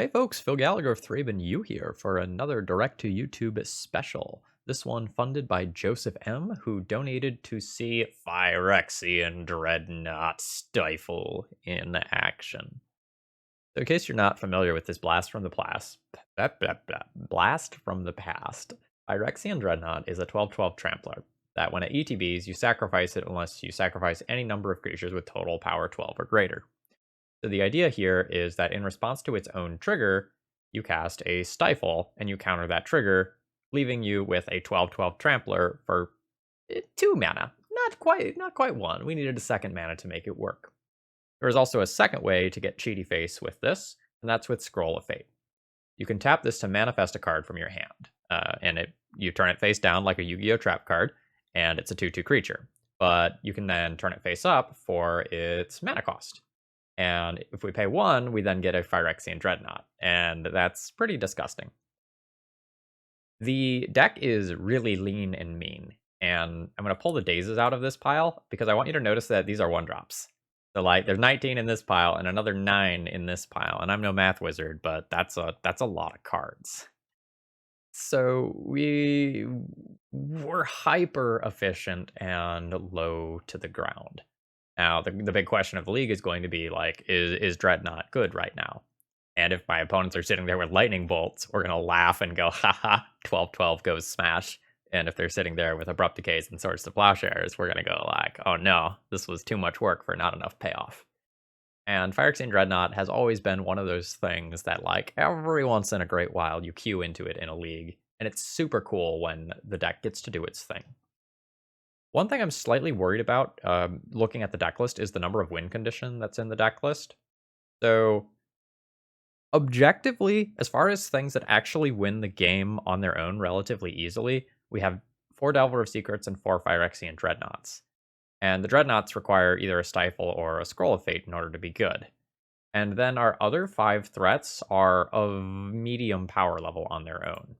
Hey folks, Phil Gallagher of ThrabenU here for another direct-to-YouTube special. This one funded by Joseph M., who donated to see Phyrexian Dreadnought stifle in action. So in case you're not familiar with this blast from the past, Phyrexian Dreadnought is a 12/12 trampler that when it ETBs, you sacrifice it unless you sacrifice any number of creatures with total power 12 or greater. So the idea here is that in response to its own trigger, you cast a Stifle and you counter that trigger, leaving you with a 12/12 Trampler for 2 mana. Not quite 1. We needed a second mana to make it work. There is also a second way to get cheaty face with this, and that's with Scroll of Fate. You can tap this to manifest a card from your hand, and you turn it face down like a Yu-Gi-Oh! Trap card, and it's a 2/2 creature. But you can then turn it face up for its mana cost. And if we pay 1, we then get a Phyrexian Dreadnought, and that's pretty disgusting. The deck is really lean and mean, and I'm going to pull the Dazes out of this pile because I want you to notice that these are 1-drops. So like, there's 19 in this pile and another 9 in this pile, and I'm no math wizard, but that's a lot of cards. So we were hyper efficient and low to the ground. Now, the big question of the league is going to be, like, is Dreadnought good right now? And if my opponents are sitting there with lightning bolts, we're going to laugh and go, haha, 12/12 goes smash. And if they're sitting there with abrupt decays and swords to plowshares, we're going to go like, oh no, this was too much work for not enough payoff. And Phyrexian Dreadnought has always been one of those things that, like, every once in a great while you queue into it in a league, and it's super cool when the deck gets to do its thing. One thing I'm slightly worried about looking at the deck list is the number of win condition that's in the deck list. So, objectively, as far as things that actually win the game on their own relatively easily, we have 4 Delver of Secrets and 4 Phyrexian Dreadnoughts. And the Dreadnoughts require either a Stifle or a Scroll of Fate in order to be good. And then our other 5 threats are of medium power level on their own.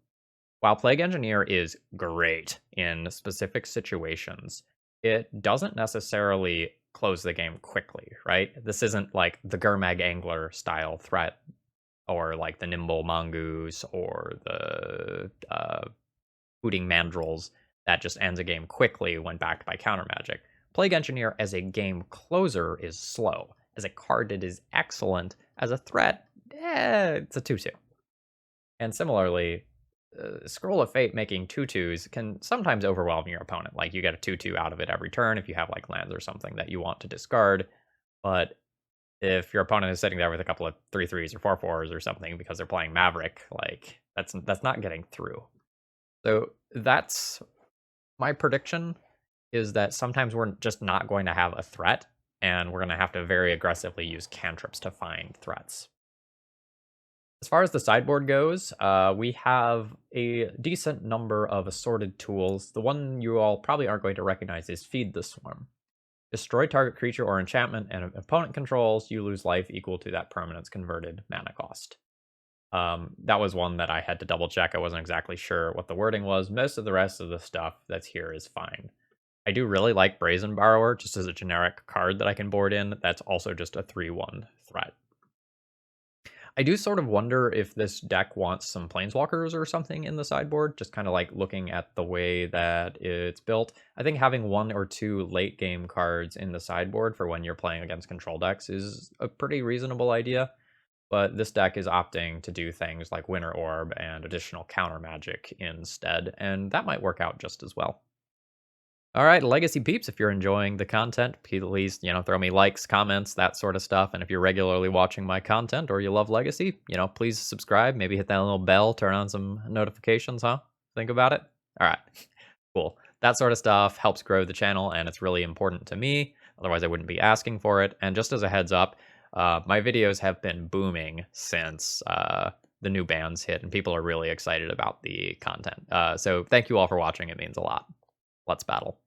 While Plague Engineer is great in specific situations, it doesn't necessarily close the game quickly, right? This isn't like the Gurmag Angler style threat, or like the Nimble Mongoose, or the Hooting Mandrills that just ends a game quickly when backed by counter magic. Plague Engineer as a game closer is slow. As a card, it is excellent. As a threat, it's a 2/2. And similarly, Scroll of Fate making 2/2s can sometimes overwhelm your opponent. Like, you get a 2/2 out of it every turn if you have like lands or something that you want to discard. But if your opponent is sitting there with a couple of 3/3s or 4/4s or something because they're playing Maverick, like, that's not getting through. So that's my prediction, is that sometimes we're just not going to have a threat, and we're going to have to very aggressively use cantrips to find threats. As far as the sideboard goes, we have a decent number of assorted tools. The one you all probably aren't going to recognize is Feed the Swarm. Destroy target creature or enchantment and opponent controls, you lose life equal to that permanent's converted mana cost. That was one that I had to double check. I wasn't exactly sure what the wording was. Most of the rest of the stuff that's here is fine. I do really like Brazen Borrower just as a generic card that I can board in. That's also just a 3/1 threat. I do sort of wonder if this deck wants some Planeswalkers or something in the sideboard, just kind of like looking at the way that it's built. I think having 1 or 2 late game cards in the sideboard for when you're playing against control decks is a pretty reasonable idea, but this deck is opting to do things like Winter Orb and additional counter magic instead, and that might work out just as well. All right, Legacy peeps, if you're enjoying the content, please, throw me likes, comments, that sort of stuff. And if you're regularly watching my content or you love Legacy, please subscribe, maybe hit that little bell, turn on some notifications, huh? Think about it? All right, cool. That sort of stuff helps grow the channel, and it's really important to me. Otherwise, I wouldn't be asking for it. And just as a heads up, my videos have been booming since the new bans hit, and people are really excited about the content. So thank you all for watching. It means a lot. Let's battle.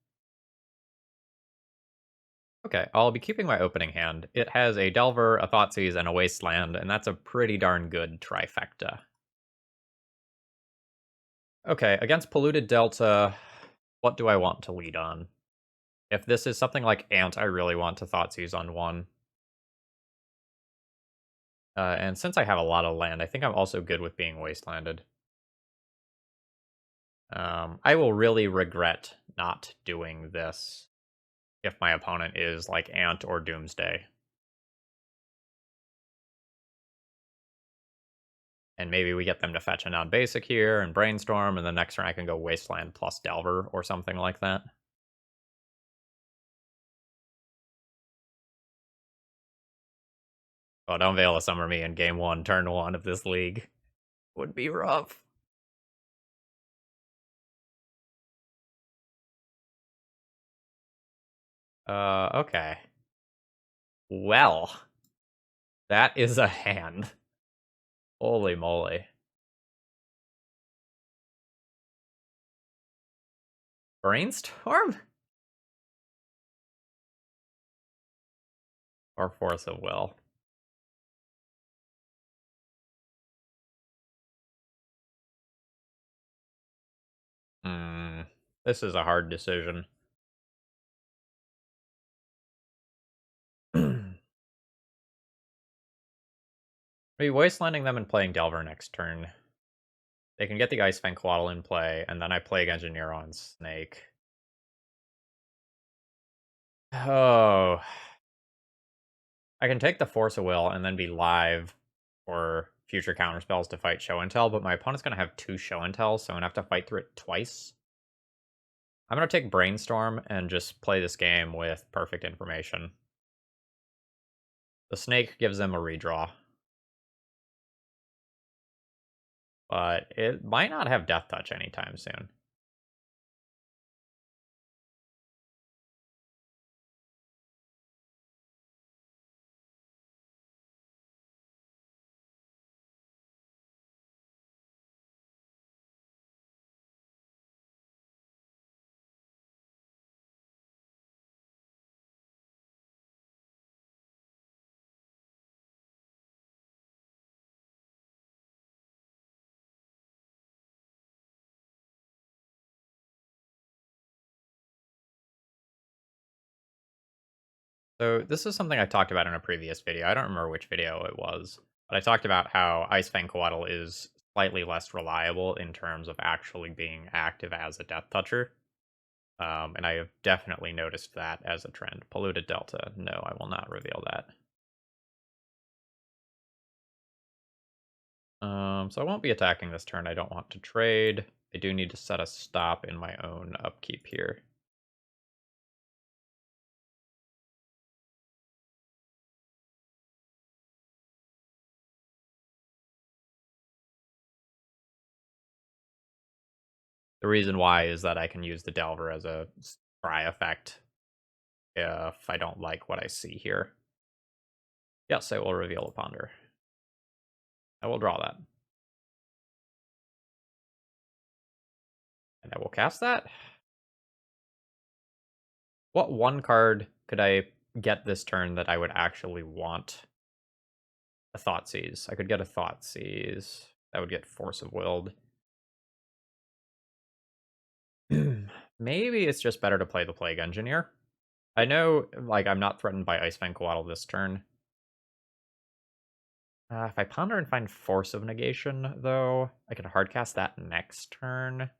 Okay, I'll be keeping my opening hand. It has a Delver, a Thoughtseize, and a Wasteland, and that's a pretty darn good trifecta. Okay, against Polluted Delta, what do I want to lead on? If this is something like Ant, I really want to Thoughtseize on 1. And since I have a lot of land, I think I'm also good with being wastelanded. I will really regret not doing this if my opponent is like Ant or Doomsday. And maybe we get them to fetch a non-basic here and Brainstorm, and the next turn I can go Wasteland plus Delver or something like that. Oh, don't Veil of Summer me in game 1, turn 1 of this league. Would be rough. Okay. Well, that is a hand. Holy moly. Brainstorm? Or Force of Will? Hmm. This is a hard decision. Maybe Wastelanding them and playing Delver next turn. They can get the Ice Fang Coatl in play, and then I Plague Engineer on Snake. Oh. I can take the Force of Will and then be live for future counterspells to fight Show and Tell, but my opponent's going to have 2 Show and Tells, so I'm going to have to fight through it twice. I'm going to take Brainstorm and just play this game with perfect information. The Snake gives them a redraw. But it might not have Death Touch anytime soon. So this is something I talked about in a previous video. I don't remember which video it was, but I talked about how Ice Fang Coatl is slightly less reliable in terms of actually being active as a Death Toucher. And I have definitely noticed that as a trend. Polluted Delta. No, I will not reveal that. So I won't be attacking this turn. I don't want to trade. I do need to set a stop in my own upkeep here. The reason why is that I can use the Delver as a spry effect if I don't like what I see here. Yes, I will reveal a Ponder. I will draw that. And I will cast that. What one card could I get this turn that I would actually want? A Thoughtseize. I could get a Thoughtseize. That would get Force of Willed. Maybe it's just better to play the Plague Engineer. I know, like, I'm not threatened by Ice Fang Coatl this turn. If I Ponder and find Force of Negation, though, I could hardcast that next turn.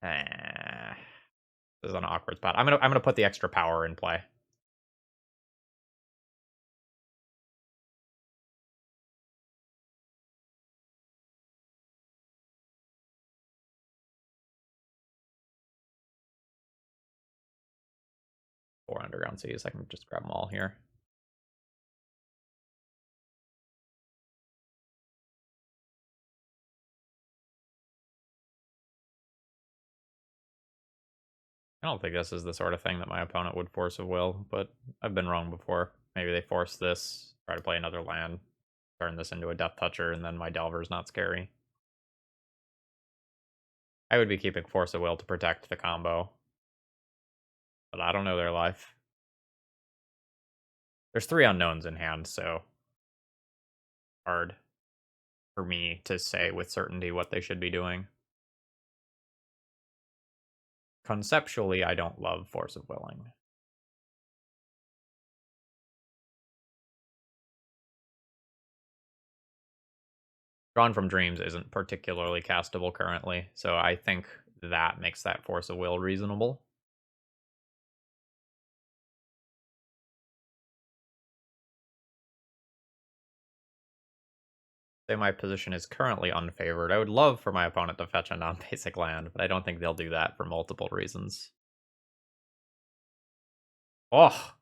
This is an awkward spot. I'm gonna put the extra power in play. Four Underground Seas. I can just grab them all here. I don't think this is the sort of thing that my opponent would Force of Will, but I've been wrong before. Maybe they force this, try to play another land, turn this into a Death Toucher, and then my Delver's not scary. I would be keeping Force of Will to protect the combo, but I don't know their life. There's 3 unknowns in hand, so hard for me to say with certainty what they should be doing. conceptually, I don't love Force of Willing. Drawn from Dreams isn't particularly castable currently, so I think that makes that Force of Will reasonable. Say my position is currently unfavored. I would love for my opponent to fetch a non-basic land, but I don't think they'll do that for multiple reasons. Oh,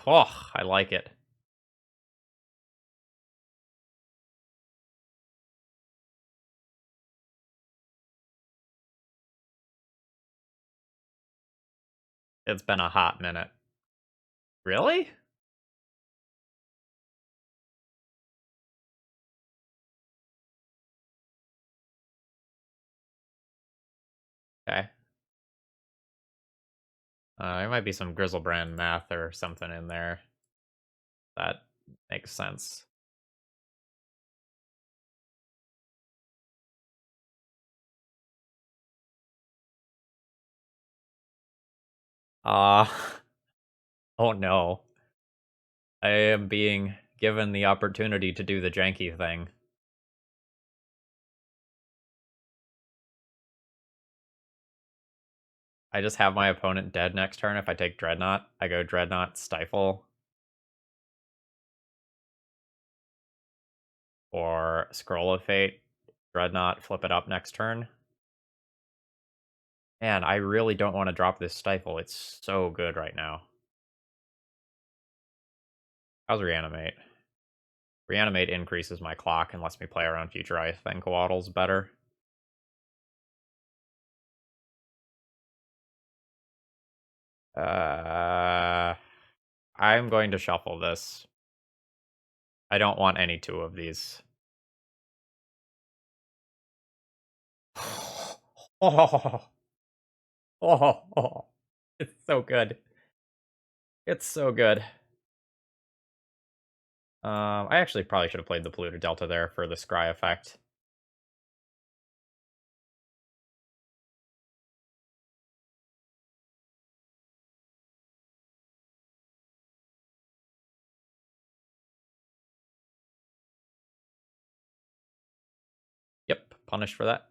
oh, I like it. It's been a hot minute. Really? Okay. There might be some Grizzlebrand math or something in there. That makes sense. Uh, oh no. I am being given the opportunity to do the janky thing. I just have my opponent dead next turn. If I take Dreadnought, I go Dreadnought, Stifle, or Scroll of Fate, Dreadnought, flip it up next turn. Man, I really don't want to drop this Stifle. It's so good right now. How's Reanimate? Reanimate increases my clock and lets me play around future Ice Fang Coatls better. I'm going to shuffle this. I don't want any two of these. Oh, oh, it's so good. It's so good. I actually probably should have played the Polluter Delta there for the Scry effect. Yep, punished for that.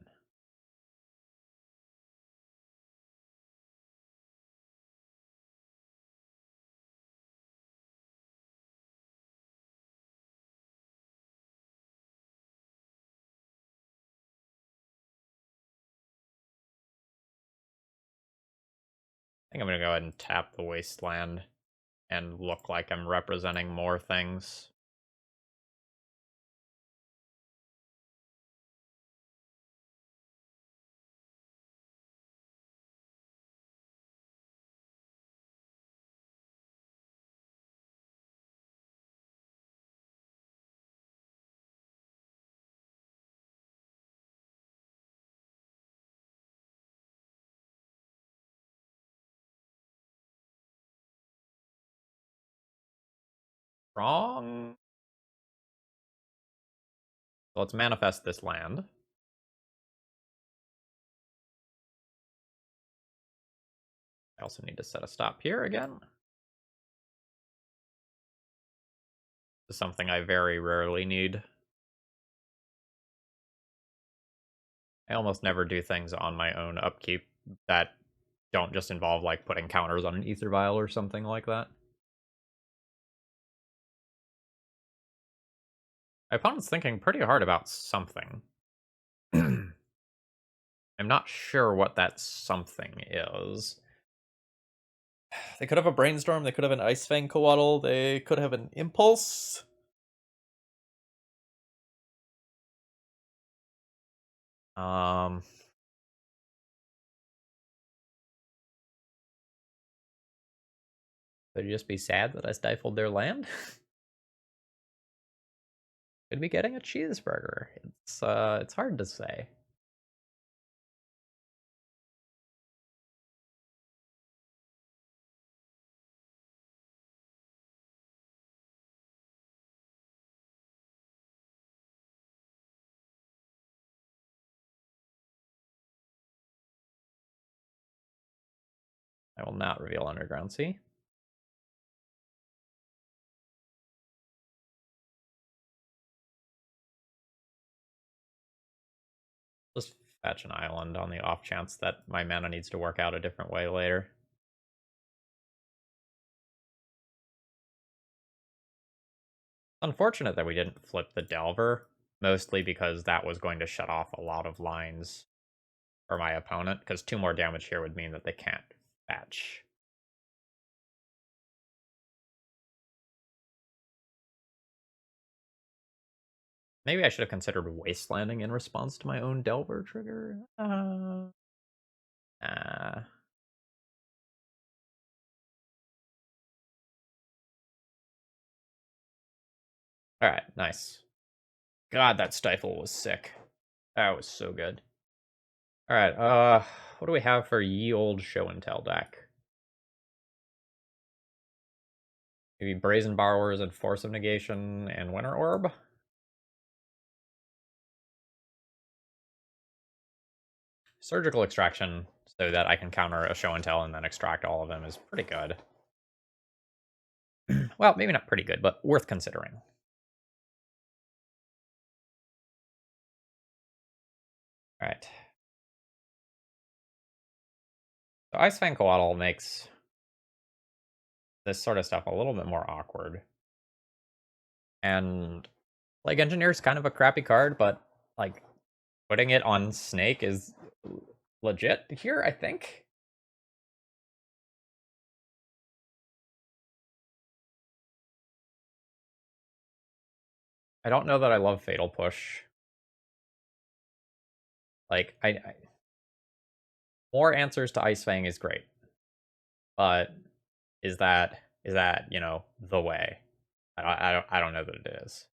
I think I'm gonna go ahead and tap the Wasteland and look like I'm representing more things. Wrong. So let's manifest this land. I also need to set a stop here again. This is something I very rarely need. I almost never do things on my own upkeep that don't just involve like putting counters on an Ether Vial or something like that. My opponent's thinking pretty hard about something. I'm not sure what that something is. They could have a Brainstorm, they could have an Ice Fang Coatl, they could have an Impulse. Um, Could you just be sad that I stifled their land? Could be getting a cheeseburger. It's hard to say. I will not reveal Underground Sea. Just fetch an island on the off chance that my mana needs to work out a different way later. Unfortunate that we didn't flip the Delver, mostly because that was going to shut off a lot of lines for my opponent, because 2 more damage here would mean that they can't fetch. Maybe I should have considered Wastelanding in response to my own Delver trigger. Alright, nice. God, that Stifle was sick. That was so good. Alright, what do we have for ye old show and tell deck? Maybe Brazen Borrowers and Force of Negation and Winter Orb? Surgical Extraction, so that I can counter a show and tell and then extract all of them, is pretty good. Well, maybe not pretty good, but worth considering. Alright. So Ice Fang Coatl makes this sort of stuff a little bit more awkward. And like Engineer's kind of a crappy card, but like putting it on Snake is legit here, I think. I don't know that I love Fatal Push. Like I more answers to Ice Fang is great. But is that you know, the way? I don't know that it is.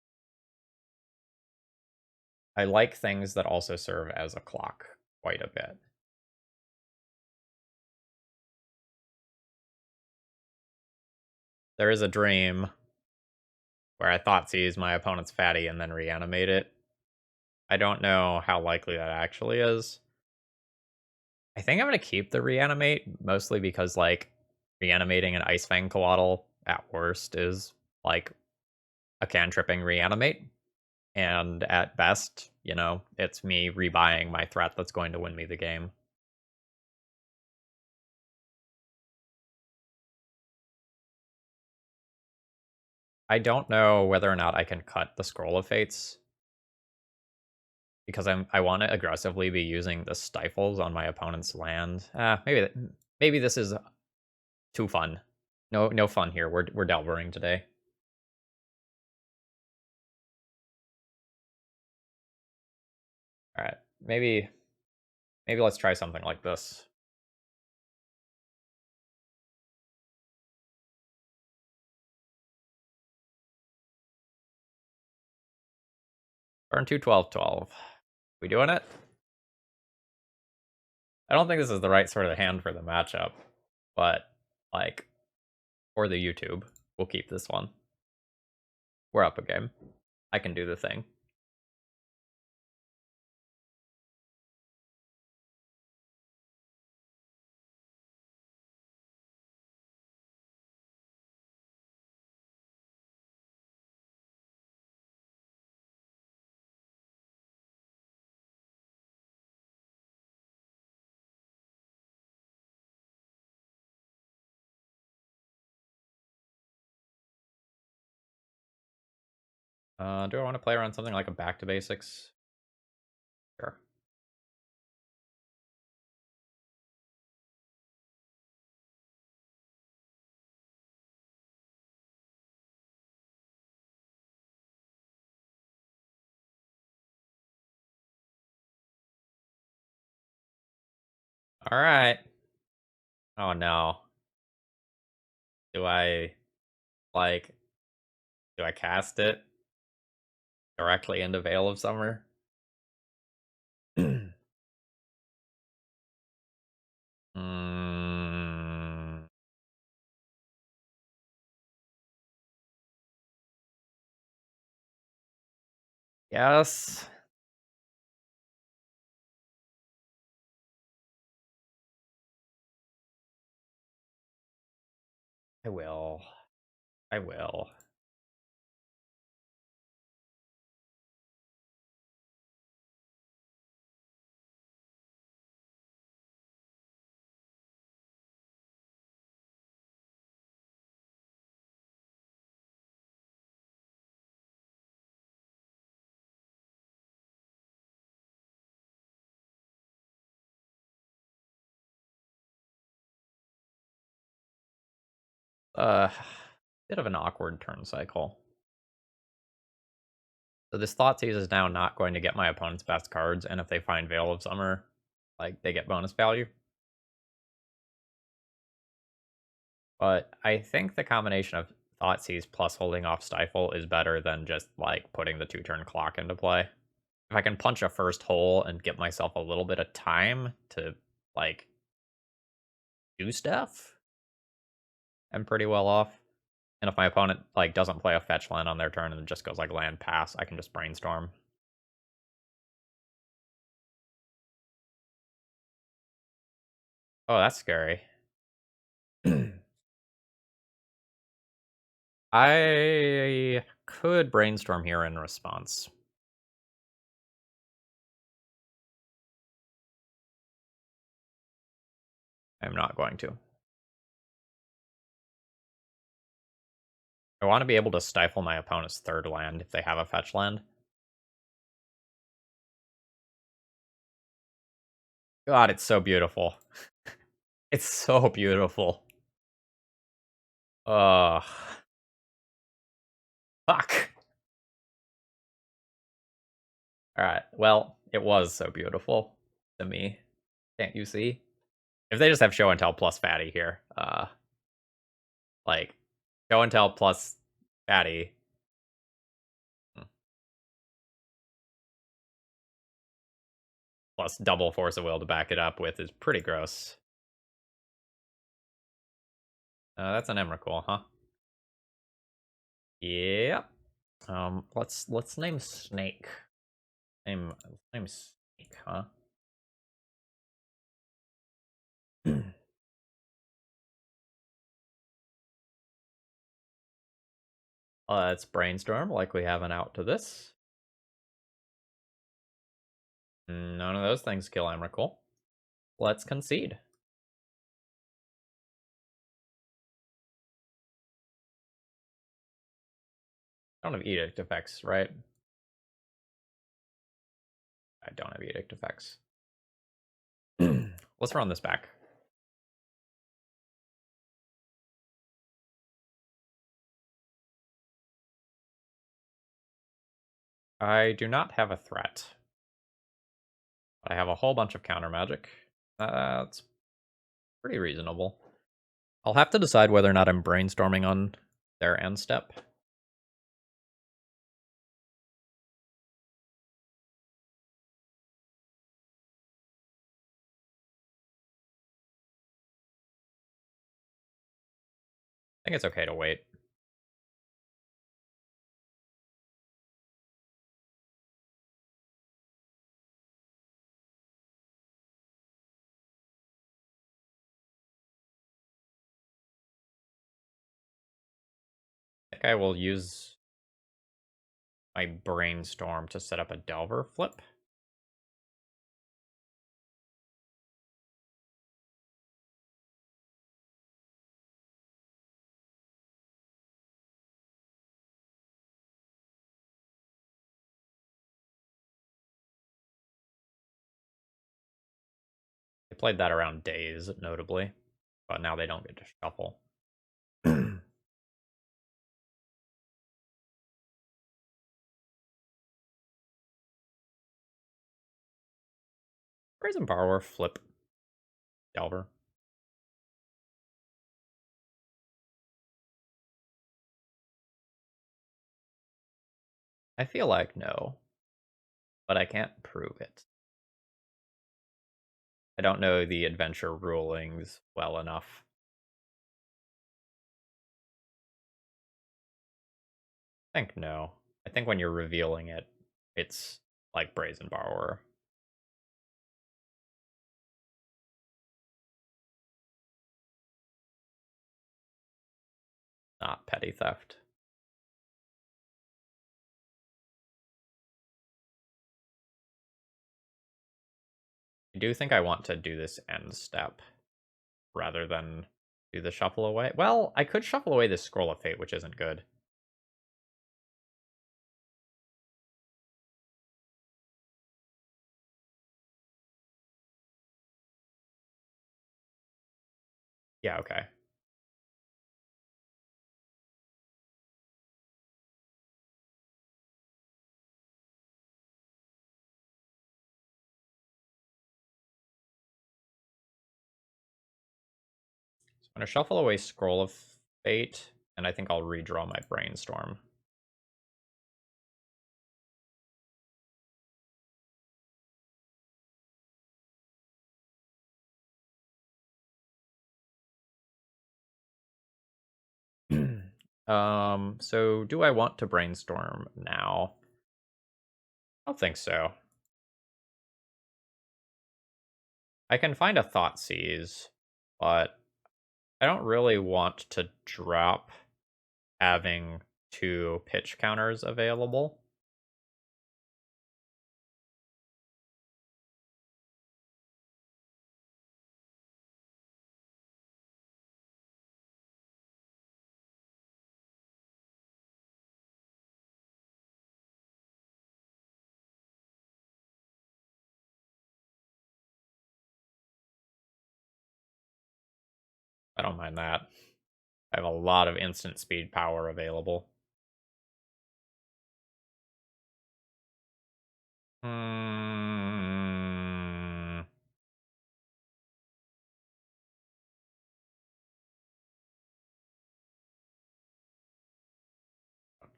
I like things that also serve as a clock quite a bit. There is a dream where I thought seize my opponent's fatty and then reanimate it. I don't know how likely that actually is. I think I'm gonna keep the reanimate, mostly because like reanimating an Ice Fang Coatl at worst is like a cantripping reanimate. And at best, you know, it's me rebuying my threat that's going to win me the game. I don't know whether or not I can cut the Scroll of Fates because I want to aggressively be using the stifles on my opponent's land. Maybe this is too fun. No fun here. We're delvering today. All right, maybe let's try something like this. Turn 2 12. We doing it? I don't think this is the right sort of hand for the matchup, but like for the YouTube, we'll keep this one. We're up a game. I can do the thing. Do I want to play around something like a back to basics? Sure. All right. Oh no. Do I like? Do I cast it directly into Veil of Summer? mm, yes. I will. I will. Uh, bit of an awkward turn cycle. So this Thoughtseize is now not going to get my opponent's best cards, and if they find Veil of Summer, like, they get bonus value. But I think the combination of Thoughtseize plus holding off Stifle is better than just, like, putting the 2-turn clock into play. If I can punch a first hole and get myself a little bit of time to, like, do stuff, I'm pretty well off. And if my opponent, like, doesn't play a fetch land on their turn and just goes, like, land pass, I can just brainstorm. Oh, that's scary. I could brainstorm here in response. I'm not going to. I want to be able to stifle my opponent's third land if they have a fetch land. God, it's so beautiful. It's so beautiful. Ugh. Fuck. Alright, well, it was so beautiful to me. Can't you see? If they just have show and tell plus fatty here, like, show and tell plus fatty. Plus double force of will to back it up with is pretty gross. That's an Emrakul, huh? Yep. Let's name Snake. Name Snake, huh? Let's brainstorm like we have an out to this. None of those things kill Emrakul. Let's concede. I don't have edict effects, right? I don't have edict effects. Let's run this back. I do not have a threat. I have a whole bunch of counter magic. That's pretty reasonable. I'll have to decide whether or not I'm brainstorming on their end step. I think it's okay to wait. I think I will use my brainstorm to set up a Delver flip. They played that around Days, notably, but now they don't get to shuffle. Brazen Borrower, flip, Delver. I feel like no, but I can't prove it. I don't know the adventure rulings well enough. I think no. I think when you're revealing it, it's like Brazen Borrower. not petty theft. I do think I want to do this end step rather than do the shuffle away. Well, I could shuffle away this Scroll of Fate, which isn't good. Yeah, okay. So I'm going to shuffle away Scroll of Fate, and I think I'll redraw my Brainstorm. So do I want to Brainstorm now? I don't think so. I can find a Thought Seize, but I don't really want to drop having 2 pitch counters available. I don't mind that. I have a lot of instant speed power available.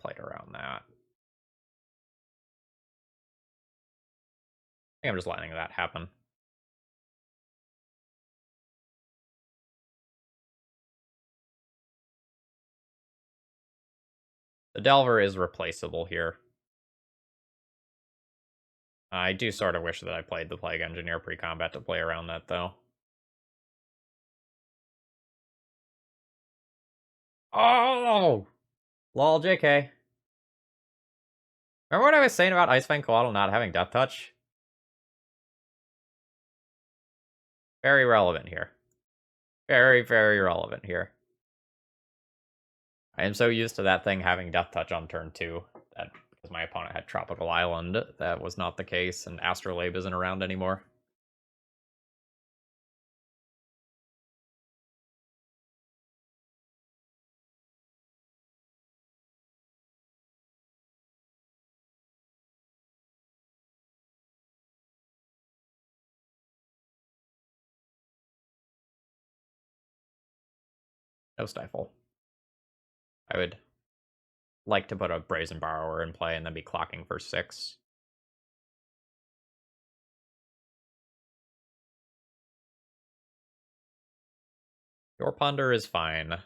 Played around that. I think I'm just letting that happen. The Delver is replaceable here. I do sort of wish that I played the Plague Engineer pre-combat to play around that, though. Oh! Lol, JK. Remember what I was saying about Icefang Coatl not having Death Touch? Very relevant here. Very, very relevant here. I am so used to that thing having Death Touch on turn 2 that because my opponent had Tropical Island, that was not the case, and Astrolabe isn't around anymore. No Stifle. I would like to put a Brazen Borrower in play and then be clocking for 6. Your Ponder is fine.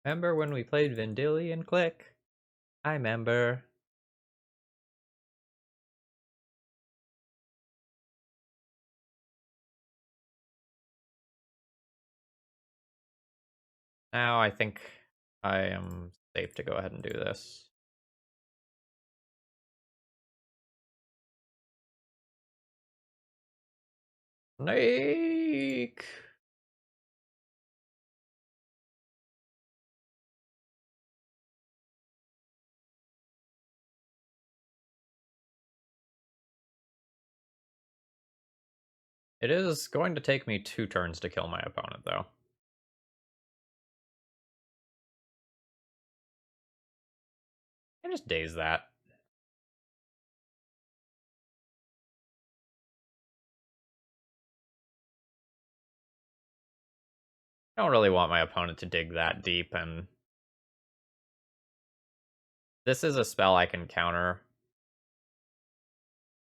Remember when we played Vendilion and Click? I remember. Now I think I am safe to go ahead and do this. Snake! It is going to take me 2 turns to kill my opponent, though. I just daze that. I don't really want my opponent to dig that deep, and this is a spell I can counter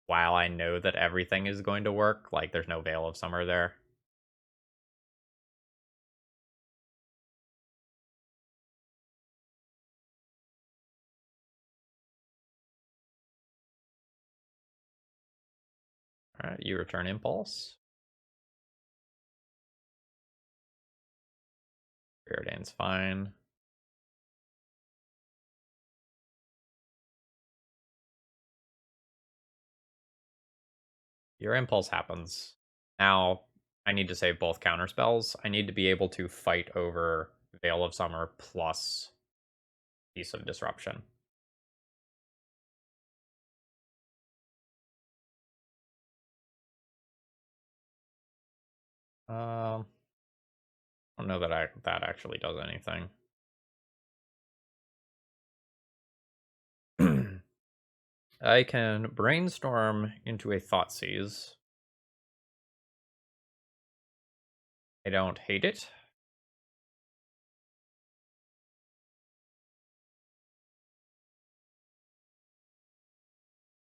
while I know that everything is going to work. Like, there's no Veil of Summer there. Alright, you return Impulse. Preordain's fine. Your Impulse happens. Now, I need to save both counterspells. I need to be able to fight over Veil of Summer plus Piece of Disruption. I don't know that that actually does anything. I can brainstorm into a Thoughtseize. I don't hate it.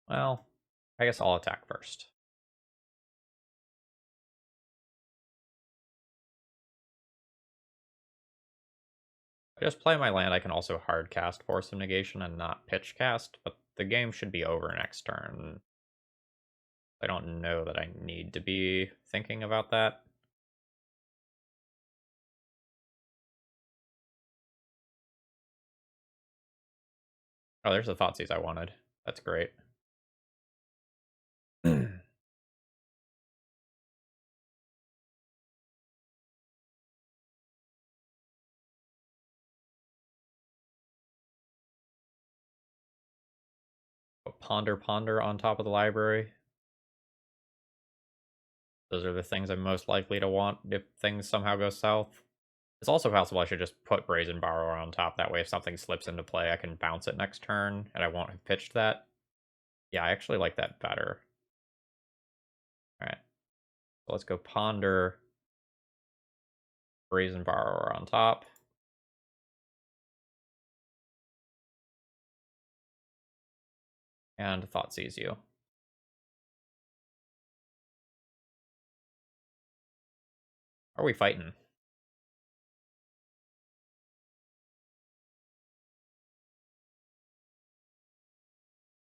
Well, I guess I'll attack first. If I just play my land, I can also hard cast Force of Negation and not pitch cast, but the game should be over next turn. I don't know that I need to be thinking about that. Oh, there's the Thoughtseize I wanted. That's great. Ponder on top of the library. Those are the things I'm most likely to want if things somehow go south. It's also possible I should just put Brazen Borrower on top. That way, if something slips into play, I can bounce it next turn, and I won't have pitched that. Yeah, I actually like that better. Alright. So let's go Ponder, Brazen Borrower on top. And Thoughtseize you. Are we fighting?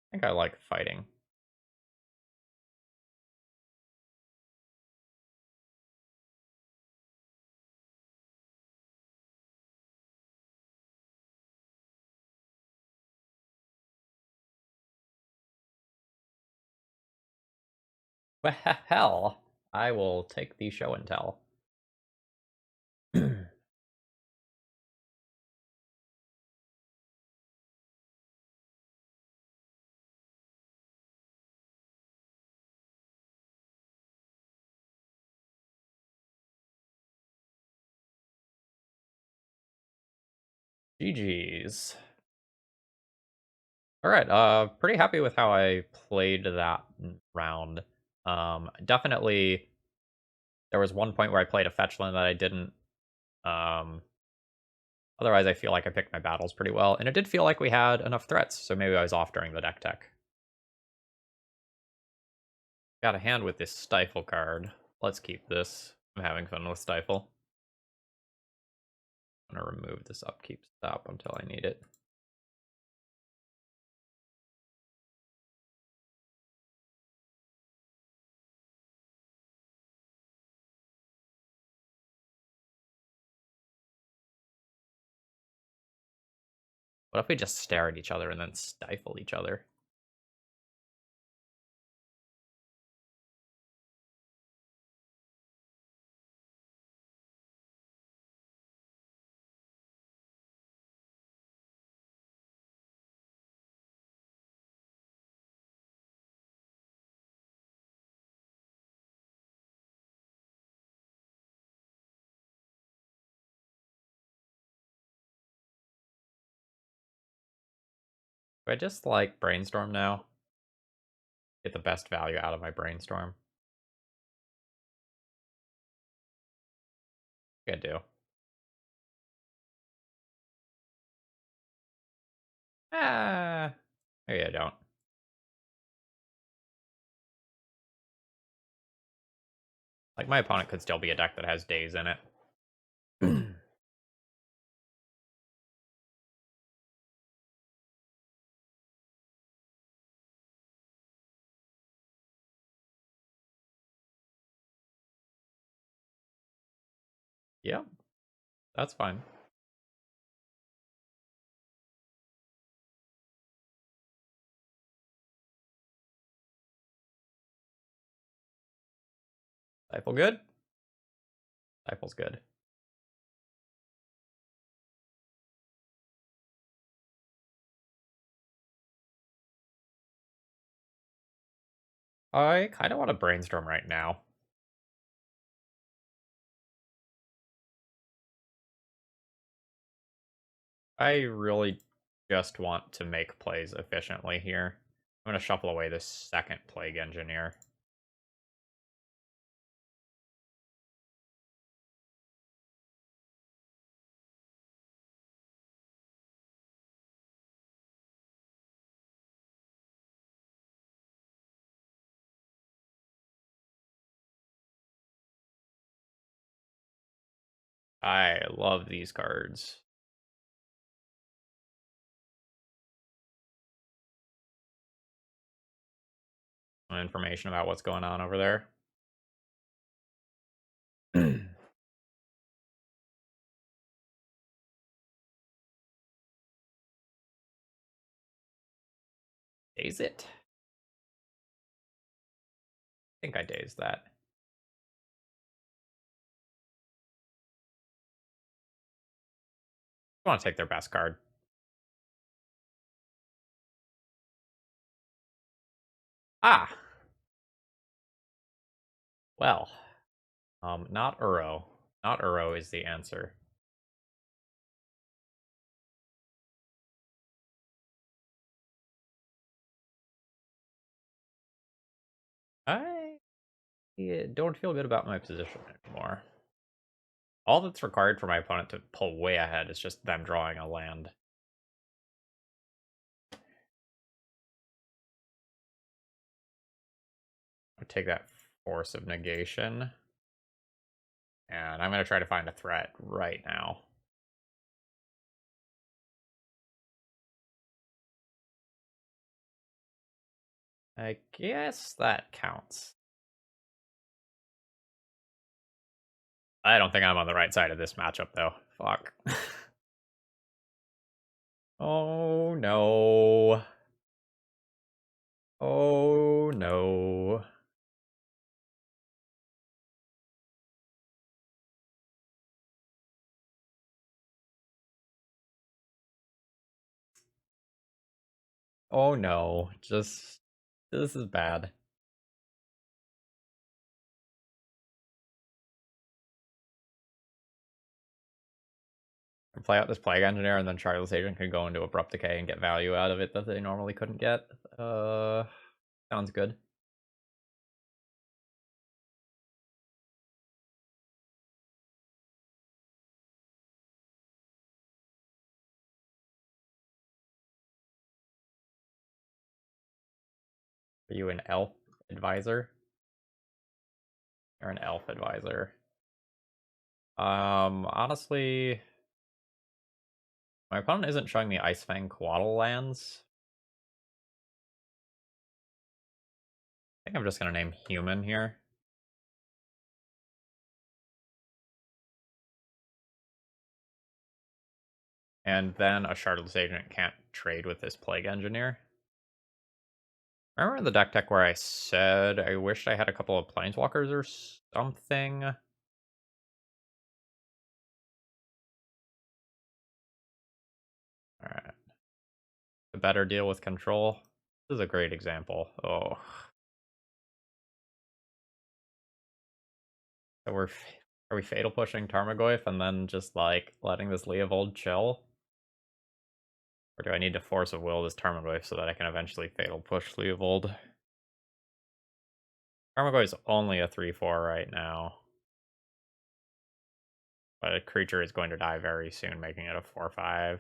I think I like fighting. Well, I will take the show and tell. GG's. All right, pretty happy with how I played that round. Definitely there was one point where I played a fetch land that I didn't. Um, Otherwise I feel like I picked my battles pretty well, and it did feel like we had enough threats, so maybe I was off during the deck tech. Got a hand with this Stifle card. Let's keep this. I'm having fun with Stifle. I'm gonna remove this upkeep stop until I need it. What if we just stare at each other and then stifle each other? Do I just like brainstorm now? Get the best value out of my brainstorm. I do. Ah, maybe I don't. Like, my opponent could still be a deck that has days in it. Yep, that's fine. Stifle good? Stifle's good. I kind of want to brainstorm right now. I really just want to make plays efficiently here. I'm going to shuffle away this second Plague Engineer. I love these cards. Some information about what's going on over there. Daze it. I think I dazed that. I want to take their best card. Ah! Well, not Uro. Not Uro is the answer. I don't feel good about my position anymore. All that's required for my opponent to pull way ahead is just them drawing a land. I'll take that Force of Negation. And I'm going to try to find a threat right now. I guess that counts. I don't think I'm on the right side of this matchup, though. Fuck. Oh, no. Oh, no. Oh, no. Just... This is bad. Play out this Plague Engineer, and then Shardless Agent can go into Abrupt Decay and get value out of it that they normally couldn't get. Sounds good. Are you an elf advisor? You're an elf advisor. Honestly, my opponent isn't showing me Icefang Coatl lands. I think I'm just gonna name human here. And then a Shardless Agent can't trade with this Plague Engineer. Remember in the deck tech where I said I wished I had a couple of Planeswalkers or something? Alright. A better deal with control. This is a great example. Oh. So are we fatal pushing Tarmogoyf and then just like letting this Leovold chill? Or do I need to force of will this Tarmogoyf so that I can eventually fatal push Leovold? Tarmogoyf is only a 3/4 right now. But a creature is going to die very soon, making it a 4/5.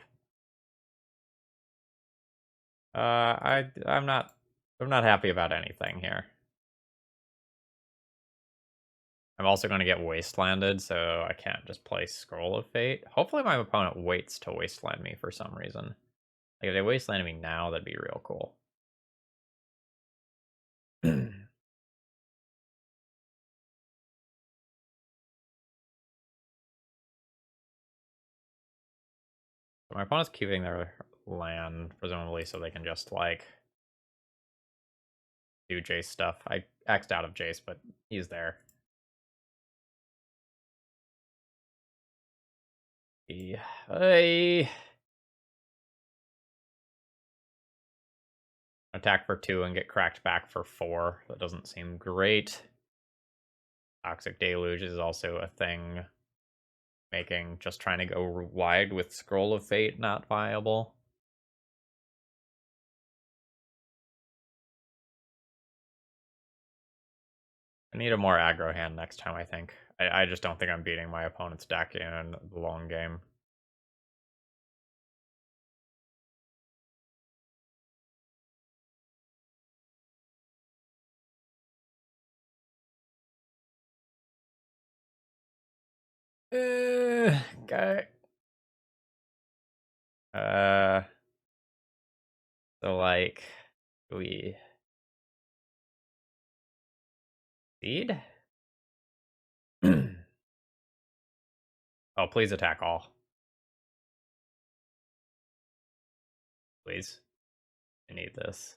I'm not happy about anything here. I'm also going to get wastelanded, so I can't just play Scroll of Fate. Hopefully my opponent waits to wasteland me for some reason. Like if they wasteland me now, that'd be real cool. My opponent's keeping their land, presumably, so they can just, like, do Jace stuff. I X'd out of Jace, but he's there. Hey. Attack for 2 and get cracked back for 4. That doesn't seem great. Toxic Deluge is also a thing, making just trying to go wide with Scroll of Fate not viable. I need a more aggro hand next time, I think. I just don't think I'm beating my opponent's deck in the long game. Okay. So like, we seed? Oh, please attack all. Please. I need this.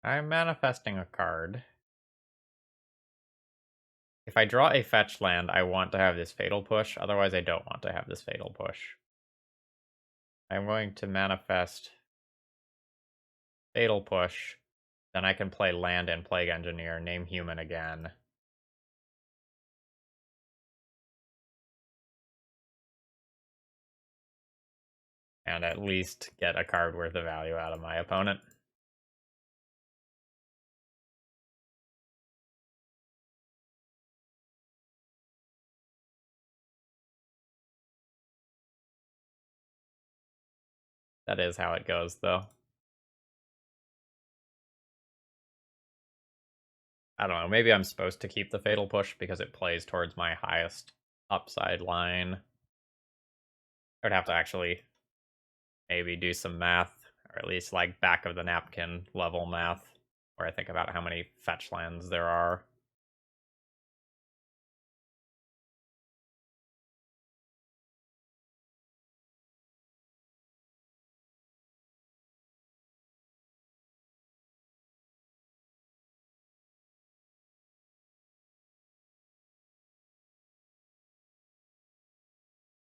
I'm manifesting a card. If I draw a fetch land, I want to have this Fatal Push. Otherwise, I don't want to have this Fatal Push. I'm going to manifest Fatal Push. Then I can play land and Plague Engineer, name human again. And at least get a card worth of value out of my opponent. That is how it goes, though. I don't know, maybe I'm supposed to keep the Fatal Push because it plays towards my highest upside line. I would have to actually maybe do some math, or at least like back of the napkin level math, where I think about how many fetch lands there are.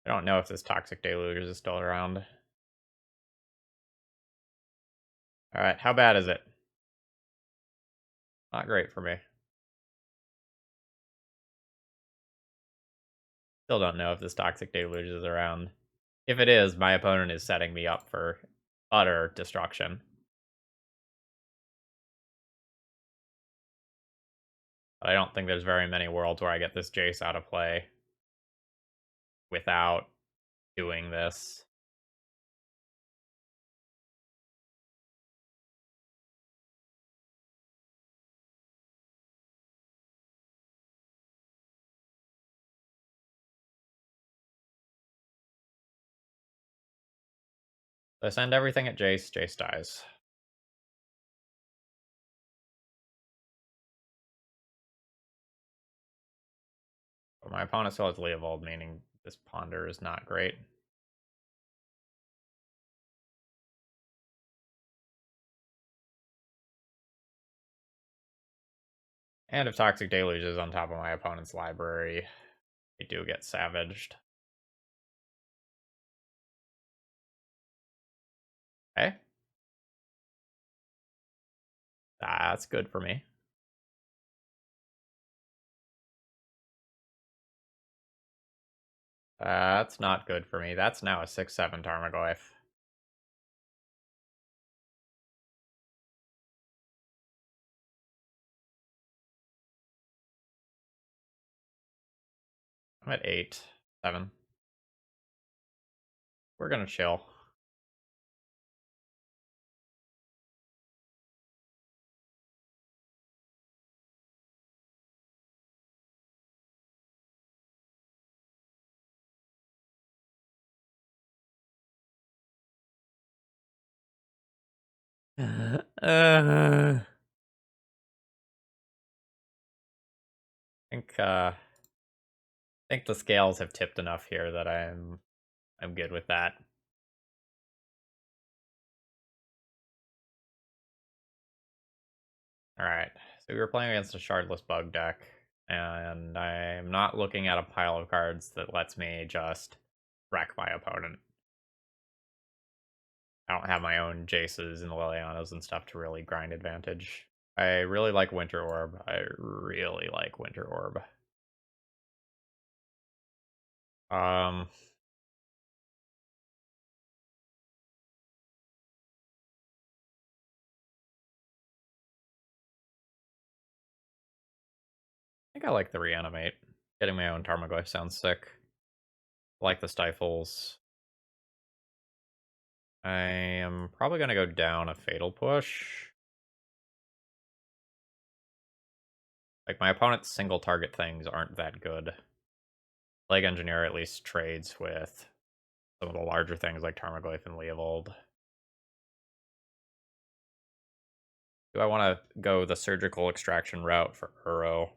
I don't know if this Toxic Deluge is still around. Alright, how bad is it? Not great for me. Still don't know if this Toxic Deluge is around. If it is, my opponent is setting me up for utter destruction. But I don't think there's very many worlds where I get this Jace out of play without doing this. So I send everything at Jace, Jace dies. But my opponent still has Leovold, meaning this Ponder is not great. And if Toxic Deluge is on top of my opponent's library, they do get savaged. Okay. That's good for me. That's not good for me. That's now a 6/7 Tarmogoyf. I'm at 8, 7. We're gonna chill. I think the scales have tipped enough here that I'm good with that. All right, so we were playing against a Shardless bug deck, and I'm not looking at a pile of cards that lets me just wreck my opponent. I don't have my own Jaces and Lilianas and stuff to really grind advantage. I really like Winter Orb. I really like Winter Orb. Um, I think I like the Reanimate. Getting my own Tarmogoyf sounds sick. I like the Stifles. I am probably going to go down a Fatal Push. Like, my opponent's single target things aren't that good. Plague Engineer at least trades with some of the larger things like Tarmogoyf and Leovold. Do I want to go the Surgical Extraction route for Uro?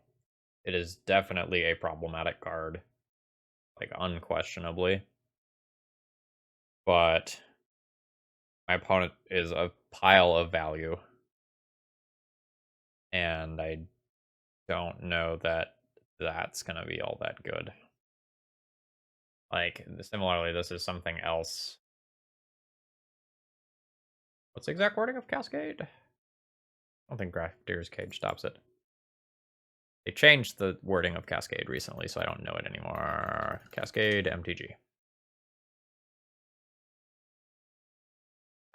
It is definitely a problematic card. Like, unquestionably. But my opponent is a pile of value. And I don't know that that's going to be all that good. Like, similarly, this is something else. What's the exact wording of Cascade? I don't think Grafdir's Cage stops it. They changed the wording of Cascade recently, so I don't know it anymore. Cascade MTG.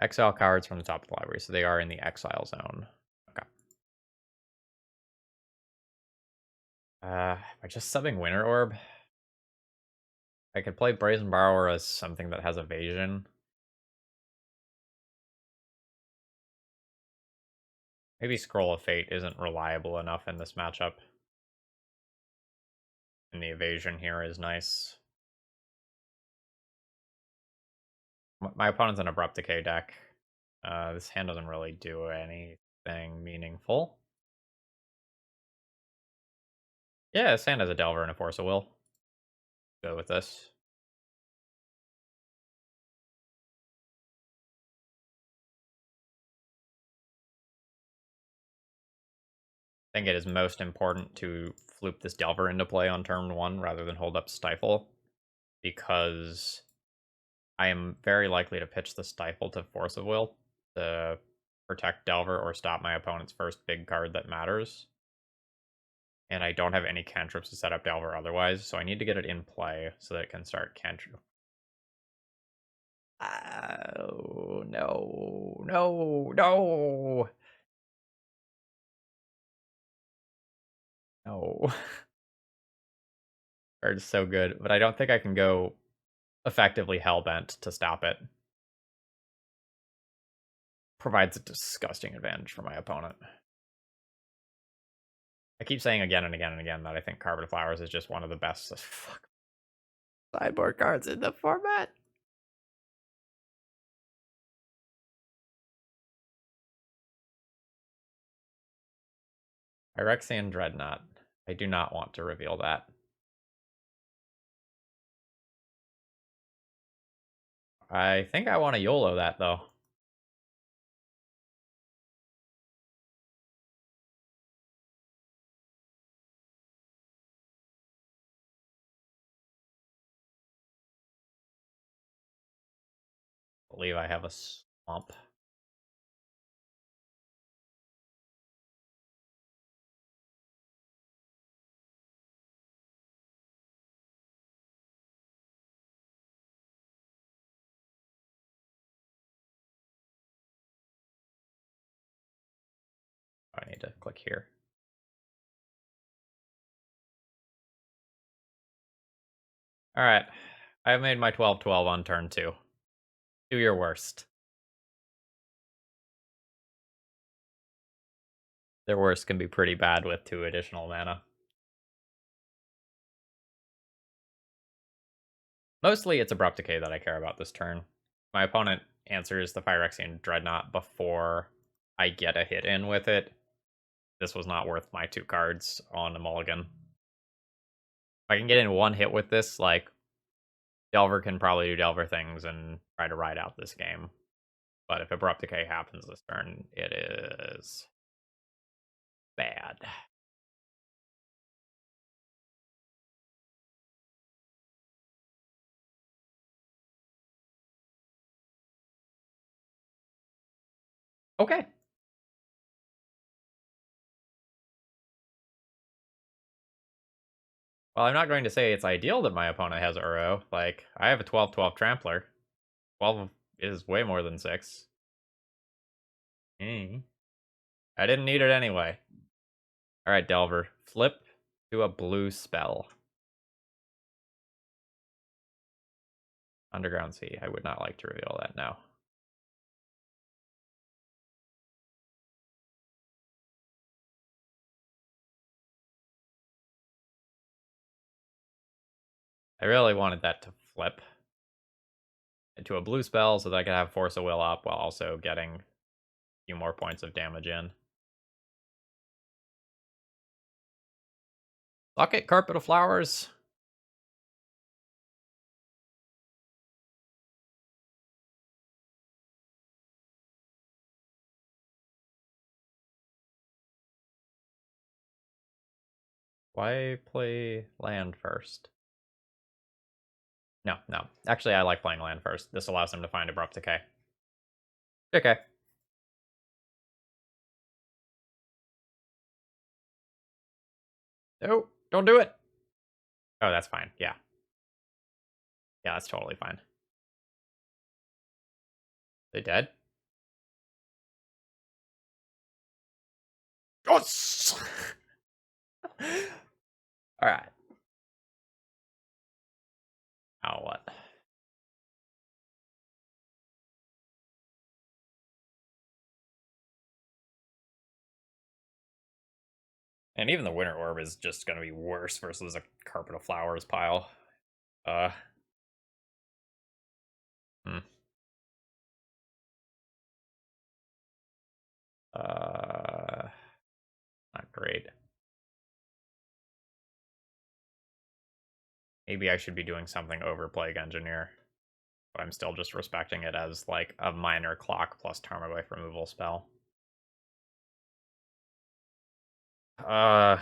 Exile cards from the top of the library, so they are in the exile zone. Okay. By just subbing Winter Orb, I could play Brazen Borrower as something that has evasion. Maybe Scroll of Fate isn't reliable enough in this matchup. And the evasion here is nice. My opponent's an Abrupt Decay deck. This hand doesn't really do anything meaningful. Yeah, this hand has a Delver and a Force of Will. Go with this. I think it is most important to floop this Delver into play on turn 1 rather than hold up Stifle, because I am very likely to pitch the Stifle to Force of Will to protect Delver or stop my opponent's first big card that matters. And I don't have any cantrips to set up Delver otherwise, so I need to get it in play so that it can start cantrip. Oh, no, no, no. No. Card is so good, but I don't think I can go effectively Hellbent to stop it. Provides a disgusting advantage for my opponent. I keep saying again and again and again that I think Carbon Flowers is just one of the best sideboard cards in the format. Phyrexian Dreadnought. I do not want to reveal that. I think I want to YOLO that, though. I believe I have a Swamp. I need to click here. Alright. I've made my 12-12 on turn 2. Do your worst. Their worst can be pretty bad with 2 additional mana. Mostly it's Abrupt Decay that I care about this turn. My opponent answers the Phyrexian Dreadnought before I get a hit in with it. This was not worth my 2 cards on a mulligan. If I can get in 1 hit with this, like, Delver can probably do Delver things and try to ride out this game. But if Abrupt Decay happens this turn, it is bad. Okay. Well, I'm not going to say it's ideal that my opponent has Uro. Like, I have a 12/12 Trampler. 12 is way more than 6. I didn't need it anyway. Alright, Delver. Flip to a blue spell. Underground Sea. I would not like to reveal that now. I really wanted that to flip into a blue spell so that I could have Force of Will up while also getting a few more points of damage in. Bucket, Carpet of Flowers. Why play land first? No, no. Actually, I like playing land first. This allows him to find Abrupt Decay. Okay. No, don't do it. Oh, that's fine. Yeah. Yeah, that's totally fine. They dead? Yes! Alright. Now what? And even the Winter Orb is just going to be worse versus a Carpet of Flowers pile. Uh. Hmm. Not great. Maybe I should be doing something over Plague Engineer. But I'm still just respecting it as, like, a minor clock plus Tarmogoyf removal spell. Uh.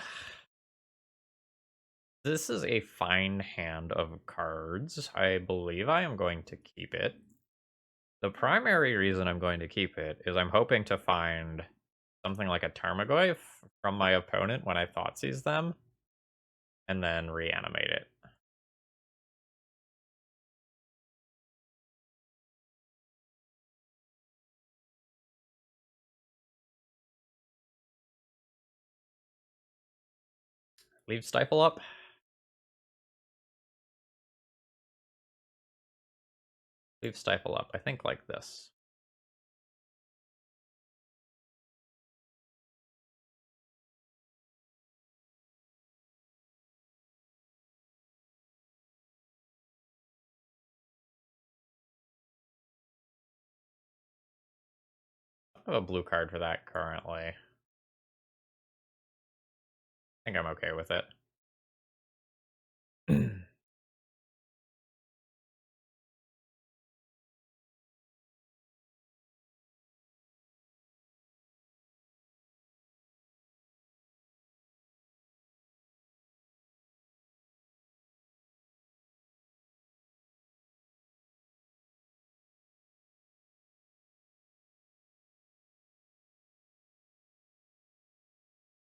This is a fine hand of cards. I believe I am going to keep it. The primary reason I'm going to keep it is I'm hoping to find something like a Tarmogoyf from my opponent when I Thoughtseize them, and then reanimate it. Leave Stifle up. Leave Stifle up. I think like this. I have a blue card for that currently. I think I'm okay with it.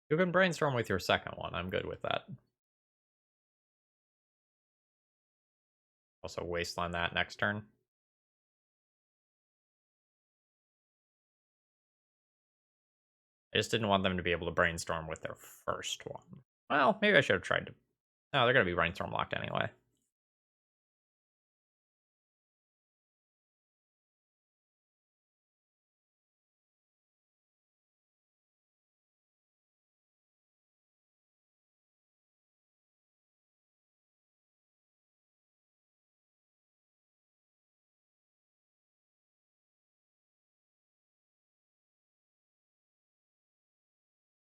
You can brainstorm with your second one. I'm good with that. Also wasteland that next turn. I just didn't want them to be able to brainstorm with their first one. Well, maybe I should have tried to. No, they're going to be brainstorm locked anyway.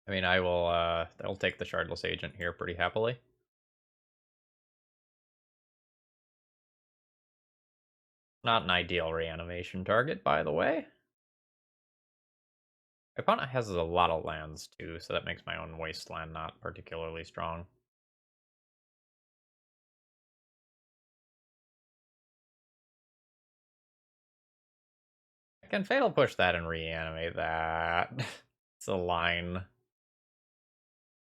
I mean, I'll take the Shardless Agent here pretty happily. Not an ideal reanimation target, by the way. My opponent has a lot of lands, too, so that makes my own Wasteland not particularly strong. I can Fatal Push that and reanimate that. It's a line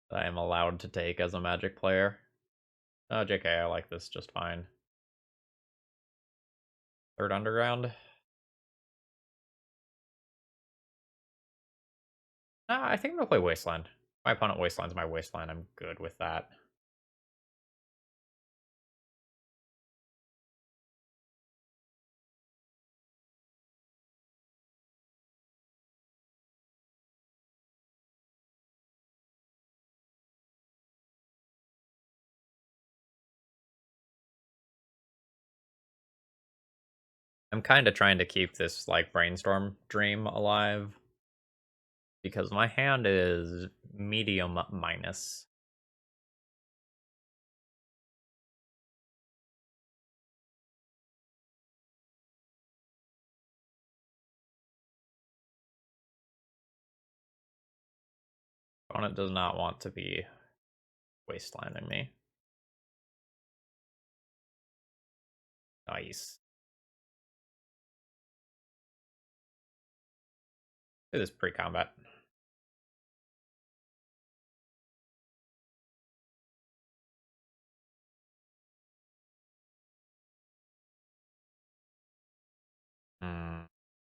that I am allowed to take as a Magic player. Oh, JK, I like this just fine. Third Underground. I think I'm gonna play Wasteland. My opponent Wasteland's my Wasteland. I'm good with that. I'm kind of trying to keep this like Brainstorm dream alive because my hand is medium minus. Opponent does not want to be Wastelanding me. Nice. Do this pre-combat.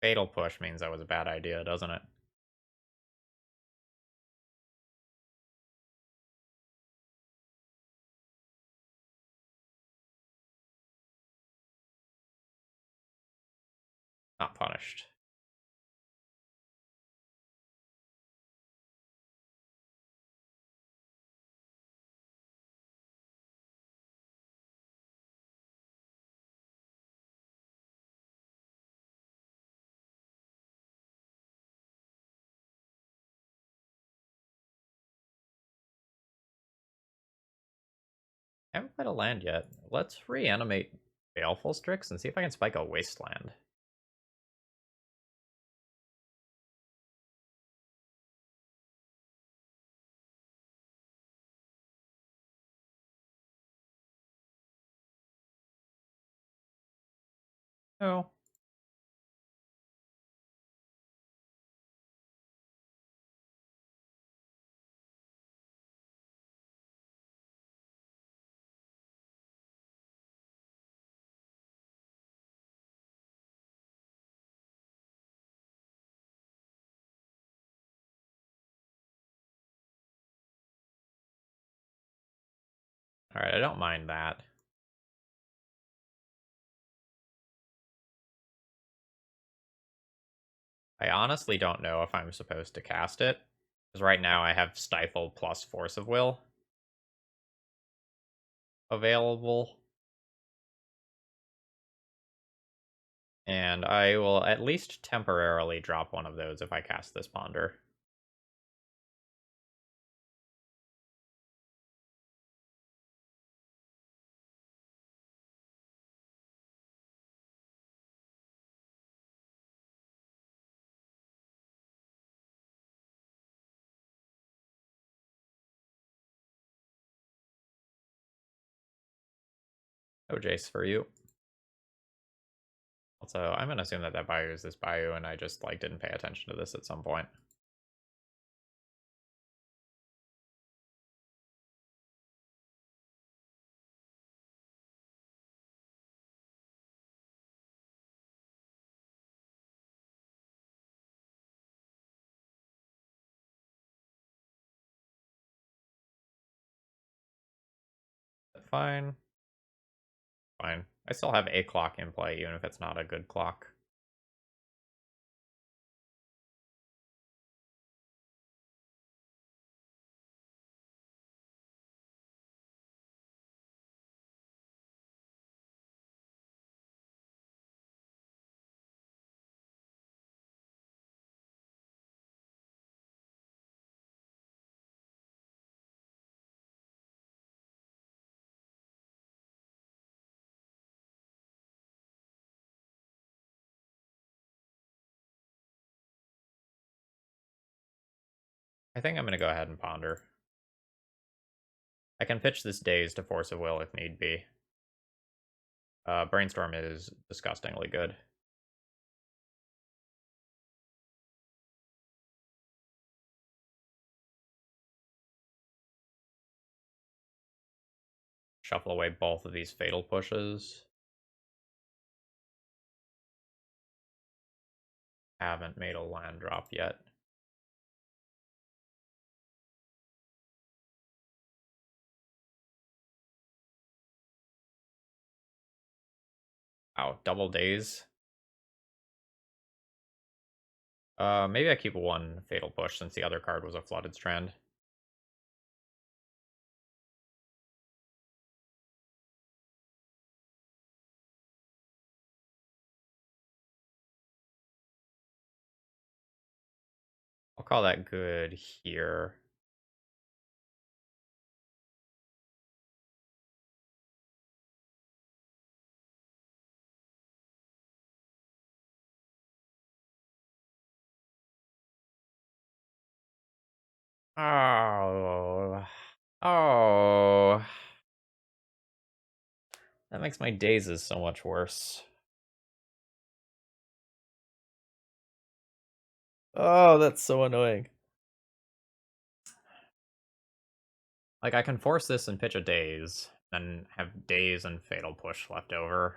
Fatal Push means that was a bad idea, doesn't it? Not punished. I haven't played a land yet. Let's reanimate Baleful Strix and see if I can spike a Wasteland. Oh. Alright, I don't mind that. I honestly don't know if I'm supposed to cast it. Because right now I have Stifle plus Force of Will available. And I will at least temporarily drop one of those if I cast this Ponder. No Jace for you. Also, I'm gonna assume that that Bayou is this Bayou, and I just like didn't pay attention to this at some point. Fine. Fine. I still have a clock in play, even if it's not a good clock. I think I'm going to go ahead and ponder. I can pitch this Daze to Force of Will if need be. Brainstorm is disgustingly good. Shuffle away both of these fatal pushes. Haven't made a land drop yet. Wow, double Daze. Maybe I keep one fatal push since the other card was a flooded strand. I'll call that good here. Oh. Oh. That makes my dazes so much worse. Oh, that's so annoying. Like, I can force this and pitch a Daze, then have Daze and Fatal Push left over.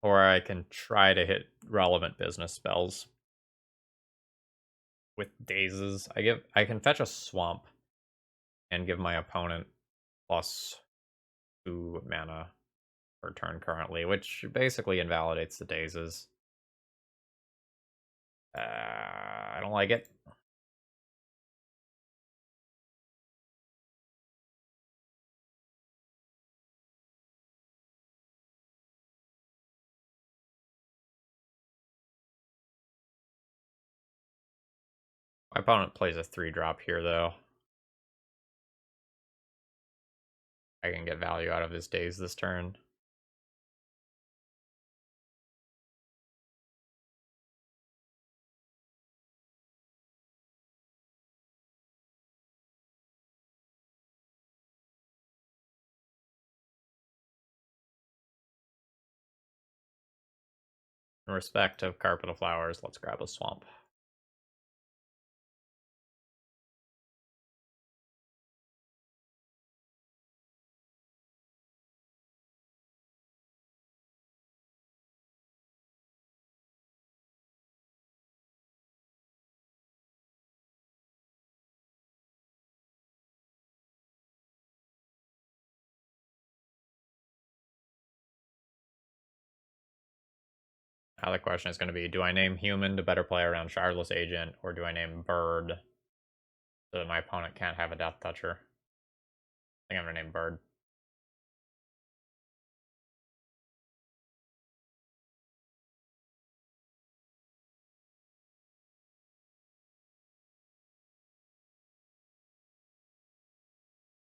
Or I can try to hit relevant business spells with Dazes. I can fetch a Swamp and give my opponent +2 mana per turn currently, which basically invalidates the Dazes. I don't like it. My opponent plays a 3-drop here, though. I can get value out of his Daze this turn. In respect of Carpet of Flowers, let's grab a Swamp. Now the question is going to be, do I name Human to better play around Shardless Agent, or do I name Bird so that my opponent can't have a Death Toucher? I think I'm going to name Bird.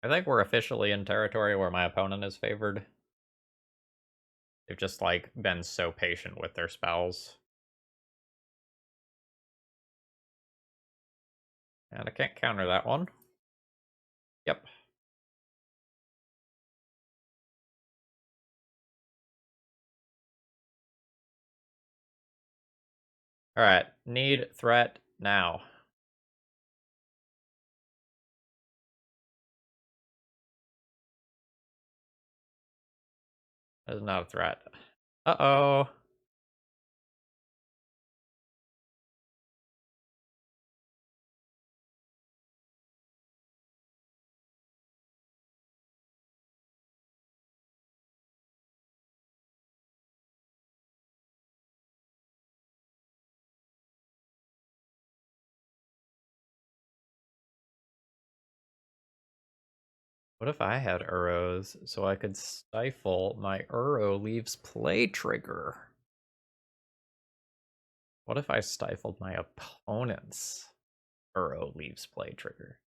I think we're officially in territory where my opponent is favored. They've just, like, been so patient with their spells. And I can't counter that one. Yep. Alright, need threat now. That is not a threat. Uh-oh. What if I had Uros so I could stifle my Uro leaves play trigger? What if I stifled my opponent's Uro leaves play trigger?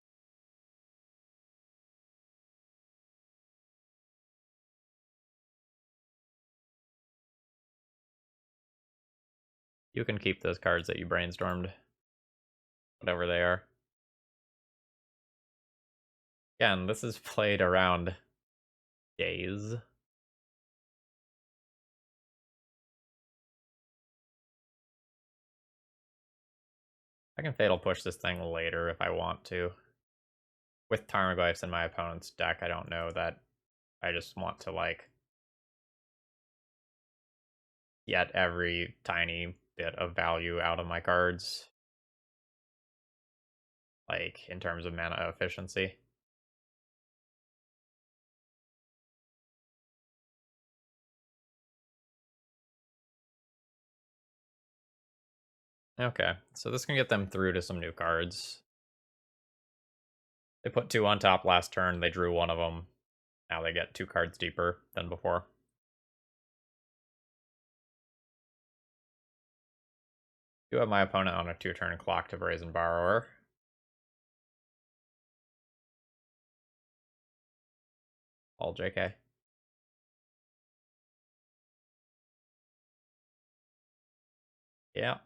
You can keep those cards that you brainstormed. Whatever they are. Again, this is played around days. I can Fatal Push this thing later if I want to. With Tarmogoyfs in my opponent's deck, I don't know that I just want to, like, get every tiny bit of value out of my cards. Like, in terms of mana efficiency. Okay, so this can get them through to some new cards. They put 2 on top last turn, they drew one of them. Now they get 2 cards deeper than before. Do have my opponent on a 2-turn clock to Brazen Borrower. All JK. Yeah.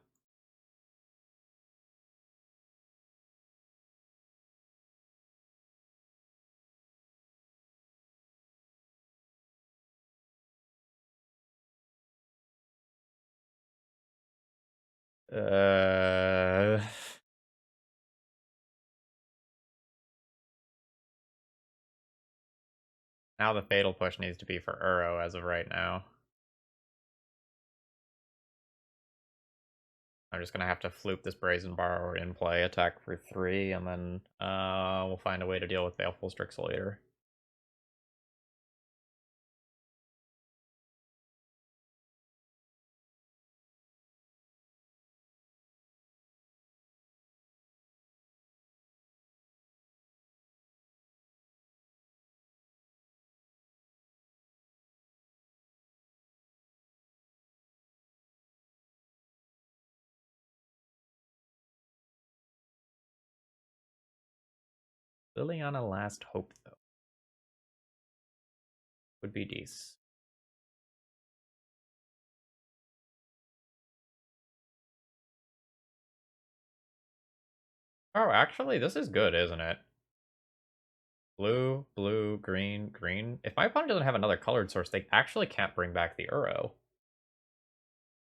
Uh... Now the Fatal Push needs to be for Uro as of right now. I'm just gonna have to floop this Brazen Borrower in play, attack for 3, and then we'll find a way to deal with Baleful Strix later. Liliana Last Hope, though. Would be decent. Oh, actually, this is good, isn't it? Blue, blue, green, green. If my opponent doesn't have another colored source, they actually can't bring back the Uro.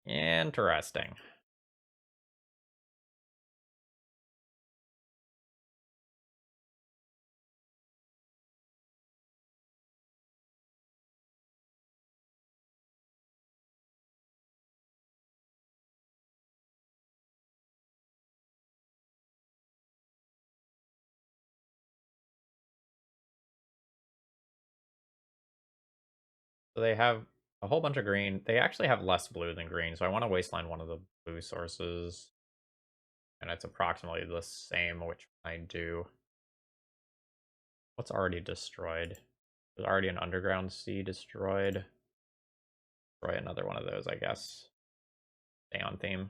Interesting. So they have a whole bunch of green. They actually have less blue than green, so I want to wasteland one of the blue sources. And it's approximately the same, which I do. What's already destroyed? There's already an Underground Sea destroyed. Destroy another one of those, I guess. Stay on theme.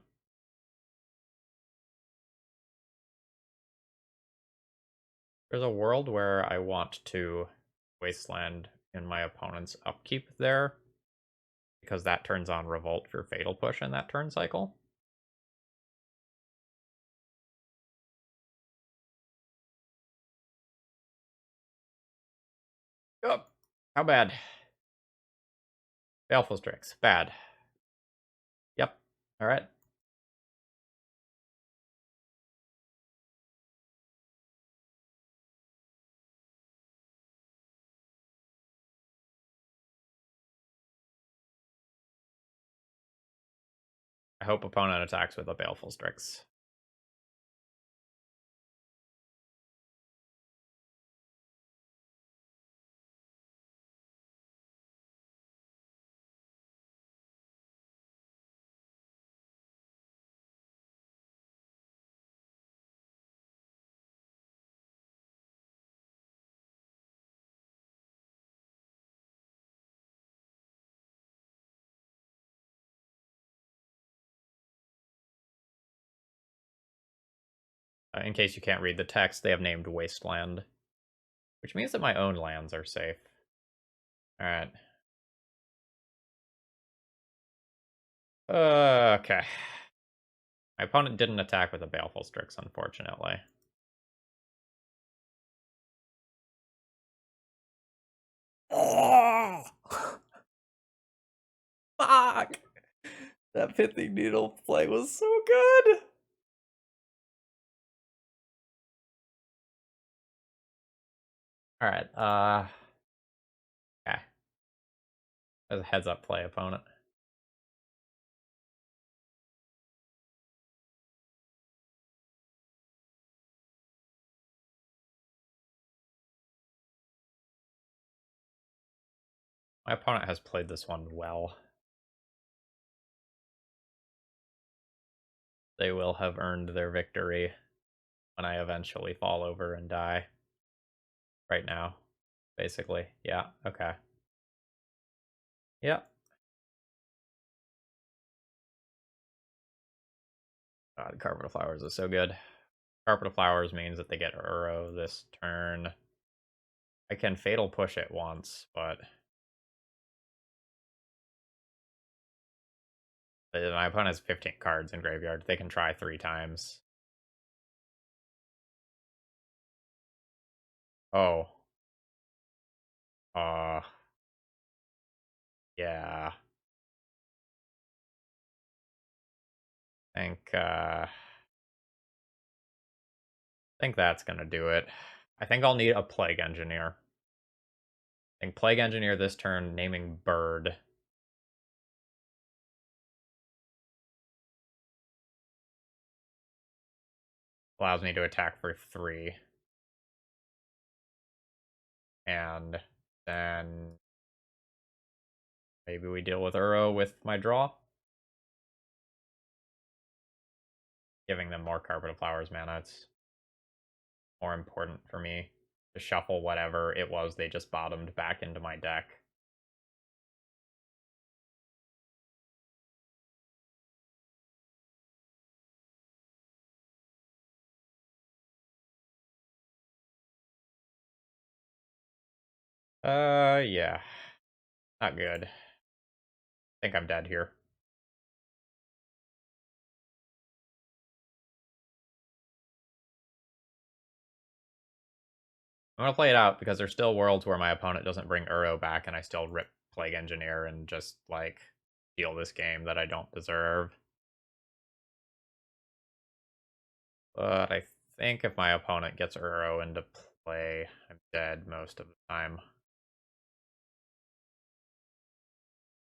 There's a world where I want to wasteland in my opponent's upkeep there, because that turns on Revolt for Fatal Push in that turn cycle. Oh, how bad? Baleful Strix, bad. Yep, alright. I hope opponent attacks with a Baleful Strix. In case you can't read the text, they have named Wasteland, which means that my own lands are safe. Alright. Okay. My opponent didn't attack with a Baleful Strix, unfortunately. Oh! Fuck! That Pithing Needle play was so good! Alright, okay. That's a heads-up play, opponent. My opponent has played this one well. They will have earned their victory when I eventually fall over and die. Right now, basically. Yeah, okay. Yep. God, Carpet of Flowers is so good. Carpet of Flowers means that they get Uro this turn. I can Fatal Push it once, but my opponent has 15 cards in graveyard. They can try 3 times. Oh. Yeah. I think that's gonna do it. I think I'll need a Plague Engineer. I think Plague Engineer this turn, naming Bird. Allows me to attack for 3. And then maybe we deal with Uro with my draw. Giving them more Carpet of Flowers mana. It's more important for me to shuffle whatever it was they just bottomed back into my deck. Yeah. Not good. I think I'm dead here. I'm gonna play it out because there's still worlds where my opponent doesn't bring Uro back and I still rip Plague Engineer and just, like, steal this game that I don't deserve. But I think if my opponent gets Uro into play, I'm dead most of the time.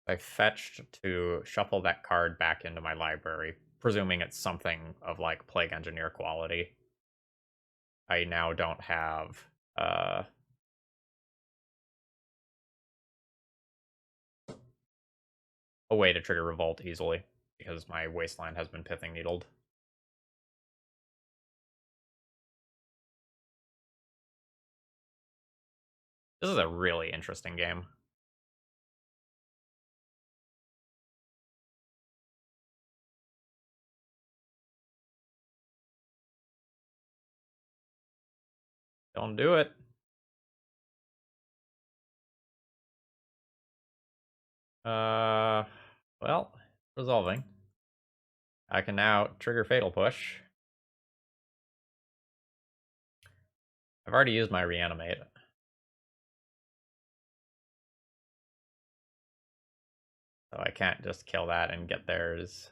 I fetched to shuffle that card back into my library, presuming it's something of, like, Plague Engineer quality. I now don't have a way to trigger Revolt easily because my Wasteland has been Pithing Needled. This is a really interesting game. Don't do it. Well, resolving. I can now trigger Fatal Push. I've already used my Reanimate. So I can't just kill that and get theirs.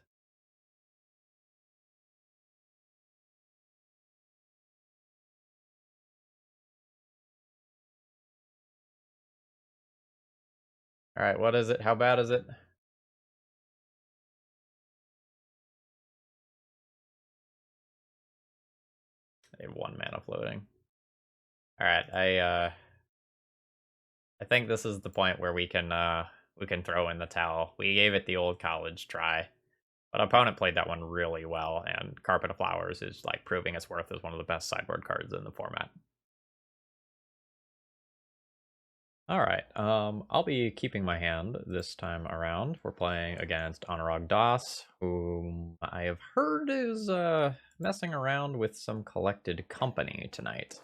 Alright, what is it? How bad is it? They have 1 mana floating. Alright, I think this is the point where we can throw in the towel. We gave it the old college try. But opponent played that one really well, and Carpet of Flowers is, like, proving its worth as one of the best sideboard cards in the format. Alright, I'll be keeping my hand this time around. We're playing against Anurag Das, whom I have heard is messing around with some collected company tonight.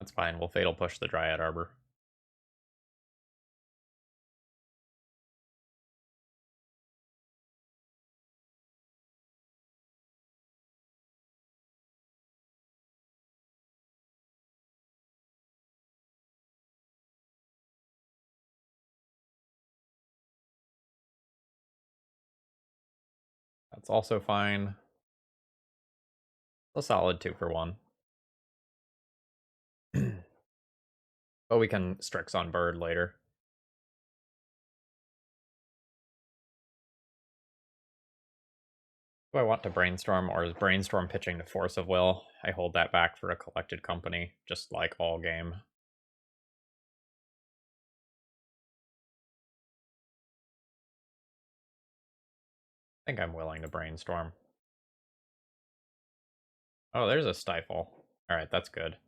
That's fine. We'll Fatal Push the Dryad Arbor. That's also fine. A solid 2-for-1. But we can Strix on Bird later. Do I want to Brainstorm, or is Brainstorm pitching to Force of Will? I hold that back for a Collected Company, just like all game. I think I'm willing to Brainstorm. Oh, there's a Stifle. Alright, that's good.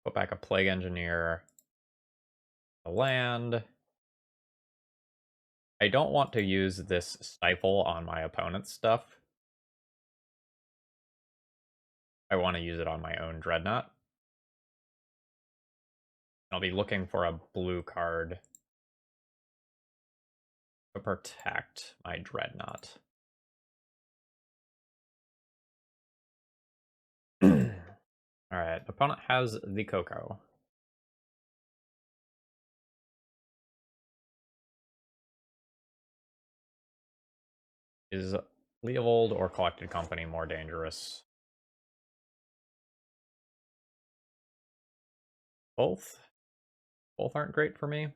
Put back a Plague Engineer. A land. I don't want to use this Stifle on my opponent's stuff. I want to use it on my own Dreadnought. I'll be looking for a blue card to protect my Dreadnought. Alright, opponent has the Coco. Is Leovold or Collected Company more dangerous? Both? Both aren't great for me.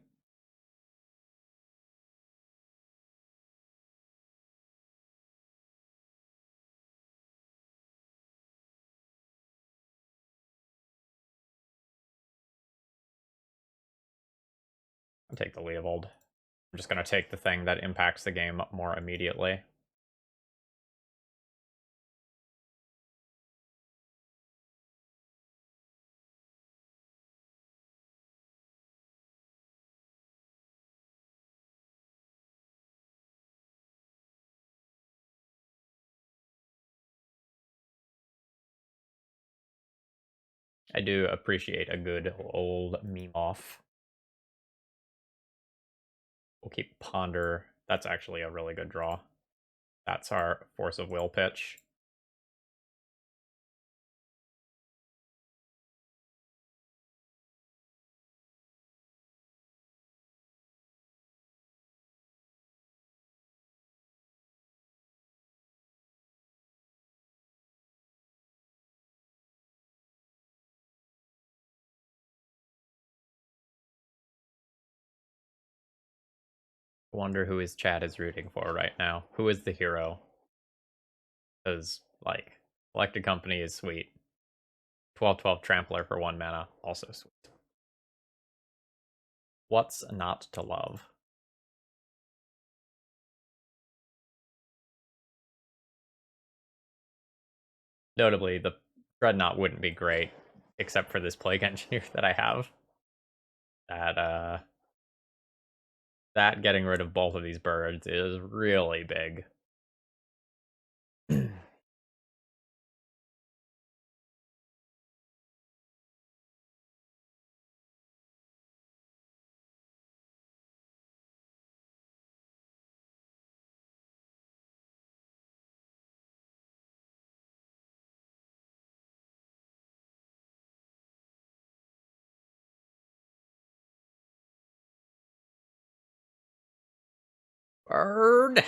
I'll take the Leovold. I'm just going to take the thing that impacts the game more immediately. I do appreciate a good old meme off. We'll keep Ponder. That's actually a really good draw. That's our Force of Will pitch. Wonder who his chat is rooting for right now. Who is the hero? Because, like, Collected Company is sweet. 12/12 Trampler for 1 mana, also sweet. What's not to love? Notably, the Dreadnought wouldn't be great, except for this Plague Engineer that I have. That getting rid of both of these birds is really big. Bird!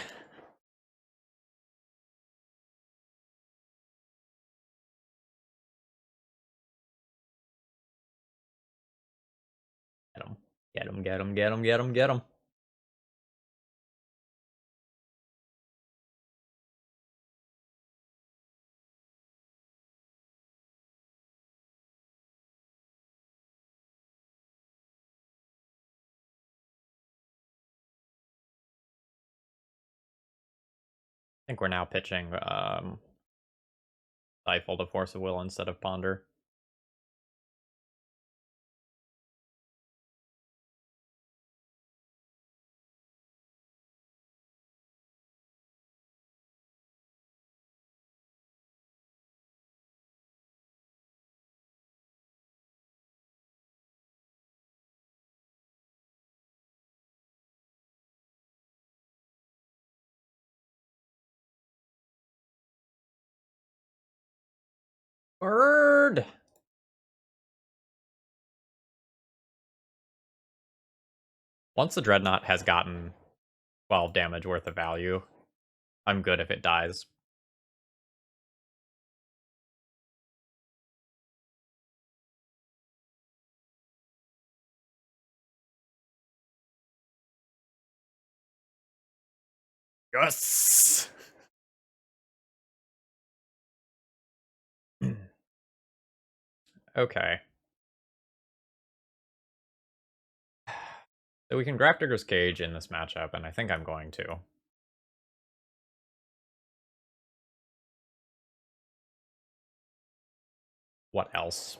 Get him. Get him, get him, get him, get him, get him. I think we're now pitching Stifle to Force of Will instead of Ponder. Bird! Once the Dreadnought has gotten 12 damage worth of value, I'm good if it dies. Yes! Okay. So we can Grafdigger's Cage in this matchup, and I think I'm going to. What else?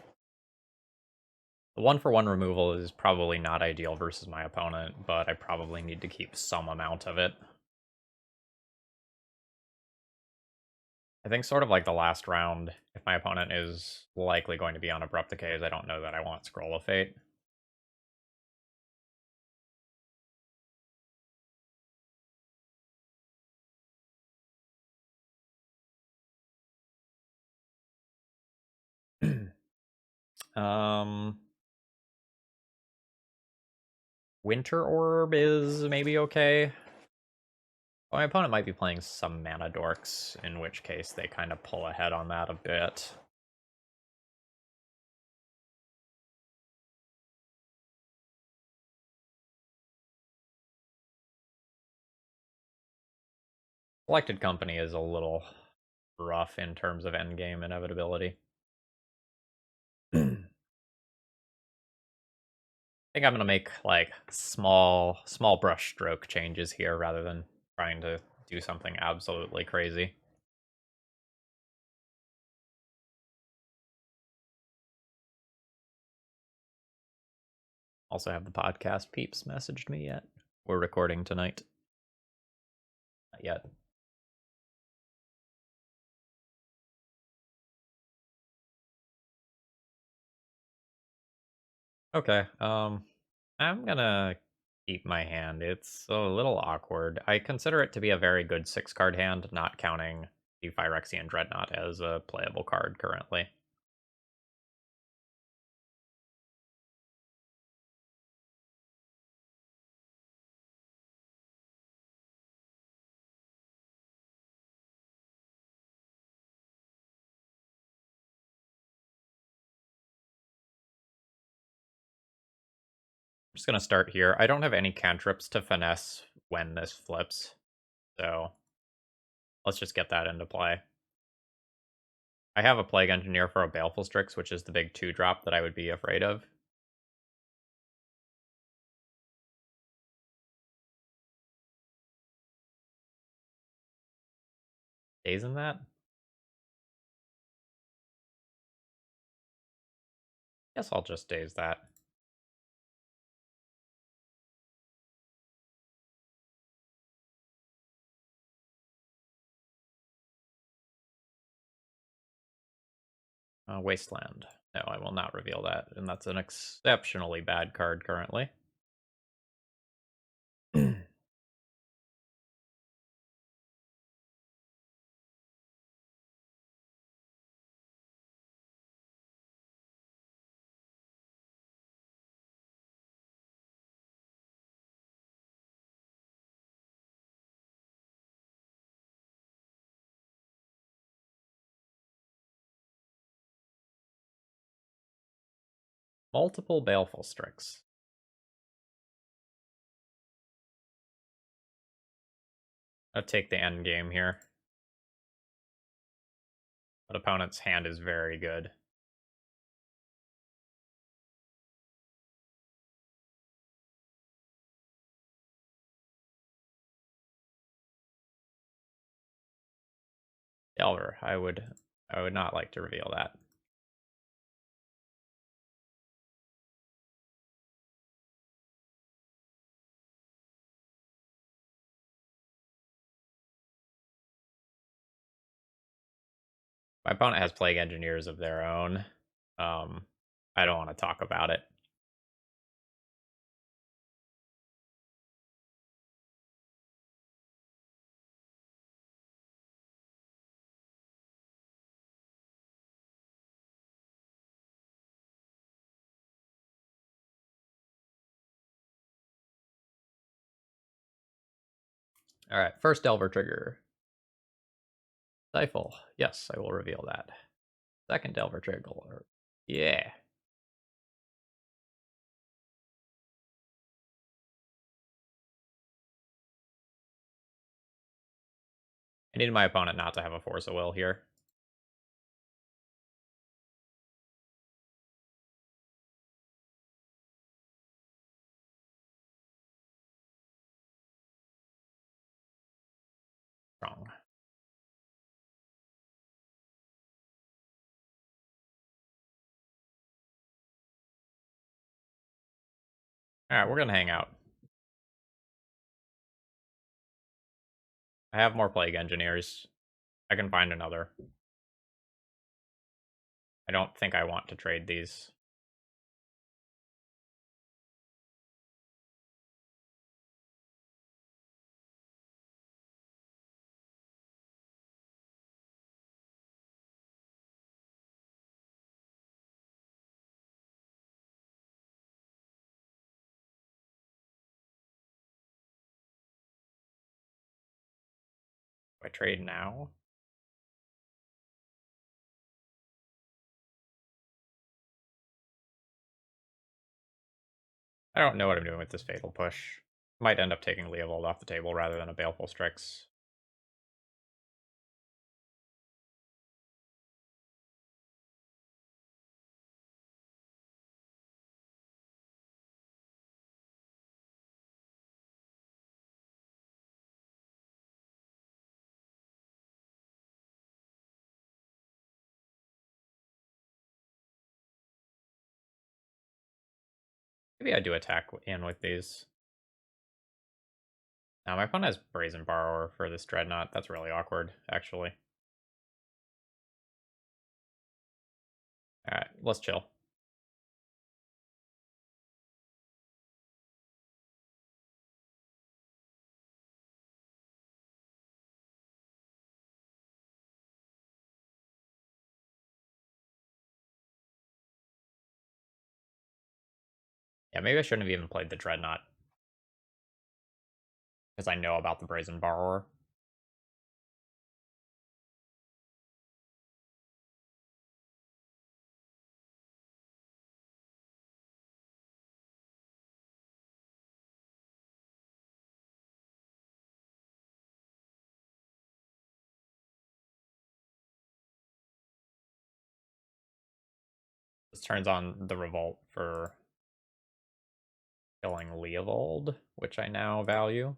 The 1-for-1 removal is probably not ideal versus my opponent, but I probably need to keep some amount of it. I think sort of like the last round, if my opponent is likely going to be on Abrupt Decays, I don't know that I want Scroll of Fate. um, Winter Orb is maybe okay. Well, my opponent might be playing some Mana Dorks, in which case they kind of pull ahead on that a bit. Selected Company is a little rough in terms of endgame inevitability. I think I'm gonna make like small brush stroke changes here rather than trying to do something absolutely crazy. Also have the podcast peeps messaged me yet. We're recording tonight. Not yet. Okay, I'm gonna keep my hand. It's a little awkward. I consider it to be a very good 6-card hand, not counting the Phyrexian Dreadnought as a playable card currently. I'm just gonna start here. I don't have any cantrips to finesse when this flips, so let's just get that into play. I have a Plague Engineer for a Baleful Strix, which is the big 2-drop that I would be afraid of. Days in that? Guess I'll just daze that. Wasteland. No, I will not reveal that, and that's an exceptionally bad card currently. Multiple Baleful Strix. I'll take the end game here. But opponent's hand is very good. Delver, I would not like to reveal that. My opponent has Plague Engineers of their own. I don't want to talk about it. Alright, first Delver trigger. Stifle. Yes, I will reveal that. Second Delver trigger. Yeah. I needed my opponent not to have a Force of Will here. Wrong. Alright, we're gonna hang out. I have more Plague Engineers. I can find another. I don't think I want to trade these. Do I trade now? I don't know what I'm doing with this Fatal Push. Might end up taking Leovold off the table rather than a Baleful Strix. Maybe I do attack in with these. Now, my opponent has Brazen Borrower for this Dreadnought. That's really awkward, actually. Alright, let's chill. Yeah, maybe I shouldn't have even played the Dreadnought. Because I know about the Brazen Borrower. This turns on the Revolt for killing Leovold, which I now value.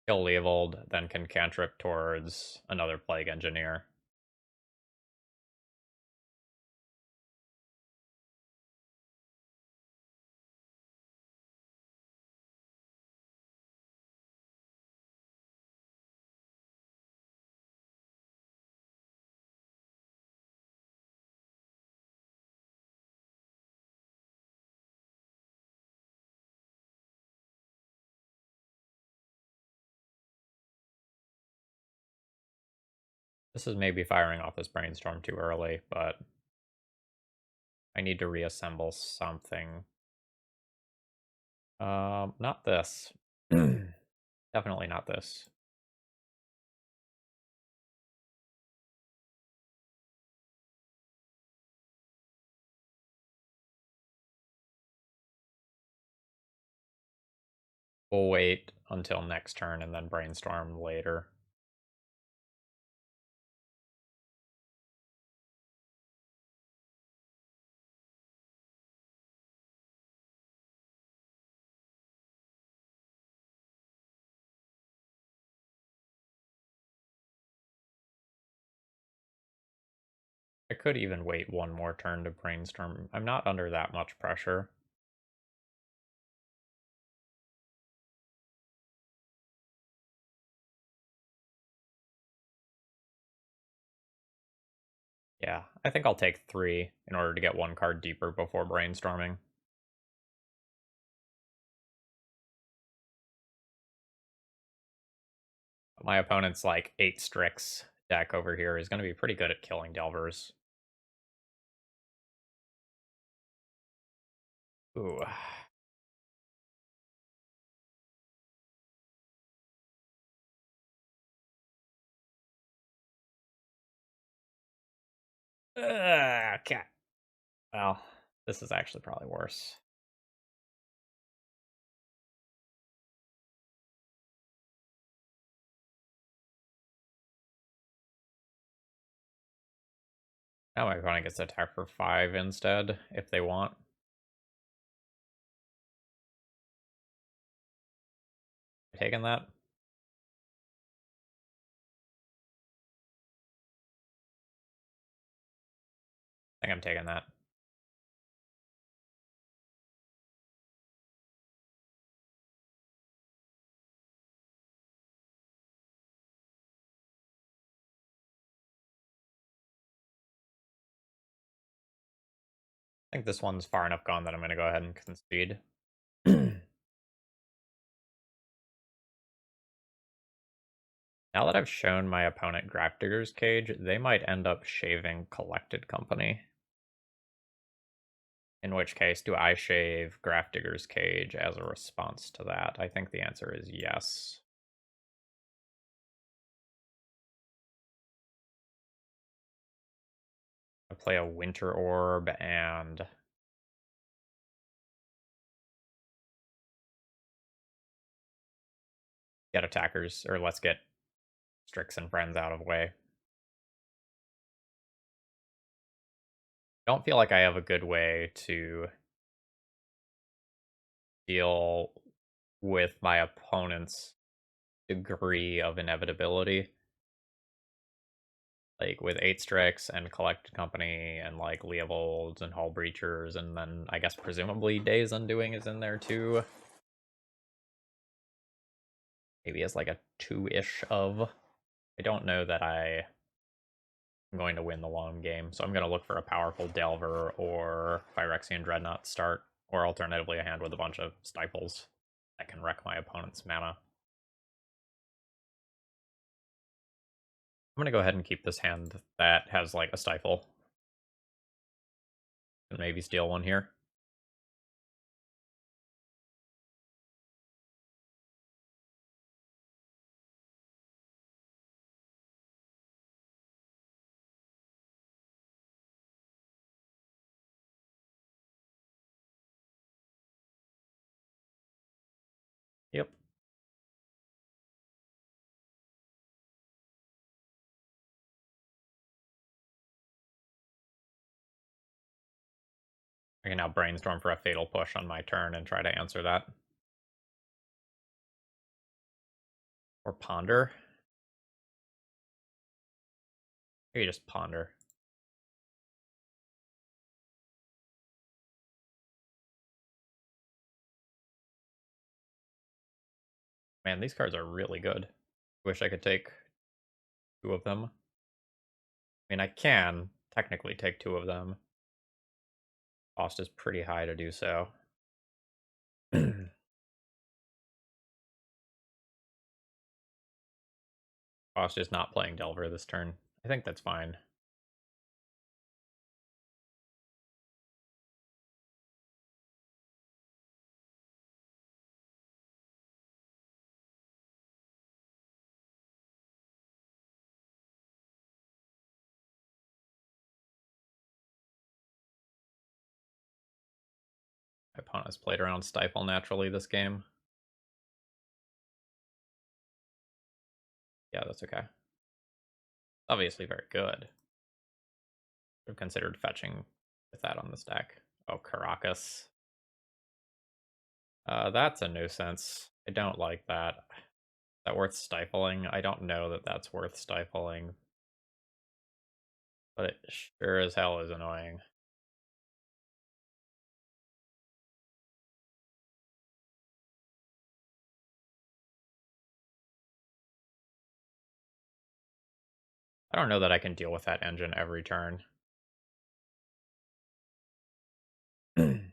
Kill Leovold, then can cantrip towards another Plague Engineer. This is maybe firing off this Brainstorm too early, but I need to reassemble something. Not this. Definitely not this. We'll wait until next turn and then Brainstorm later. I could even wait one more turn to Brainstorm. I'm not under that much pressure. Yeah, I think I'll take 3 in order to get one card deeper before Brainstorming. My opponent's like 8 Strix deck over here is going to be pretty good at killing Delvers. Ooh. Okay. Well, this is actually probably worse. Now my opponent gets to attack for 5 instead, if they want. Taking that? I think I'm taking that. I think this one's far enough gone that I'm going to go ahead and concede. Now that I've shown my opponent Grafdigger's Cage, they might end up shaving Collected Company. In which case, do I shave Grafdigger's Cage as a response to that? I think the answer is yes. I play a Winter Orb and get attackers, or let's get Strix and friends out of the way. Don't feel like I have a good way to deal with my opponent's degree of inevitability. Like with 8 Strix and Collected Company and like Leovolds and Hull Breachers, and then I guess presumably Days Undoing is in there too. Maybe as like a 2-ish of. I don't know that I'm going to win the long game, so I'm going to look for a powerful Delver or Phyrexian Dreadnought start, or alternatively a hand with a bunch of Stifles that can wreck my opponent's mana. I'm going to go ahead and keep this hand that has like a Stifle. And maybe steal one here. Yep. I can now brainstorm for a fatal push on my turn and try to answer that. Or ponder. Or you just ponder. Man, these cards are really good. Wish I could take 2 of them. I mean, I can technically take 2 of them. Cost is pretty high to do so. Cost is not playing Delver this turn. I think that's fine. My opponent has played around Stifle naturally this game. Yeah, that's okay. Obviously very good. I've considered fetching with that on this deck. Oh, Caracas. That's a nuisance. I don't like that. Is that worth stifling? I don't know that that's worth stifling. But it sure as hell is annoying. I don't know that I can deal with that engine every turn. I'm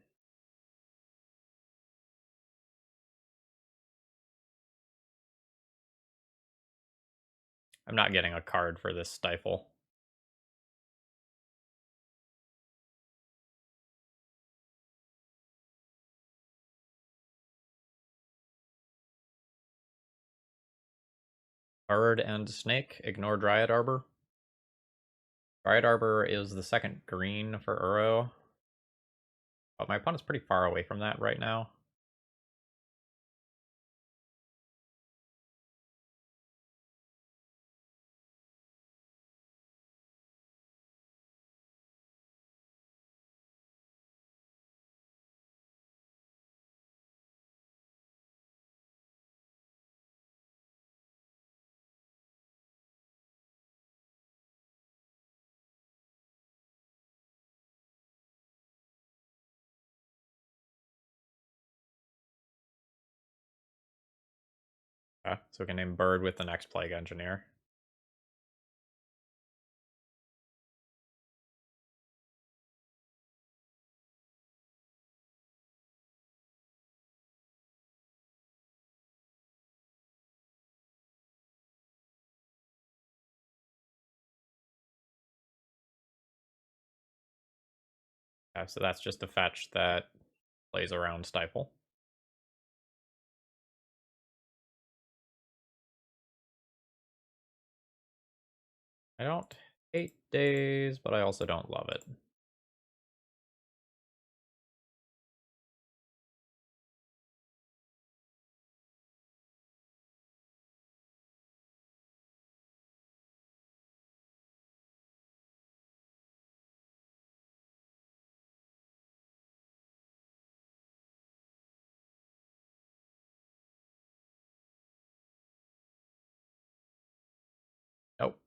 not getting a card for this stifle. Bird and Snake, ignore Dryad Arbor. Bright Arbor is the second green for Uro. But my opponent's pretty far away from that right now. Okay, so we can name Bird with the next Plague Engineer. Okay, so that's just a fetch that plays around Stifle. I don't hate Daze, but I also don't love it. Nope.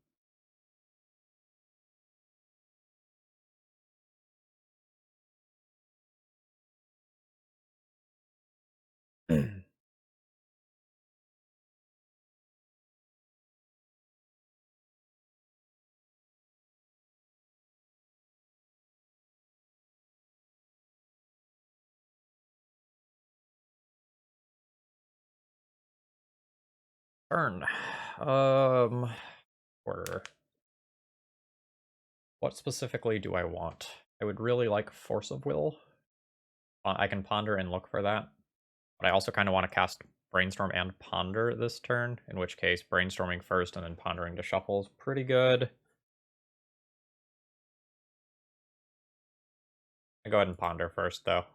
Turn. Order. What specifically do I want? I would really like Force of Will. I can ponder and look for that. But I also kind of want to cast Brainstorm and Ponder this turn, in which case brainstorming first and then pondering to shuffle is pretty good. I go ahead and ponder first, though.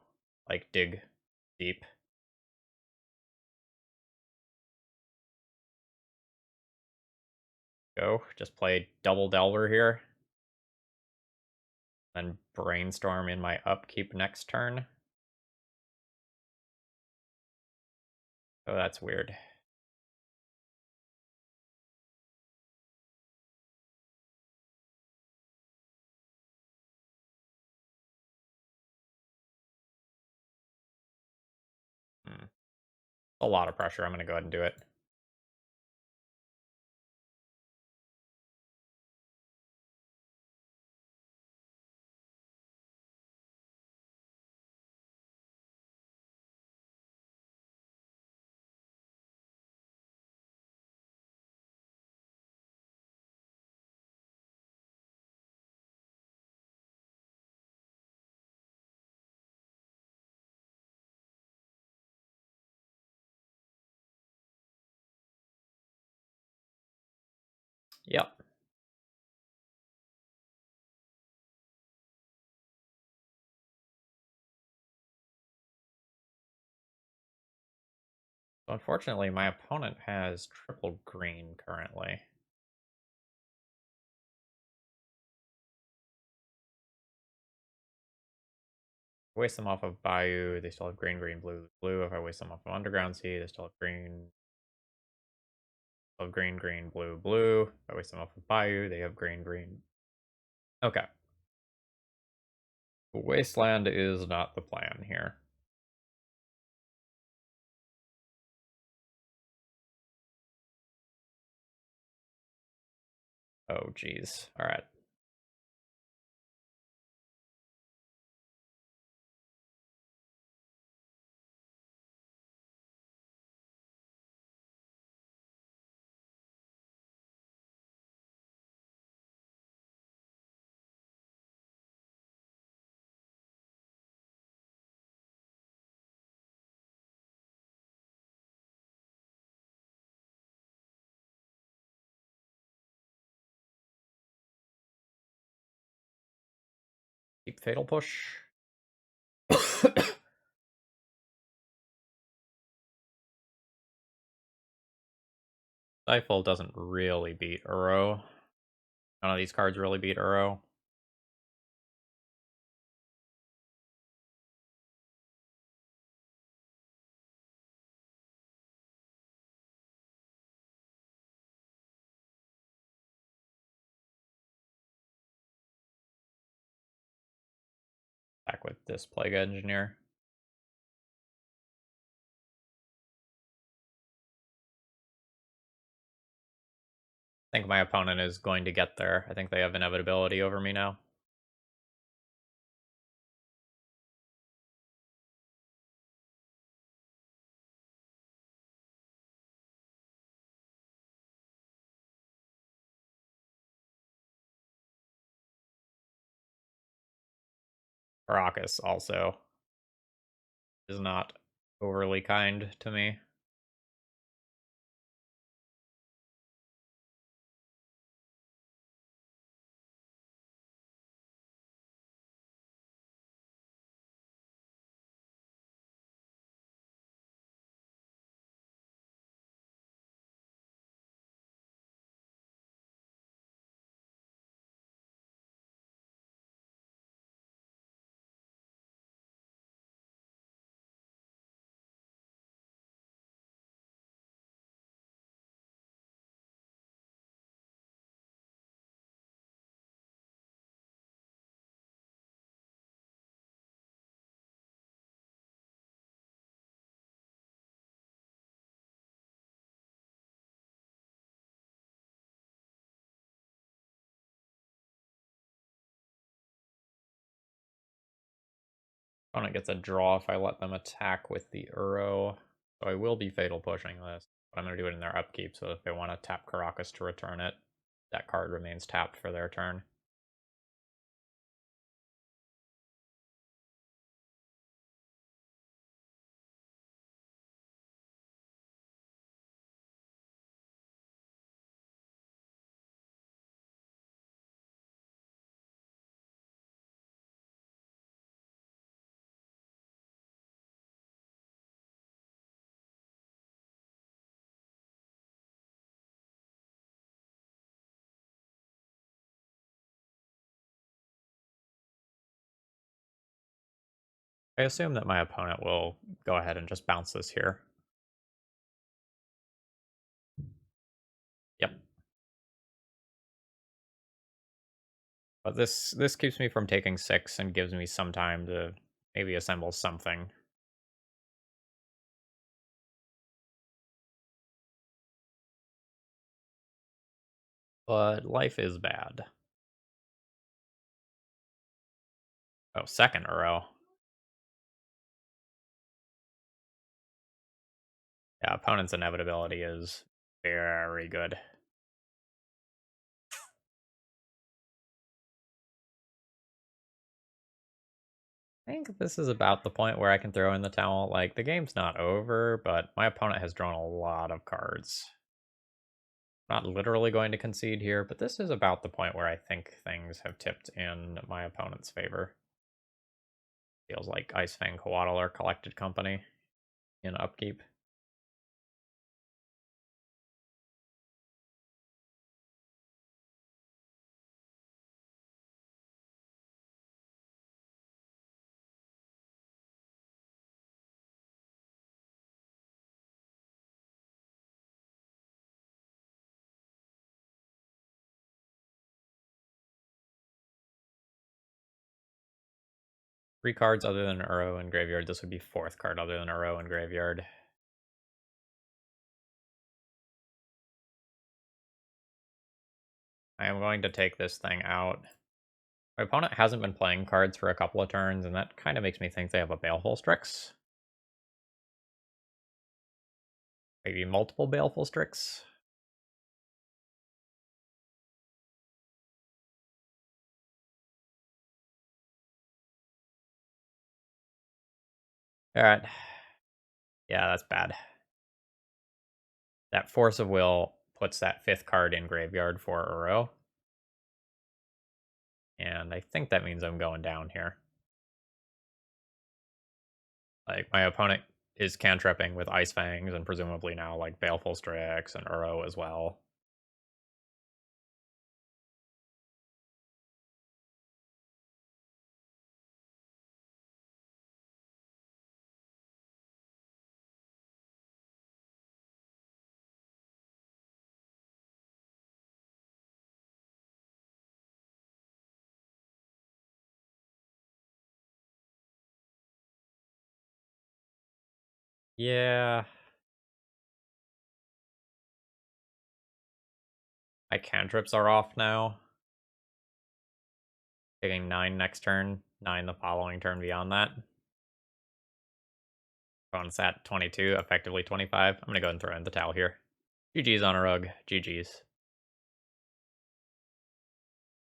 Like, dig deep. Go. Just play Double Delver here. Then brainstorm in my upkeep next turn. Oh, that's weird. A lot of pressure. I'm going to go ahead and do it. Yep. So unfortunately, my opponent has triple green currently. Waste them off of Bayou, they still have green, green, blue, blue. If I waste them off of Underground Sea, they still have green, green, green, blue, blue. If I waste them off of Bayou, they have green, green. Okay. Wasteland is not the plan here. Oh, geez. All right. Keep Fatal Push. Stifle doesn't really beat Uro. None of these cards really beat Uro. Back with this Plague Engineer. I think my opponent is going to get there. I think they have inevitability over me now. Caracas also is not overly kind to me. Opponent gets a draw if I let them attack with the Uro. So I will be Fatal Pushing this. But I'm going to do it in their upkeep, so if they want to tap Caracas to return it, that card remains tapped for their turn. I assume that my opponent will go ahead and just bounce this here. Yep. But this keeps me from taking 6 and gives me some time to maybe assemble something. But life is bad. Oh, second Uro. Yeah, opponent's inevitability is very good. I think this is about the point where I can throw in the towel. Like, the game's not over, but my opponent has drawn a lot of cards. Not literally going to concede here, but this is about the point where I think things have tipped in my opponent's favor. Feels like Ice Fang Coatl are collected company in upkeep. Three cards other than Uro in graveyard. This would be fourth card other than Uro in graveyard. I am going to take this thing out. My opponent hasn't been playing cards for a couple of turns, and that kind of makes me think they have a Baleful Strix. Maybe multiple Baleful Strix. Alright. Yeah, that's bad. That Force of Will puts that fifth card in graveyard for Uro. And I think that means I'm going down here. Like, my opponent is cantripping with Ice Fangs, and presumably now, like, Baleful Strix and Uro as well. Yeah. My cantrips are off now. Taking 9 next turn, 9 the following turn beyond that. Bonus at 22, effectively 25. I'm gonna go ahead and throw in the towel here. GG's on a rug. GG's.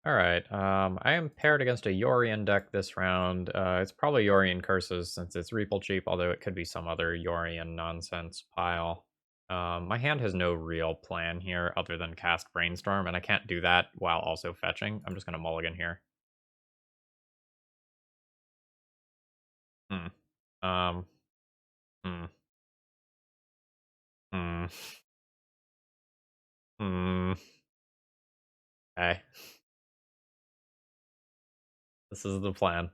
Alright, I am paired against a Yorion deck this round. It's probably Yorion Curses since it's Reapal cheap, although it could be some other Yorion nonsense pile. My hand has no real plan here other than cast Brainstorm, and I can't do that while also fetching. I'm just gonna mulligan here. Hmm. Um. Hmm. Hmm. Hmm. Okay. This is the plan.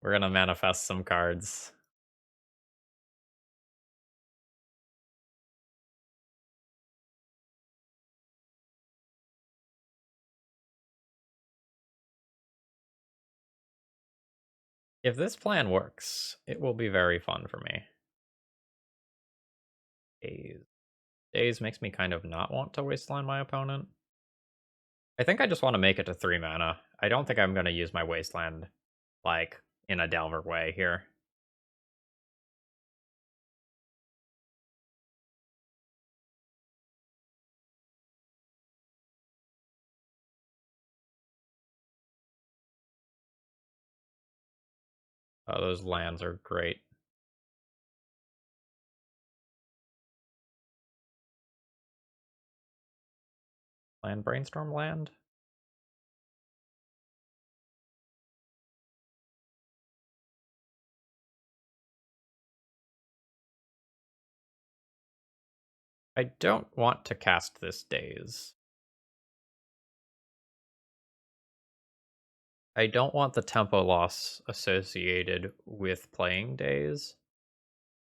We're gonna manifest some cards. If this plan works, it will be very fun for me. Days. Days makes me kind of not want to wasteland my opponent. I think I just want to make it to 3 mana. I don't think I'm going to use my wasteland, like, in a Delver way here. Oh, those lands are great. Land Brainstorm land? I don't want to cast this Daze. I don't want the tempo loss associated with playing Daze.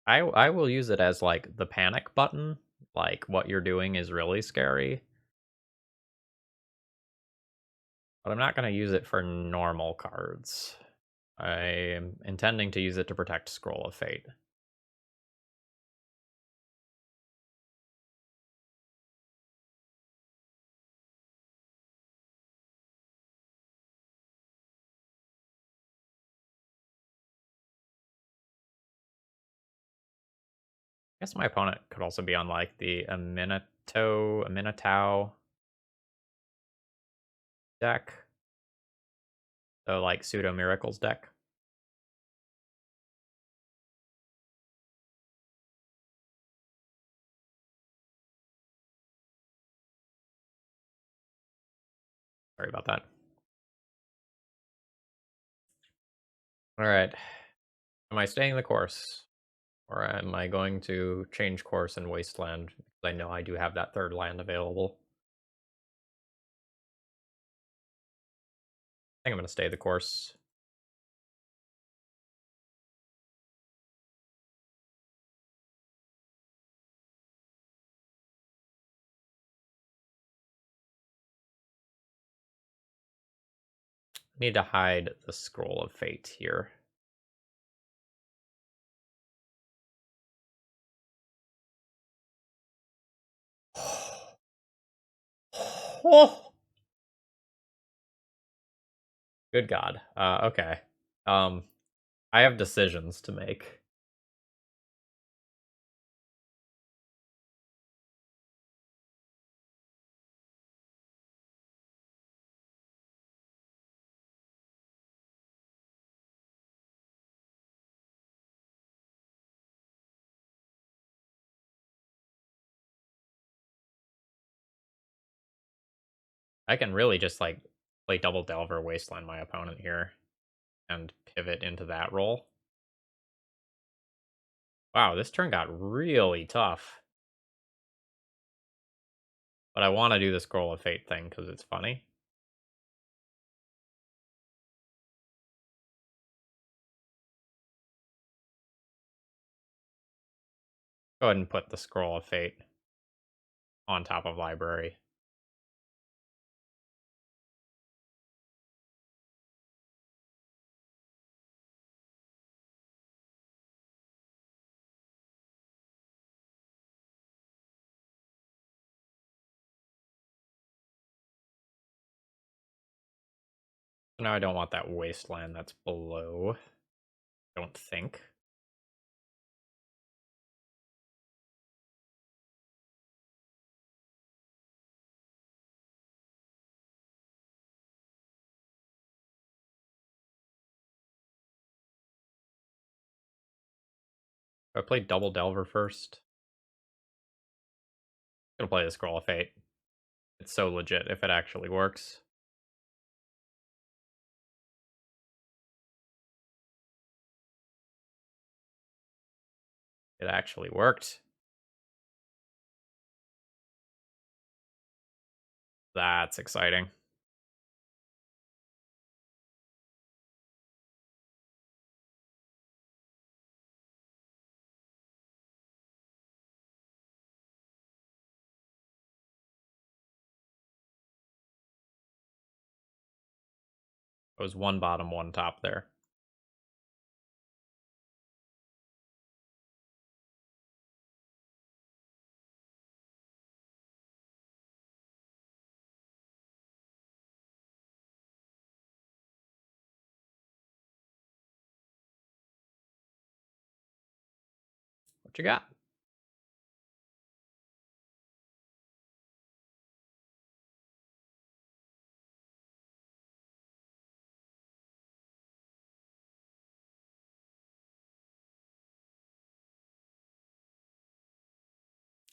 I will use it as, like, the panic button. Like, what you're doing is really scary. But I'm not going to use it for normal cards. I am intending to use it to protect Scroll of Fate. I guess my opponent could also be on, like, the Aminatau deck. So, like, Pseudo Miracles deck. Sorry about that. Alright. Am I staying the course? Or am I going to change course and Wasteland? Because I know I do have that third land available. I think I'm going to stay the course. Need to hide the Scroll of Fate here. Oh! Good God. Okay. I have decisions to make. I can really just, like, play Double Delver, Wasteland my opponent here, and pivot into that role. Wow, this turn got really tough. But I wanna do the Scroll of Fate thing because it's funny. Go ahead and put the Scroll of Fate on top of Library. So now I don't want that Wasteland that's below. Don't think. I play Double Delver first. Gonna play the Scroll of Fate. It's so legit if it actually works. It actually worked. That's exciting. It was one bottom, one top there. What you got?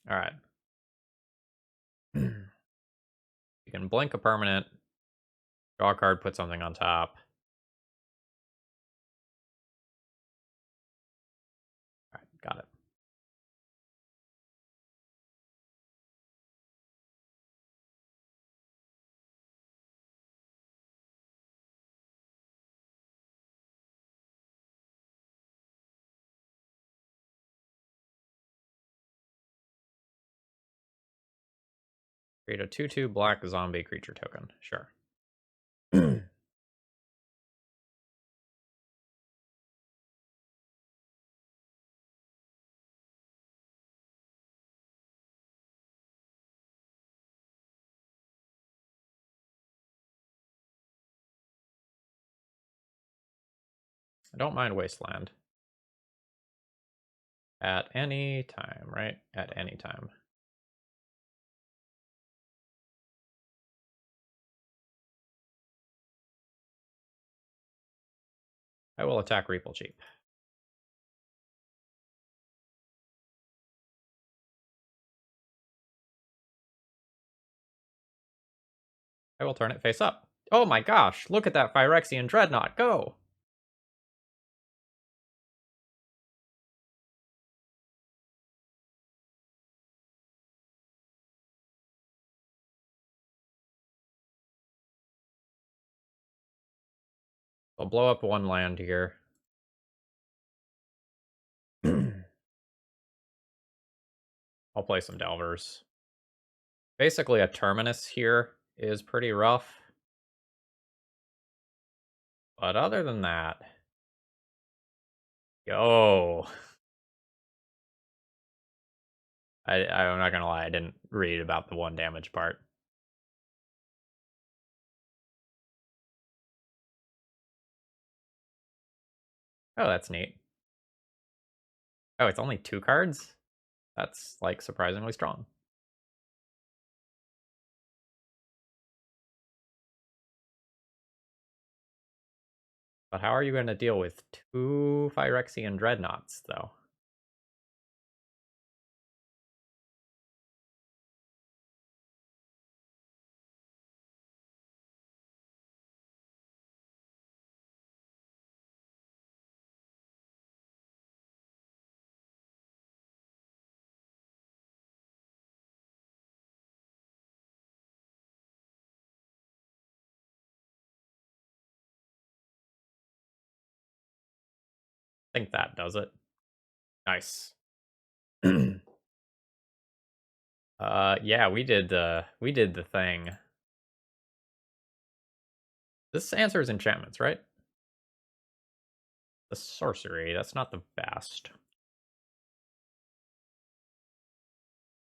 All right. You can blink a permanent, draw a card, put something on top. All right, got it. Create a 2/2 black zombie creature token. Sure. I don't mind Wasteland. At any time, right? At any time. I will attack Reapel Cheap. I will turn it face up. Oh my gosh, look at that Phyrexian Dreadnought, go! I'll blow up one land here. I'll play some Delvers. Basically, a Terminus here is pretty rough. But other than that... Yo! I'm not gonna lie, I didn't read about the 1 damage part. Oh, that's neat. Oh, it's only 2 cards? That's, like, surprisingly strong. But how are you gonna deal with 2 Phyrexian Dreadnoughts, though? think that does it. Nice. Yeah, we did the thing. This answers enchantments, right? The sorcery, that's not the best.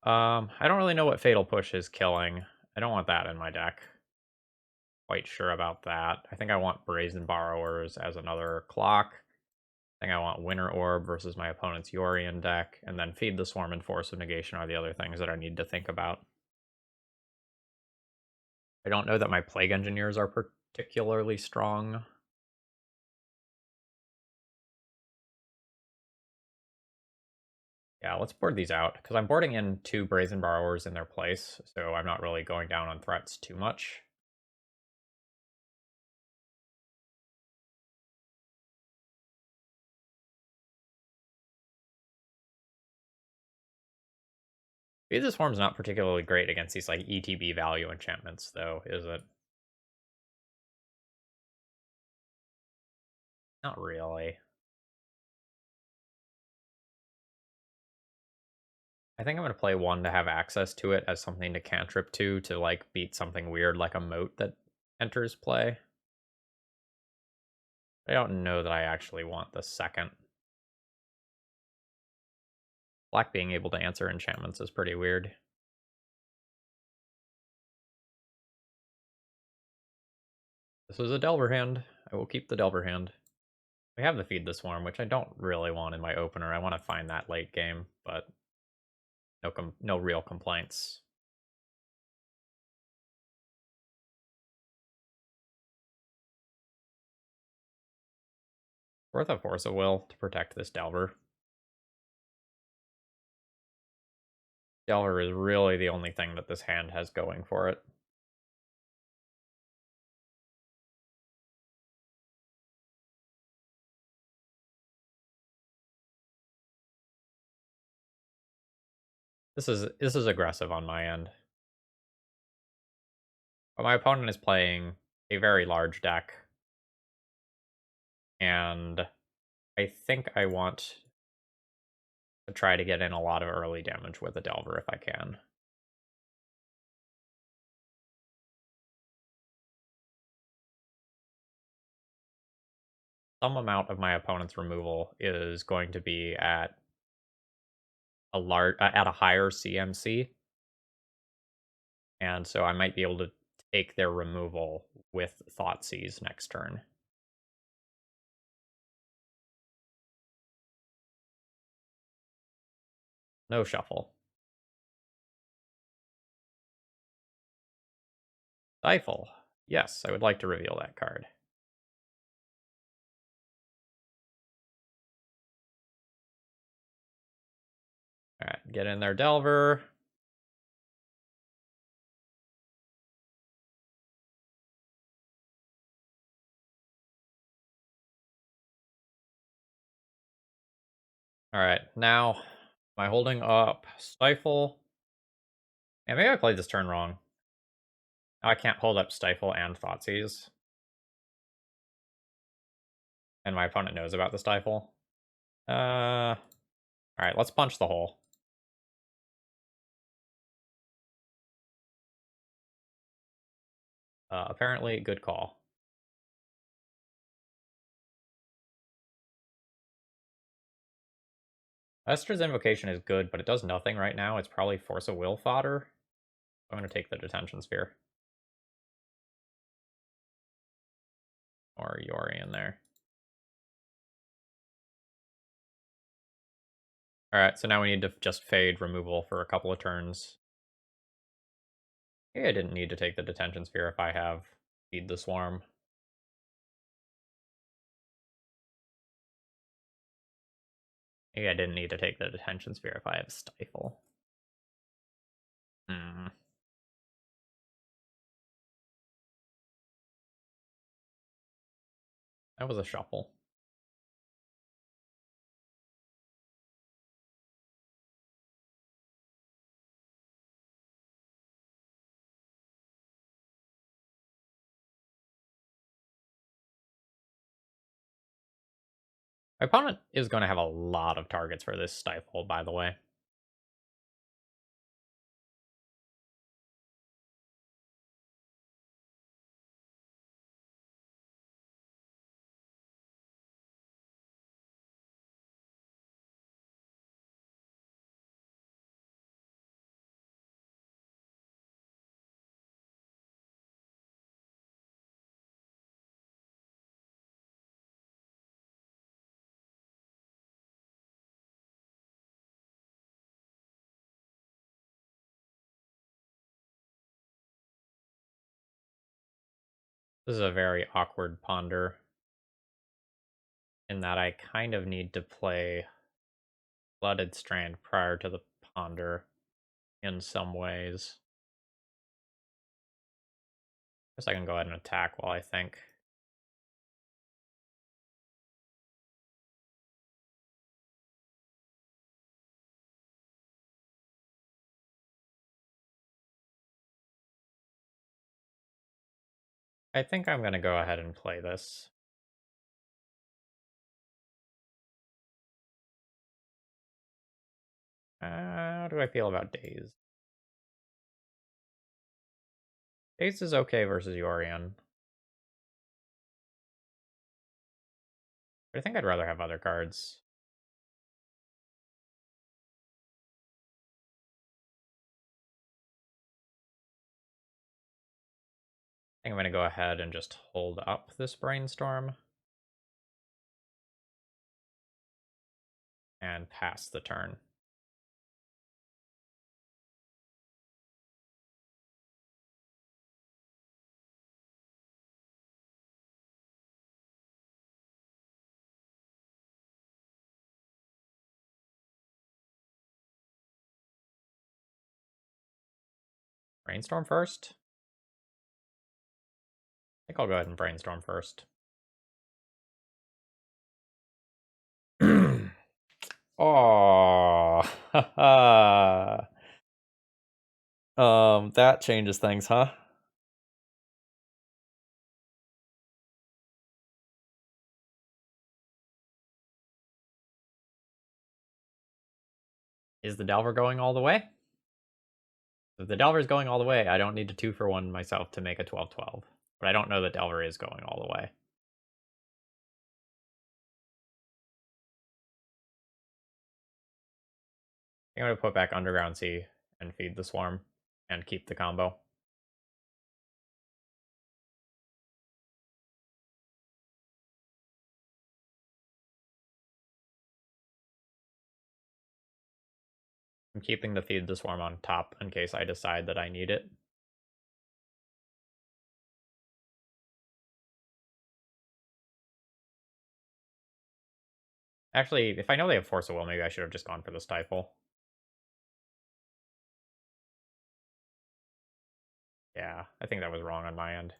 I don't really know what Fatal Push is killing. I don't want that in my deck. Quite sure about that. I think I want Brazen Borrowers as another clock. I think I want Winter Orb versus my opponent's Yorion deck, and then Feed the Swarm and Force of Negation are the other things that I need to think about. I don't know that my Plague Engineers are particularly strong. Yeah, let's board these out, because I'm boarding in 2 Brazen Borrowers in their place, so I'm not really going down on threats too much. Feed the Swarm's not particularly great against these like ETB value enchantments, though, is it? Not really. I think I'm going to play 1 to have access to it as something to cantrip to like beat something weird like a moat that enters play. I don't know that I actually want the second. Black being able to answer enchantments is pretty weird. This is a Delver hand. I will keep the Delver hand. We have the Feed the Swarm, which I don't really want in my opener. I want to find that late game, but no real complaints. Worth a Force of Will to protect this Delver. Delver is really the only thing that this hand has going for it. This is aggressive on my end. But my opponent is playing a very large deck. And I think I want to try to get in a lot of early damage with a Delver if I can. Some amount of my opponent's removal is going to be at a higher CMC, and so I might be able to take their removal with Thoughtseize next turn. No shuffle. Stifle. Yes, I would like to reveal that card. Alright, get in there, Delver. Alright, now, am I holding up Stifle? Yeah, maybe I played this turn wrong. I can't hold up Stifle and Thoughtseize. And my opponent knows about the Stifle. Alright, let's punch the hole. Apparently, good call. Ester's Invocation is good, but it does nothing right now. It's probably Force of Will fodder. I'm going to take the Detention Sphere. Or Yorion there. Alright, so now we need to just fade removal for a couple of turns. Maybe I didn't need to take the Detention Sphere if I have Feed the Swarm. Maybe I didn't need to take the Detention Sphere if I have Stifle. That was a shuffle. My opponent is going to have a lot of targets for this Stifle, by the way. This is a very awkward ponder, in that I kind of need to play Blooded Strand prior to the ponder in some ways. Guess I can go ahead and attack while I think. I think I'm going to go ahead and play this. How do I feel about Daze? Daze is okay versus Yorion. But I think I'd rather have other cards. I think I'm going to go ahead and just hold up this Brainstorm. And pass the turn. Brainstorm first? I think I'll go ahead and Brainstorm first. Oh, that changes things, huh? Is the Delver going all the way? If the Delver is going all the way, I don't need to 2-for-1 myself to make a 12/12. But I don't know that Delver is going all the way. I'm going to put back Underground Sea and feed the Swarm and keep the combo. I'm keeping the feed the Swarm on top in case I decide that I need it. Actually, if I know they have Force of Will, maybe I should have just gone for the Stifle. Yeah, I think that was wrong on my end.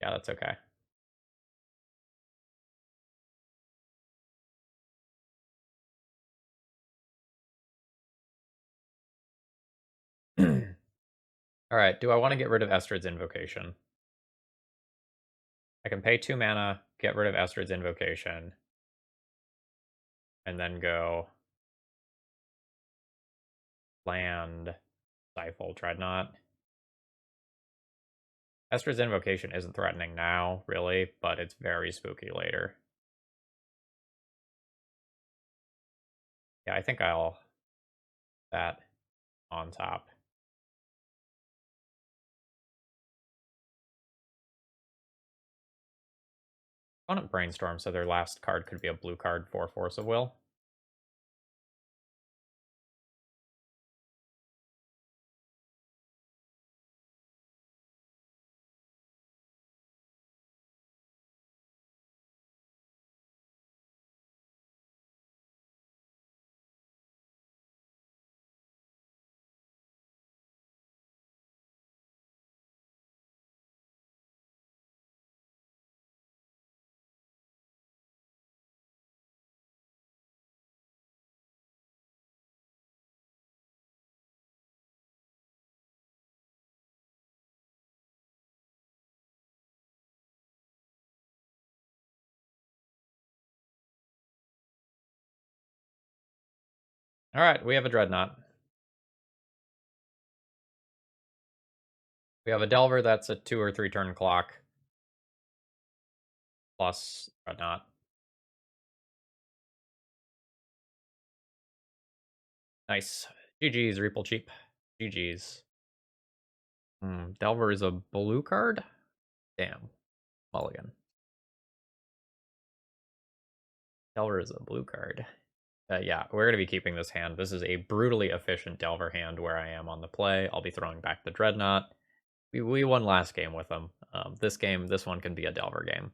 Yeah, that's okay. Alright, do I want to get rid of Estrid's Invocation? I can pay 2 mana, get rid of Estrid's Invocation, and then go land Stifle Dreadnought. Estrid's Invocation isn't threatening now, really, but it's very spooky later. Yeah, I think I'll that on top. Opponent Brainstorm, so their last card could be a blue card for Force of Will. Alright, we have a Dreadnought. We have a Delver that's a 2 or 3 turn clock. Plus Dreadnought. Nice. GG's, Reaple Cheap. GG's. Delver is a blue card? Damn. Mulligan. Delver is a blue card. Yeah, we're going to be keeping this hand. This is a brutally efficient Delver hand where I am on the play. I'll be throwing back the Dreadnought. We won last game with them. This one can be a Delver game.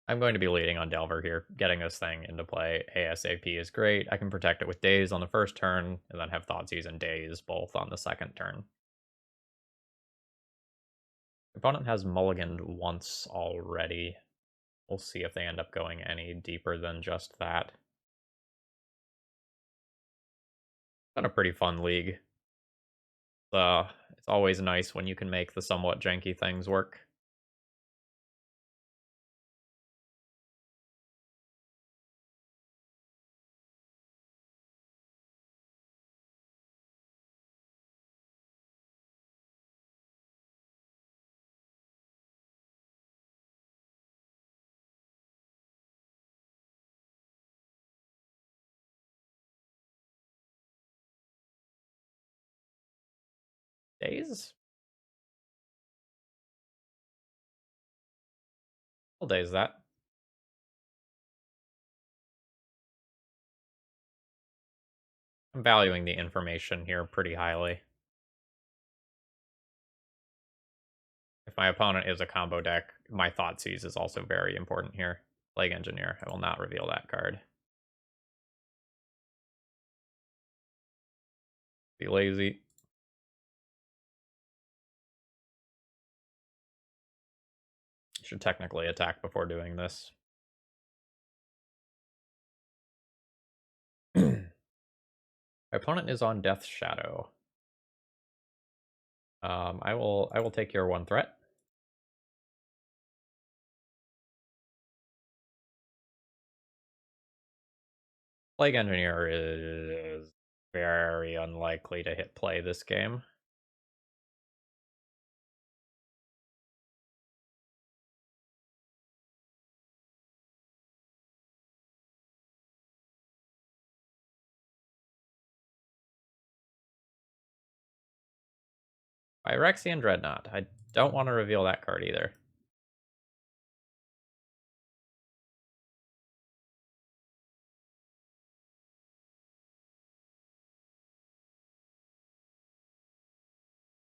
I'm going to be leading on Delver here. Getting this thing into play ASAP is great. I can protect it with Daze on the first turn, and then have Thoughtseize and Daze both on the second turn. Opponent has mulliganed once already. We'll see if they end up going any deeper than just that. Been a pretty fun league. It's always nice when you can make the somewhat janky things work. Daze? I'll Daze that. I'm valuing the information here pretty highly. If my opponent is a combo deck, my Thoughtseize is also very important here. Plague Engineer, I will not reveal that card. Be lazy. Should technically attack before doing this. My opponent is on Death's Shadow. I will take your 1 threat. Plague Engineer is very unlikely to hit play this game. Phyrexian Dreadnought. I don't want to reveal that card either.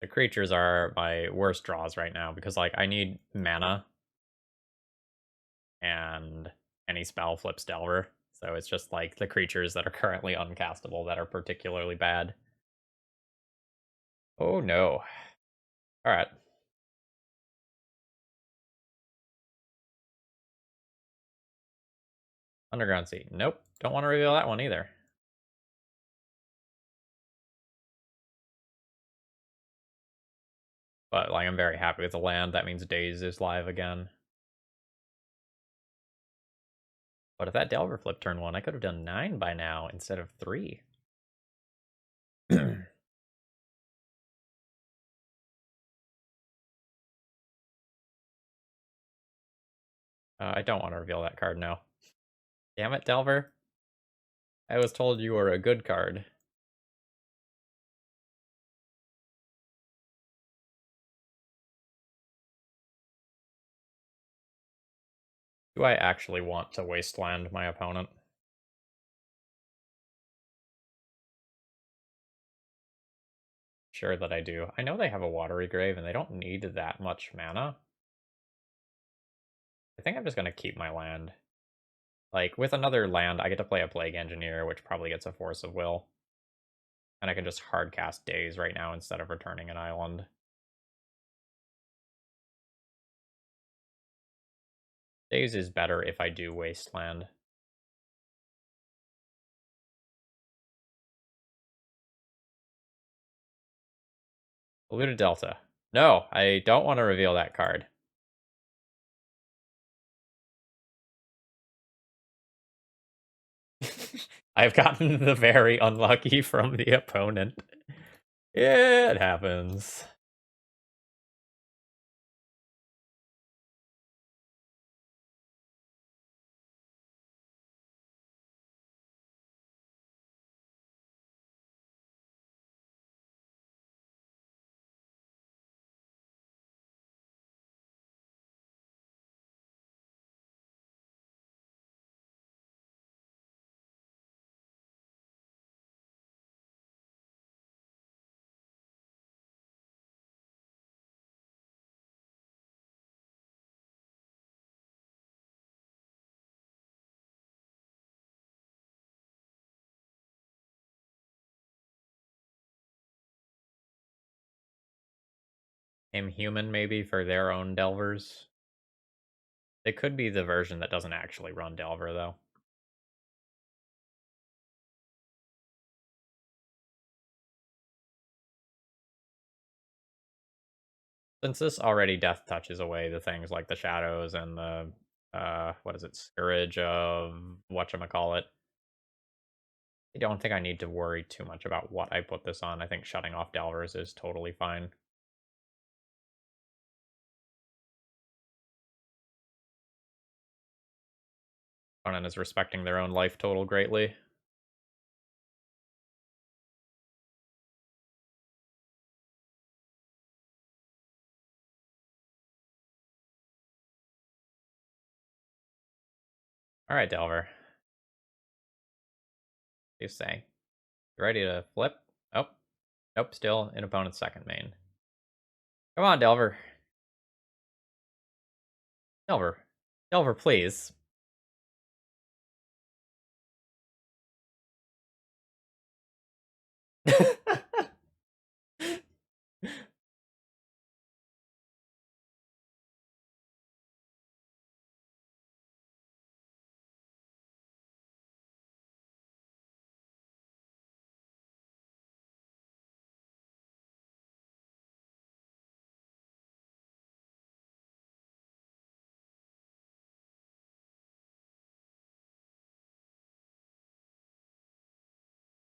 The creatures are my worst draws right now because, like, I need mana and any spell flips Delver. So it's just like the creatures that are currently uncastable that are particularly bad. Oh no. Alright. Underground Sea. Nope. Don't want to reveal that one either. But, like, I'm very happy with the land. That means Daze is live again. But if that Delver flipped turn 1, I could have done 9 by now instead of 3. I don't want to reveal that card now. Damn it, Delver. I was told you were a good card. Do I actually want to wasteland my opponent? Sure that I do. I know they have a Watery Grave and they don't need that much mana. I think I'm just going to keep my land. Like, with another land, I get to play a Plague Engineer, which probably gets a Force of Will. And I can just hardcast Daze right now instead of returning an island. Daze is better if I do Wasteland. Polluted Delta. No, I don't want to reveal that card. I've gotten the very unlucky from the opponent. Yeah, it happens. Aim human, maybe, for their own Delvers. It could be the version that doesn't actually run Delver, though. Since this already death touches away the things like the shadows and the what is it, Scourge of whatchamacallit. I don't think I need to worry too much about what I put this on. I think shutting off Delvers is totally fine. Opponent is respecting their own life total greatly. Alright, Delver. You say. You ready to flip? Oh. Nope, still in opponent's second main. Come on, Delver. Delver. Delver, please.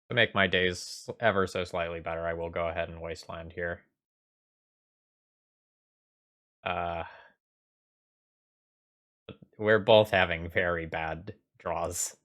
To make my days ever so slightly better, I will go ahead and Wasteland here. We're both having very bad draws.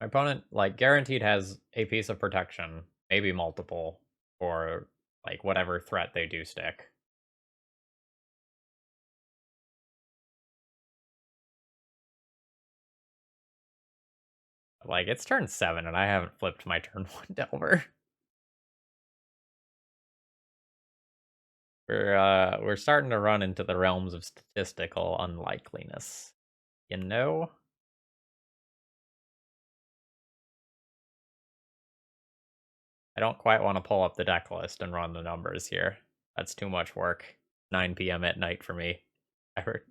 My opponent, like, guaranteed has a piece of protection, maybe multiple, for, like, whatever threat they do stick. Like, it's turn 7, and I haven't flipped my turn 1 Delver. We're starting to run into the realms of statistical unlikeliness. You know? I don't quite want to pull up the deck list and run the numbers here. That's too much work. 9 p.m. at night for me.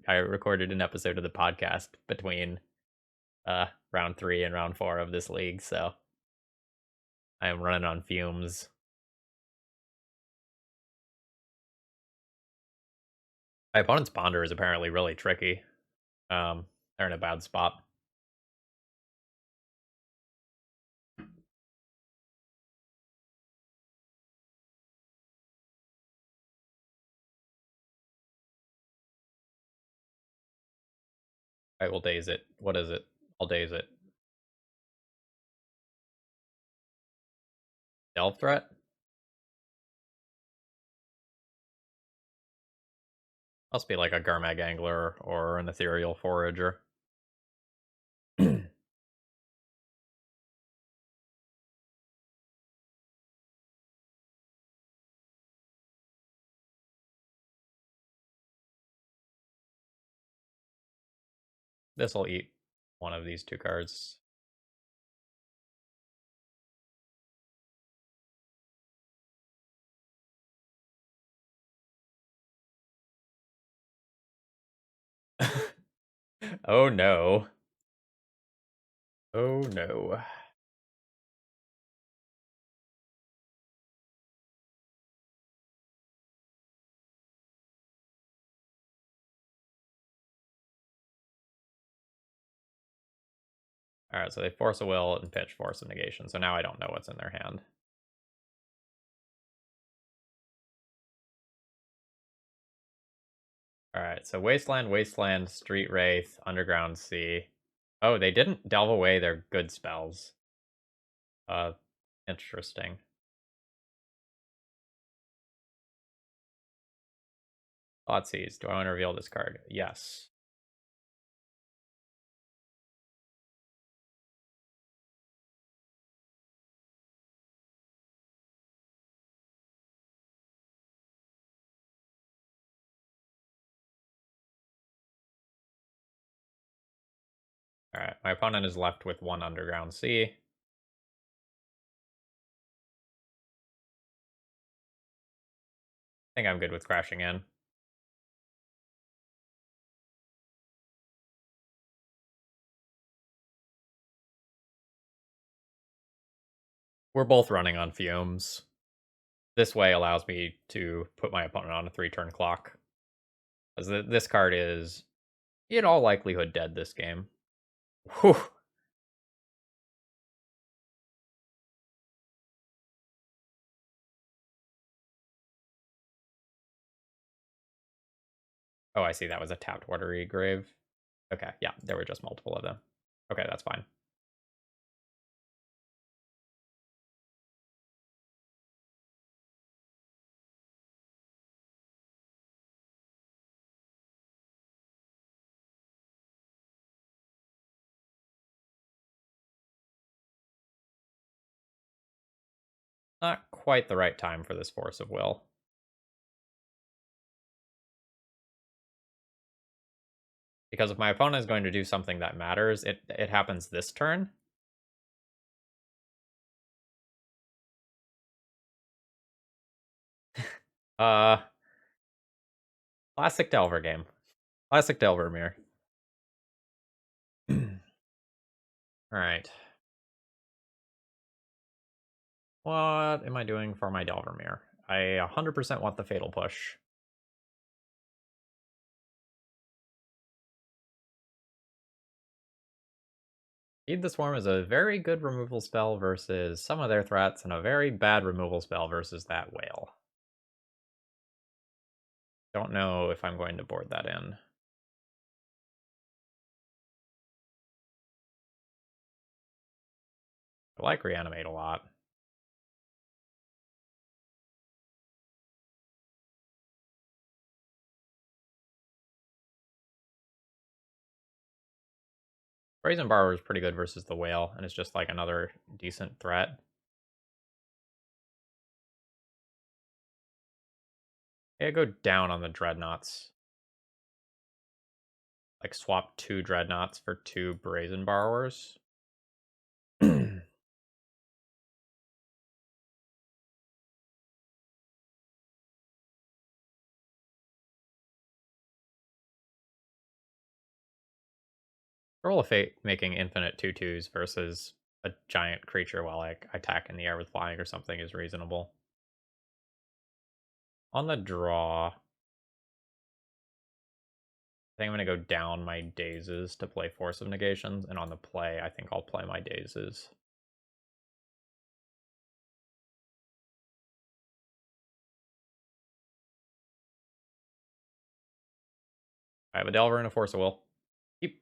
I recorded an episode of the podcast between round 3 and round 4 of this league, so I am running on fumes. My opponent's Ponder is apparently really tricky. They're in a bad spot. I will daze it. What is it? I'll daze it. Delve threat? Must be like a Garmag Angler or an Ethereal Forager. This will eat one of these 2 cards. Oh no. Oh no. Alright, so they force a will and pitch force of negation, so now I don't know what's in their hand. Alright, so Wasteland, Wasteland, Street Wraith, Underground Sea. Oh, they didn't delve away their good spells. Uh, Interesting. Thoughtseize. Do I want to reveal this card? Yes. Alright, my opponent is left with one Underground Sea. I think I'm good with crashing in. We're both running on fumes. This way allows me to put my opponent on a 3-turn clock. As this card is, in all likelihood, dead this game. Whew. Oh, I see. That was a tapped Watery Grave. Okay, yeah, there were just multiple of them. Okay, that's fine. Not quite the right time for this Force of Will. Because if my opponent is going to do something that matters, it happens this turn. Uh, Classic Delver game. Classic Delver mirror. Alright. What am I doing for my Delver mirror? I 100% want the Fatal Push. Feed the Swarm is a very good removal spell versus some of their threats, and a very bad removal spell versus that whale. Don't know if I'm going to board that in. I like Reanimate a lot. Brazen Borrower is pretty good versus the whale, and it's just like another decent threat. Yeah, go down on the Dreadnoughts. Like swap 2 Dreadnoughts for 2 Brazen Borrowers. Roll of Fate making infinite 2/2s versus a giant creature while I attack in the air with flying or something is reasonable. On the draw, I think I'm going to go down my Dazes to play Force of Negations, and on the play, I think I'll play my Dazes. I have a Delver and a Force of Will. Keep.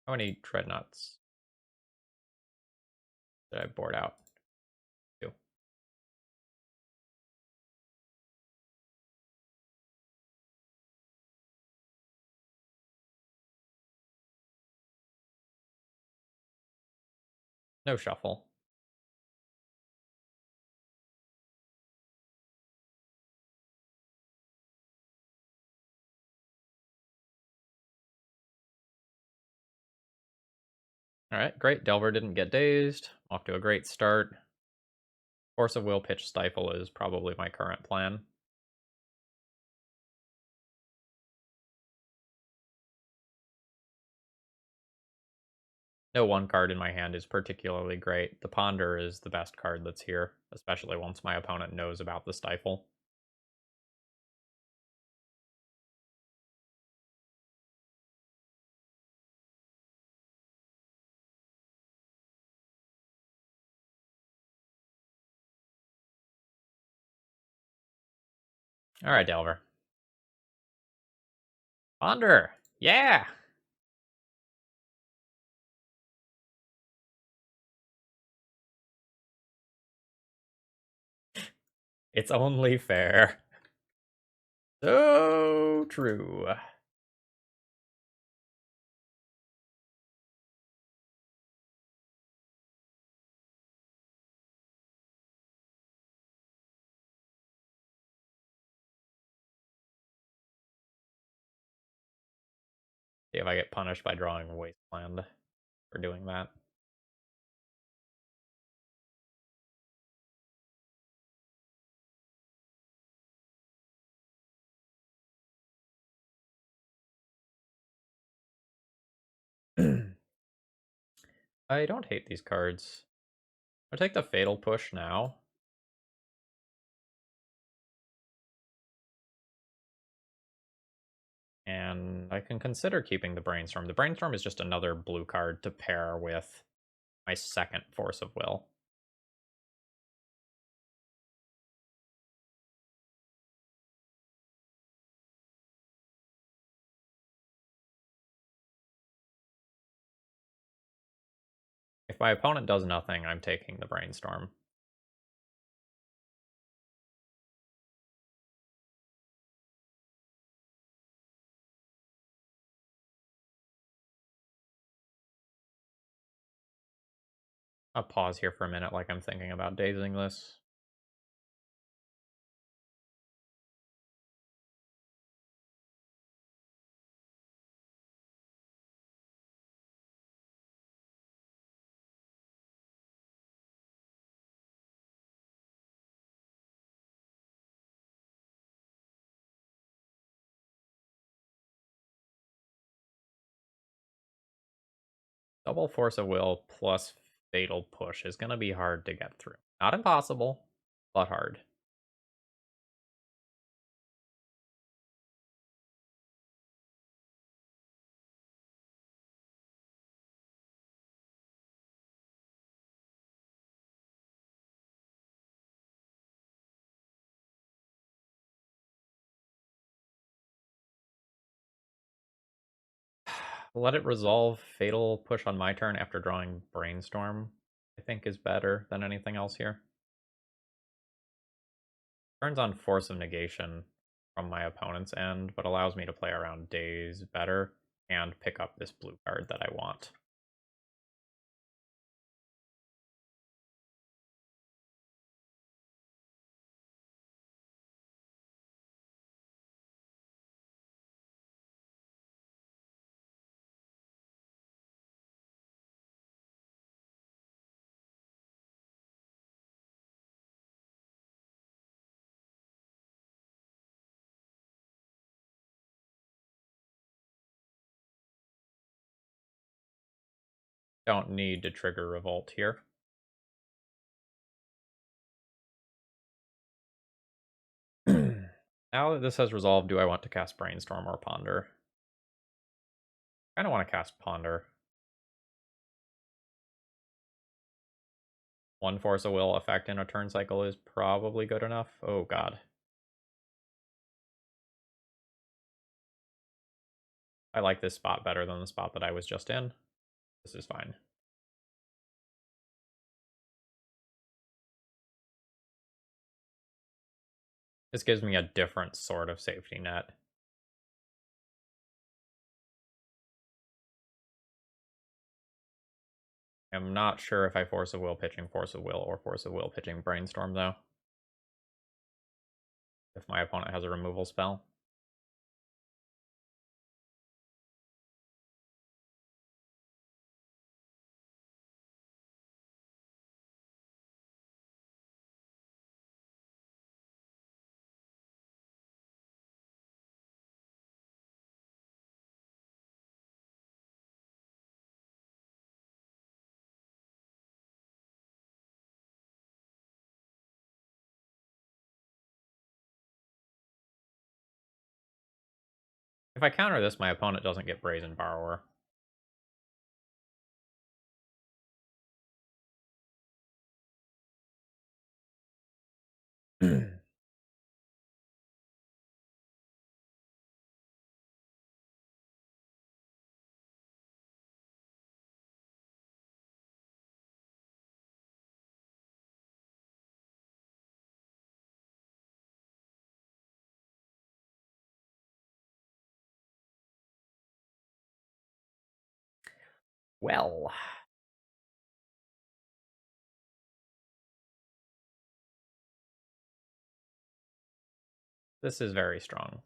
How many Dreadnoughts did I board out? 2. No shuffle. All right, great. Delver didn't get dazed. Off to a great start. Force of Will, pitch, stifle is probably my current plan. No one card in my hand is particularly great. The Ponder is the best card that's here, especially once my opponent knows about the Stifle. Alright, Delver. Ponder! Yeah! It's only fair. So true. See if I get punished by drawing Wasteland for doing that. I don't hate these cards. I'll take the Fatal Push now. And I can consider keeping the Brainstorm. The Brainstorm is just another blue card to pair with my second Force of Will. If my opponent does nothing, I'm taking the Brainstorm. I'll pause here for a minute like I'm thinking about dazing this. Double Force of Will plus Fatal Push is going to be hard to get through. Not impossible, but hard. Let it resolve Fatal Push on my turn after drawing Brainstorm, I think is better than anything else here. Turns on Force of Negation from my opponent's end, but allows me to play around Daze better and pick up this blue card that I want. Don't need to trigger Revolt here. Now that this has resolved, do I want to cast Brainstorm or Ponder? I kind of want to cast Ponder. One Force of Will effect in a turn cycle is probably good enough. Oh god. I like this spot better than the spot that I was just in. This is fine. This gives me a different sort of safety net. I'm not sure if I Force of Will pitching Force of Will or Force of Will pitching Brainstorm, though. If my opponent has a removal spell. If I counter this, my opponent doesn't get Brazen Borrower. Well, this is very strong.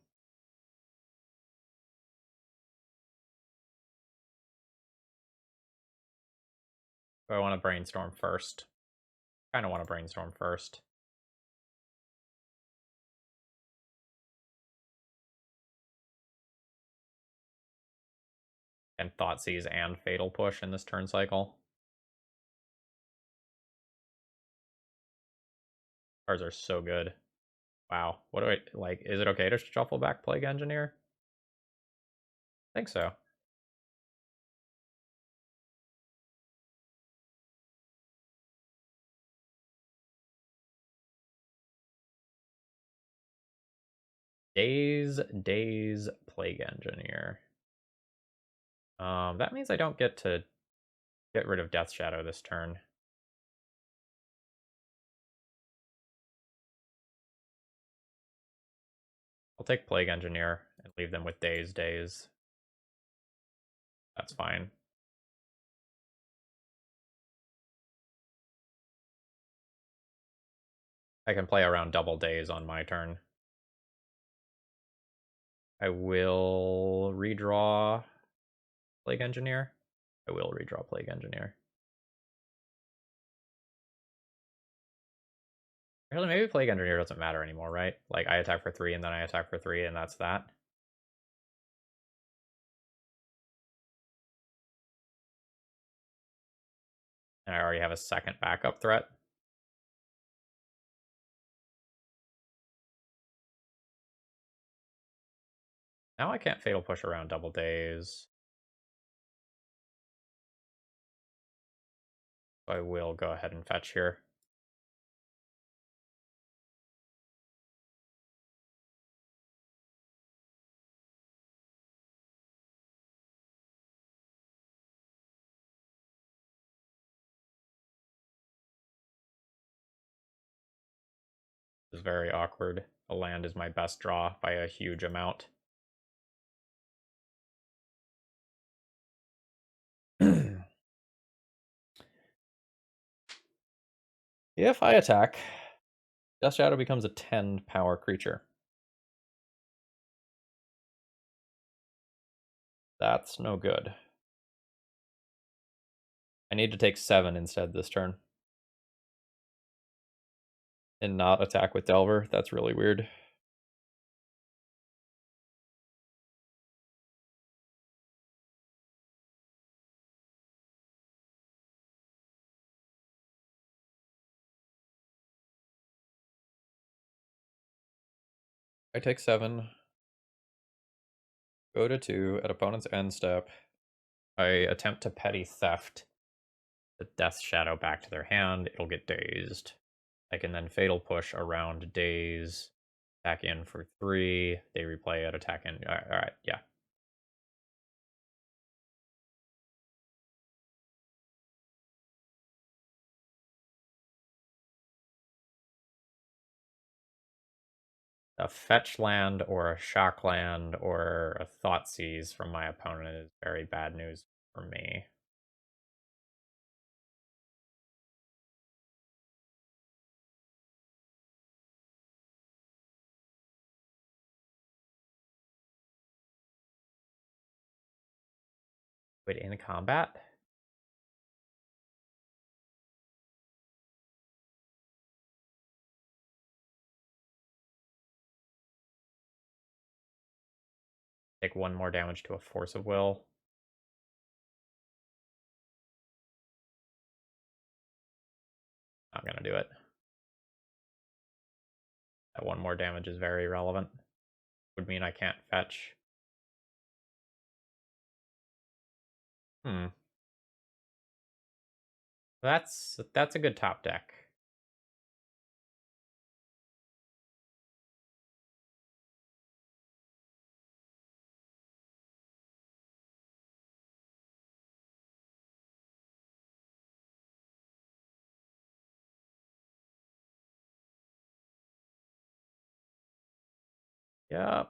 Do I want to brainstorm first? Kind of want to brainstorm first. And Thoughtseize and Fatal Push in this turn cycle. Cards are so good. Wow. What do I like? Is it okay to shuffle back Plague Engineer? I think so. Daze, Plague Engineer. That means I don't get to get rid of Death Shadow this turn. I'll take Plague Engineer and leave them with Daze. That's fine. I can play around double Daze on my turn. I will redraw Plague Engineer. I will redraw Plague Engineer. Actually, maybe Plague Engineer doesn't matter anymore, right? Like, I attack for 3, and then I attack for 3, and that's that. And I already have a second backup threat. Now I can't Fatal Push around double Daze. So I will go ahead and fetch here. This is very awkward. A land is my best draw by a huge amount. If I attack, Death Shadow becomes a 10 power creature. That's no good. I need to take 7 instead this turn. And not attack with Delver. That's really weird. I take 7. Go to 2 at opponent's end step. I attempt to Petty Theft the Death Shadow back to their hand. It'll get dazed. I can then Fatal Push around Daze. Attack in for 3. They replay it, attack in. Alright, yeah. A fetch land or a shock land or a Thoughtseize from my opponent is very bad news for me. Wait, in combat? Take 1 more damage to a Force of Will. Not gonna do it. That 1 more damage is very relevant. Would mean I can't fetch. Hmm. That's a good top deck. Yep.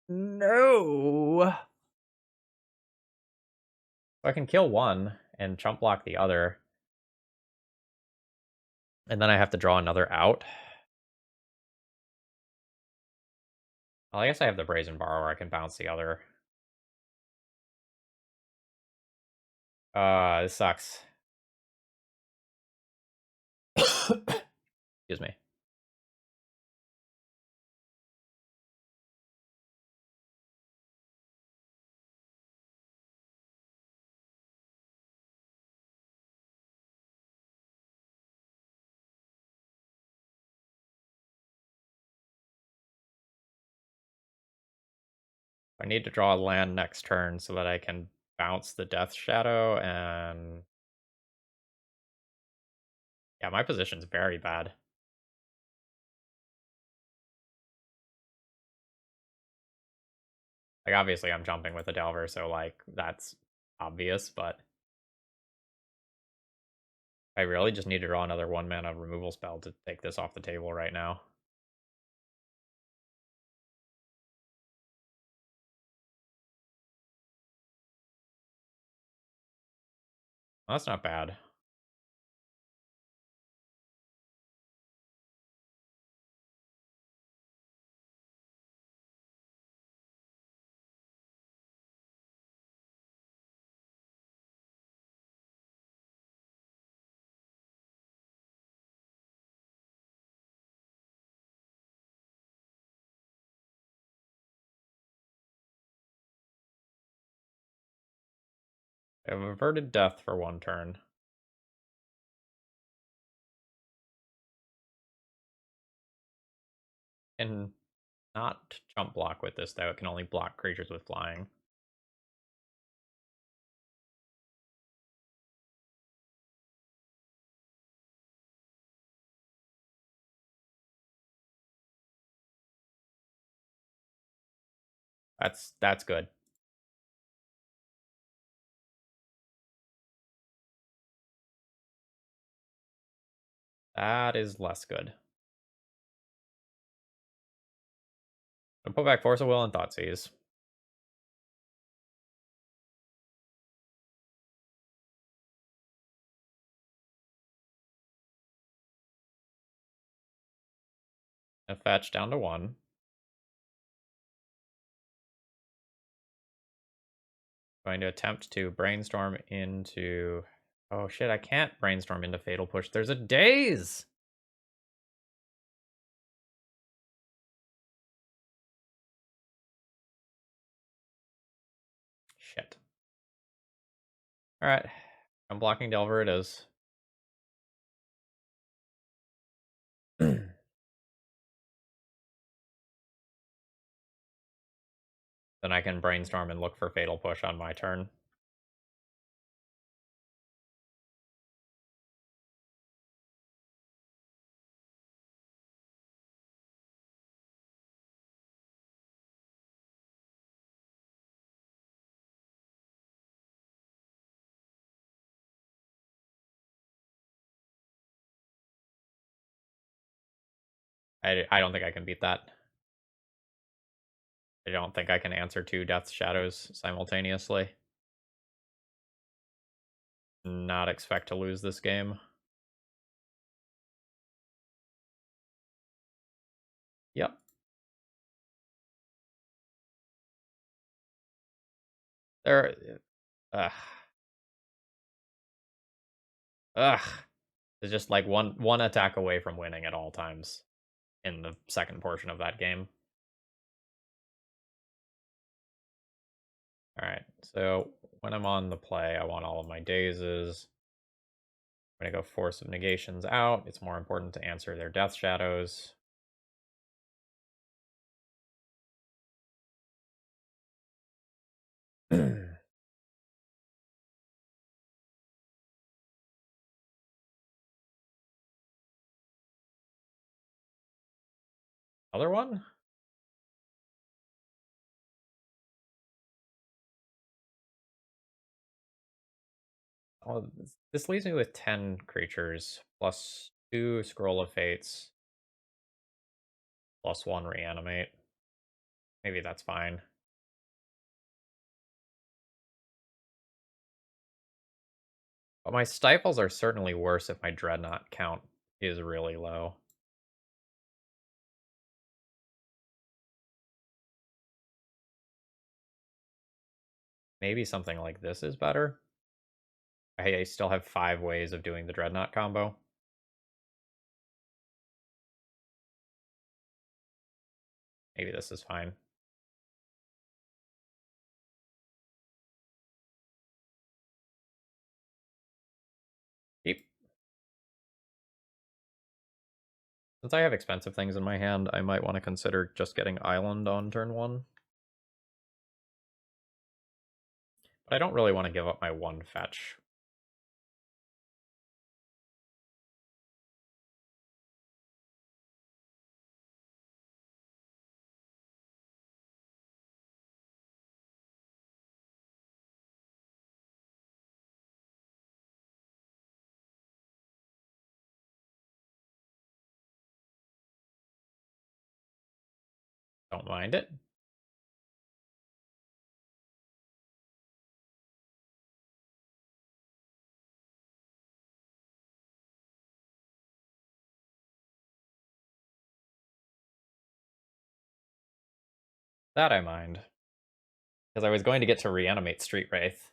No. So I can kill one and chump block the other, and then I have to draw another out. Well, I guess I have the Brazen Borrower. I can bounce the other. This sucks. Excuse me. I need to draw a land next turn so that I can bounce the Death Shadow, and yeah, my position's very bad. Like, obviously, I'm jumping with a Delver, so, like, that's obvious, but I really just need to draw another 1-mana removal spell to take this off the table right now. Well, that's not bad. I have averted death for 1 turn. And not jump block with this, though. It can only block creatures with flying. That's good. That is less good. I'll put back Force of Will and Thoughtseize. And fetch down to 1. Going to attempt to brainstorm into... Oh shit, I can't brainstorm into Fatal Push. There's a daze! Shit. Alright. I'm blocking Delver, it is. Then I can brainstorm and look for Fatal Push on my turn. I don't think I can beat that. I don't think I can answer 2 Death Shadows simultaneously. Not expect to lose this game. Yep. There... Ugh. Ugh. It's just like one attack away from winning at all times in the second portion of that game. All right, so when I'm on the play, I want all of my dazes. I'm gonna go Force of Negations out. It's more important to answer their Death Shadows. Other one? Oh, this leaves me with 10 creatures, plus 2 Scroll of Fates, plus 1 Reanimate. Maybe that's fine. But my Stifles are certainly worse if my Dreadnought count is really low. Maybe something like this is better. I still have 5 ways of doing the Dreadnought combo. Maybe this is fine. Keep. Since I have expensive things in my hand, I might want to consider just getting Island on turn 1. But I don't really want to give up my 1 fetch. Don't mind it. That I mind. Because I was going to get to reanimate Street Wraith.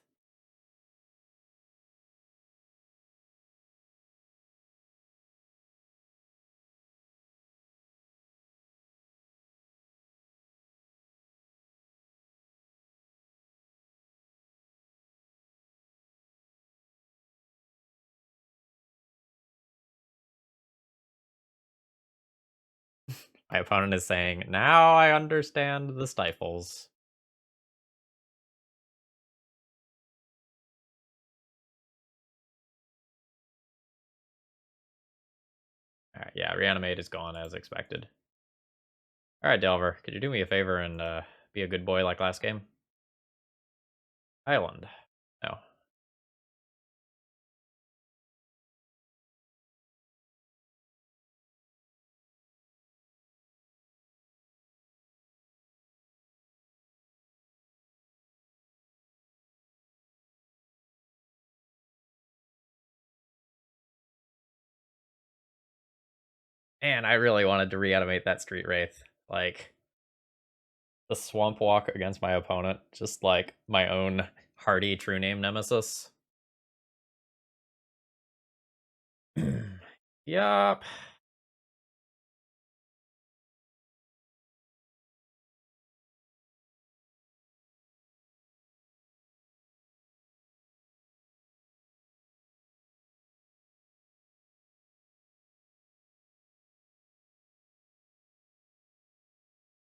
My opponent is saying, now I understand the Stifles. Alright, yeah, reanimate is gone as expected. Alright, Delver, could you do me a favor and be a good boy like last game? Island. No. Man, I really wanted to reanimate that Street Wraith. Like, the Swamp Walk against my opponent, just like my own hardy true name nemesis. Yup.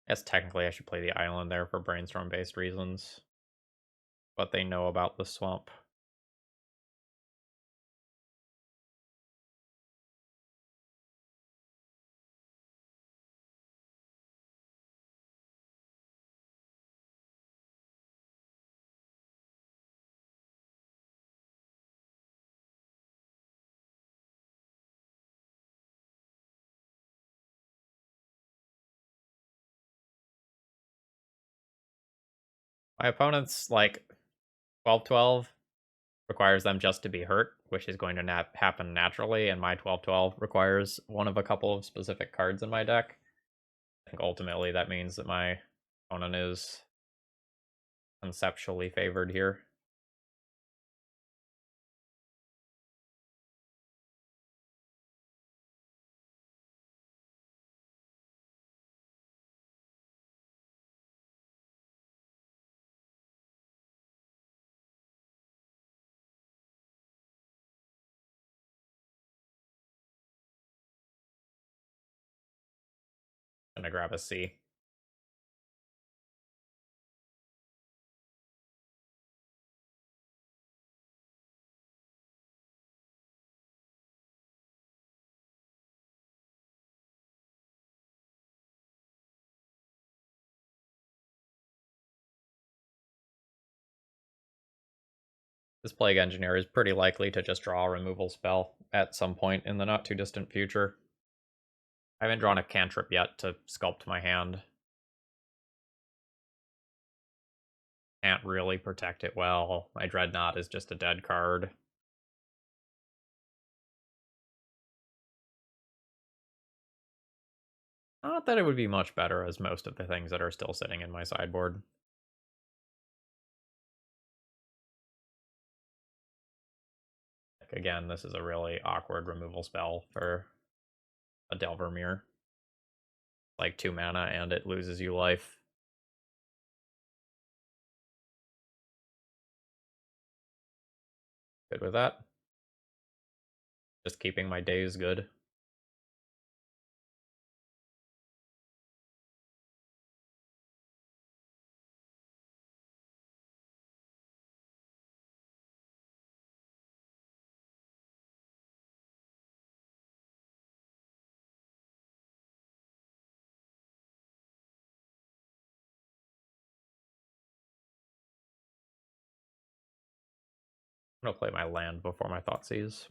Guess technically I should play the island there for brainstorm-based reasons. But they know about the swamp. My opponent's like 12-12 requires them just to be hurt, which is going to happen naturally, and my 12-12 requires one of a couple of specific cards in my deck. I think ultimately that means that my opponent is conceptually favored here. Gonna grab a C. This Plague Engineer is pretty likely to just draw a removal spell at some point in the not too distant future. I haven't drawn a cantrip yet to sculpt my hand. Can't really protect it well. My Dreadnought is just a dead card. Not that it would be much better as most of the things that are still sitting in my sideboard. Again, this is a really awkward removal spell for a Delvermere. Like 2 mana and it loses you life. Good with that. Just keeping my days good. I'm gonna play my land before my Thoughtseize.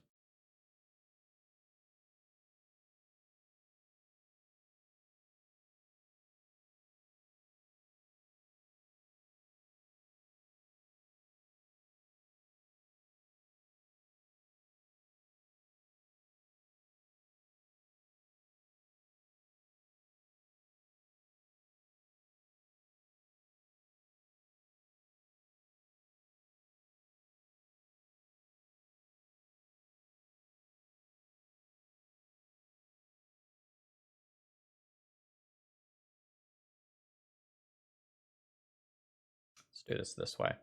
Let's do this way.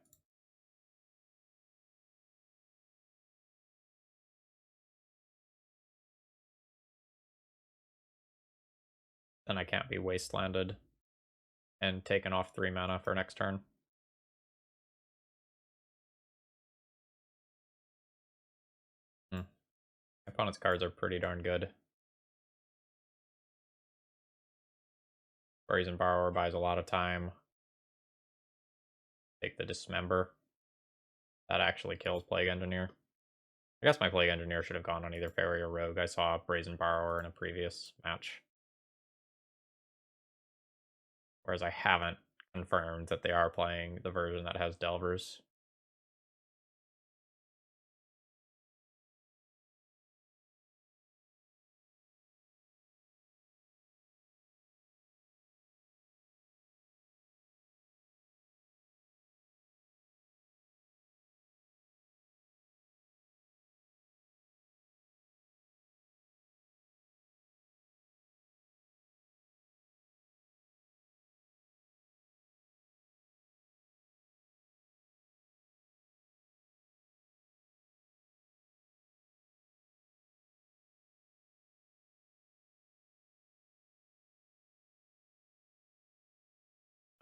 Then I can't be wastelanded and taken off 3 mana for next turn. My opponent's cards are pretty darn good. Brazen Borrower buys a lot of time. Take the Dismember. That actually kills Plague Engineer. I guess my Plague Engineer should have gone on either Fairy or Rogue. I saw Brazen Borrower in a previous match. Whereas I haven't confirmed that they are playing the version that has Delvers.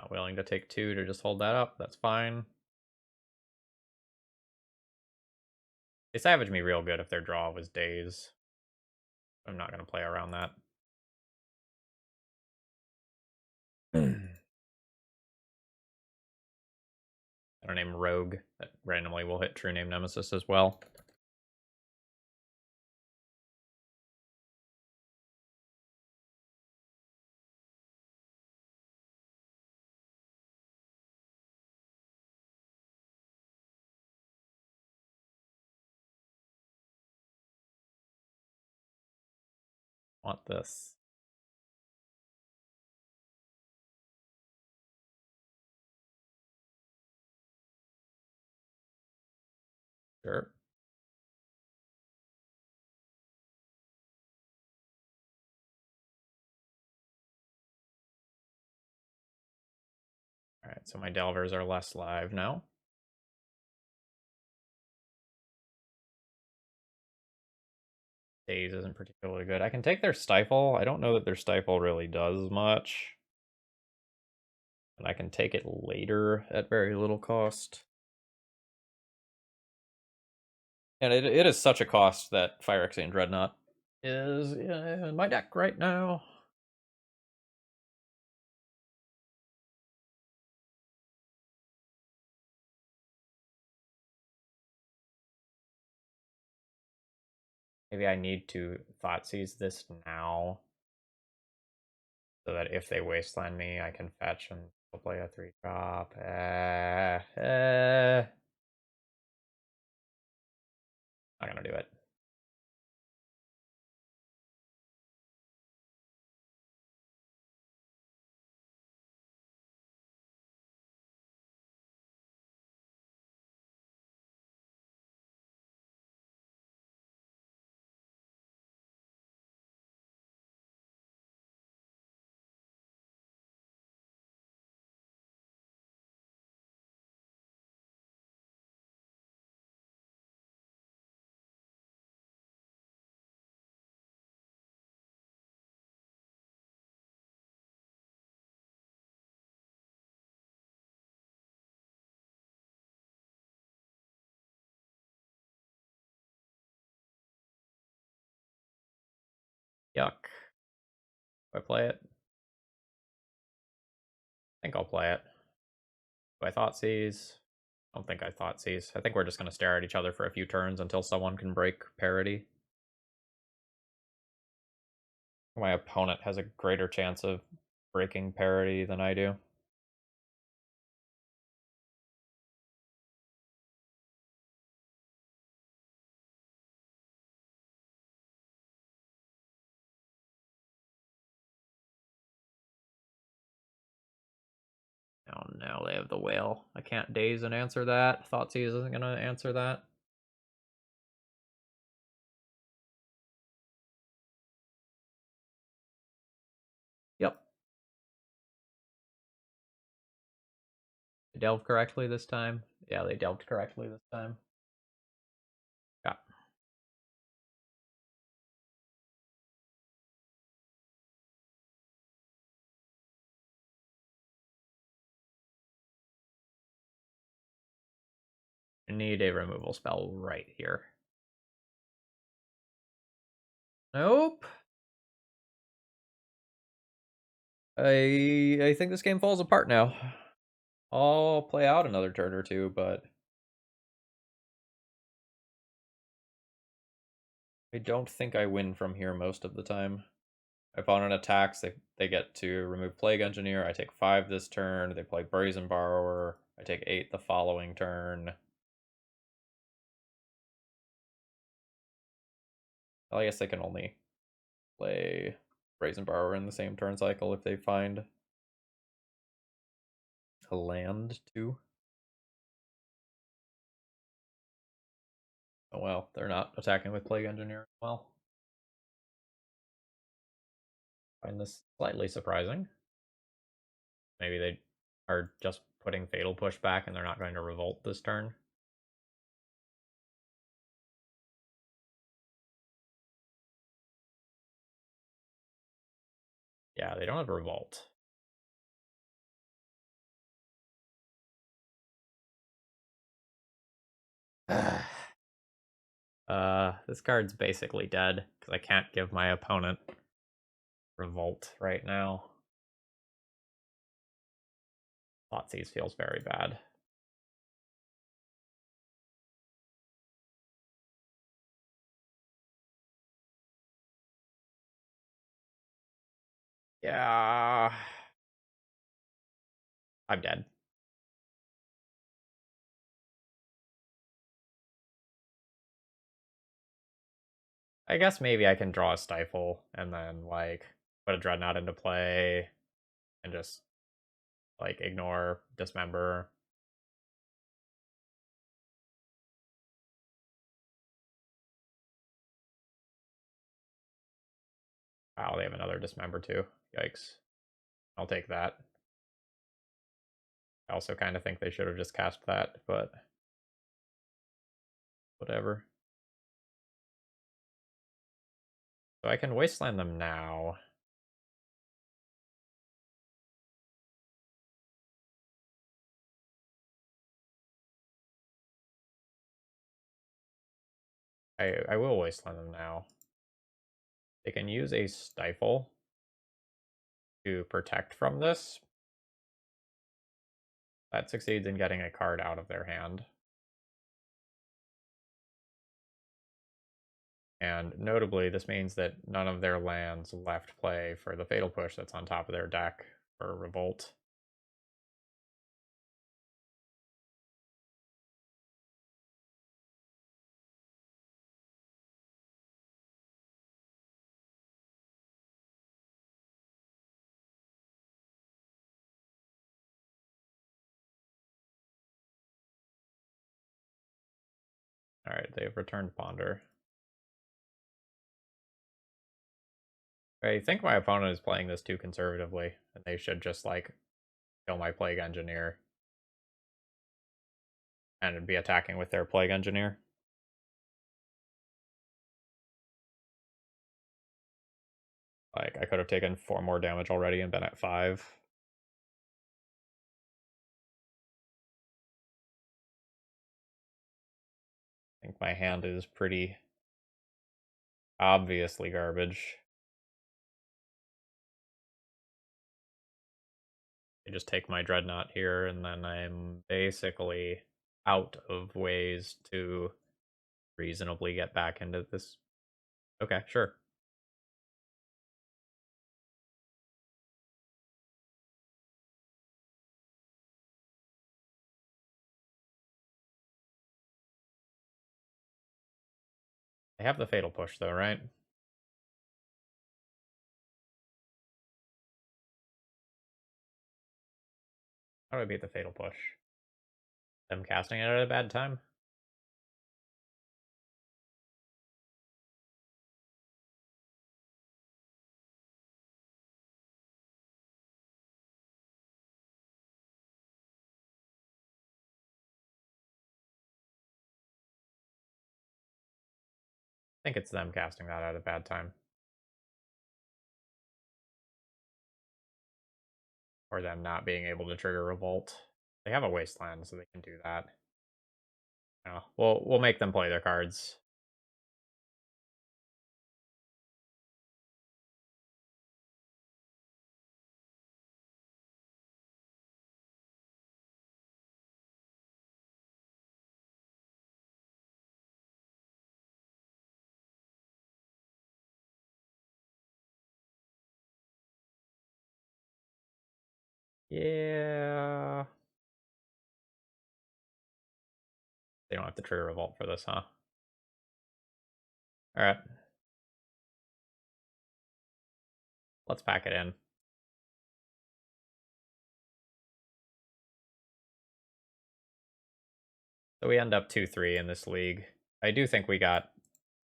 Not willing to take 2 to just hold that up. That's fine. They savage me real good if their draw was Daze. I'm not going to play around that. I name Rogue that randomly will hit True Name Nemesis as well. Want this. Sure. Alright, so my Delvers are less live now. Daze isn't particularly good. I can take their Stifle. I don't know that their Stifle really does much. And I can take it later at very little cost. And it is such a cost that Phyrexian Dreadnought is in my deck right now. Maybe I need to Thoughtseize this now, so that if they wasteland me, I can fetch and play a 3-drop. Not gonna do it. Yuck. Do I play it? I think I'll play it. Do I Thoughtseize? I don't think I Thoughtseize. I think we're just gonna stare at each other for a few turns until someone can break parity. My opponent has a greater chance of breaking parity than I do. Oh no, they have the whale. I can't daze and answer that. Thoughtseize isn't gonna answer that. Yep. They delved correctly this time. Yeah, they delved correctly this time. Yeah. I need a removal spell right here. Nope. I think this game falls apart now. I'll play out another turn or two, but I don't think I win from here most of the time. My opponent attacks, they get to remove Plague Engineer. I take 5 this turn. They play Brazen Borrower. I take 8 the following turn. Well, I guess they can only play Brazen Borrower in the same turn cycle if they find a land too. Oh well, they're not attacking with Plague Engineer. Well, I find this slightly surprising. Maybe they are just putting Fatal Push back and they're not going to revolt this turn. Yeah, they don't have revolt. This card's basically dead because I can't give my opponent revolt right now. Thoughtseize feels very bad. Yeah, I'm dead. I guess maybe I can draw a Stifle and then like put a Dreadnought into play and just like ignore Dismember. Wow, they have another Dismember too. Yikes. I'll take that. I also kind of think they should have just cast that, but whatever. So I can wasteland them now. I will wasteland them now. They can use a stifle to protect from this. That succeeds in getting a card out of their hand. And notably, this means that none of their lands left play for the Fatal Push that's on top of their deck for Revolt. Alright, they've returned Ponder. I think my opponent is playing this too conservatively, and they should just, like, kill my Plague Engineer and be attacking with their Plague Engineer. Like, I could have taken 4 more damage already and been at 5. I think my hand is pretty obviously garbage. I just take my Dreadnought here, and then I'm basically out of ways to reasonably get back into this. Okay, sure. I have the Fatal Push, though, right? How do I beat the Fatal Push? Them casting it at a bad time? I think it's them casting that at a bad time. Or them not being able to trigger Revolt. They have a Wasteland, so they can do that. Oh, we'll make them play their cards. Yeah. They don't have to trigger Revolt for this, huh? Alright. Let's pack it in. So we end up 2-3 in this league. I do think we got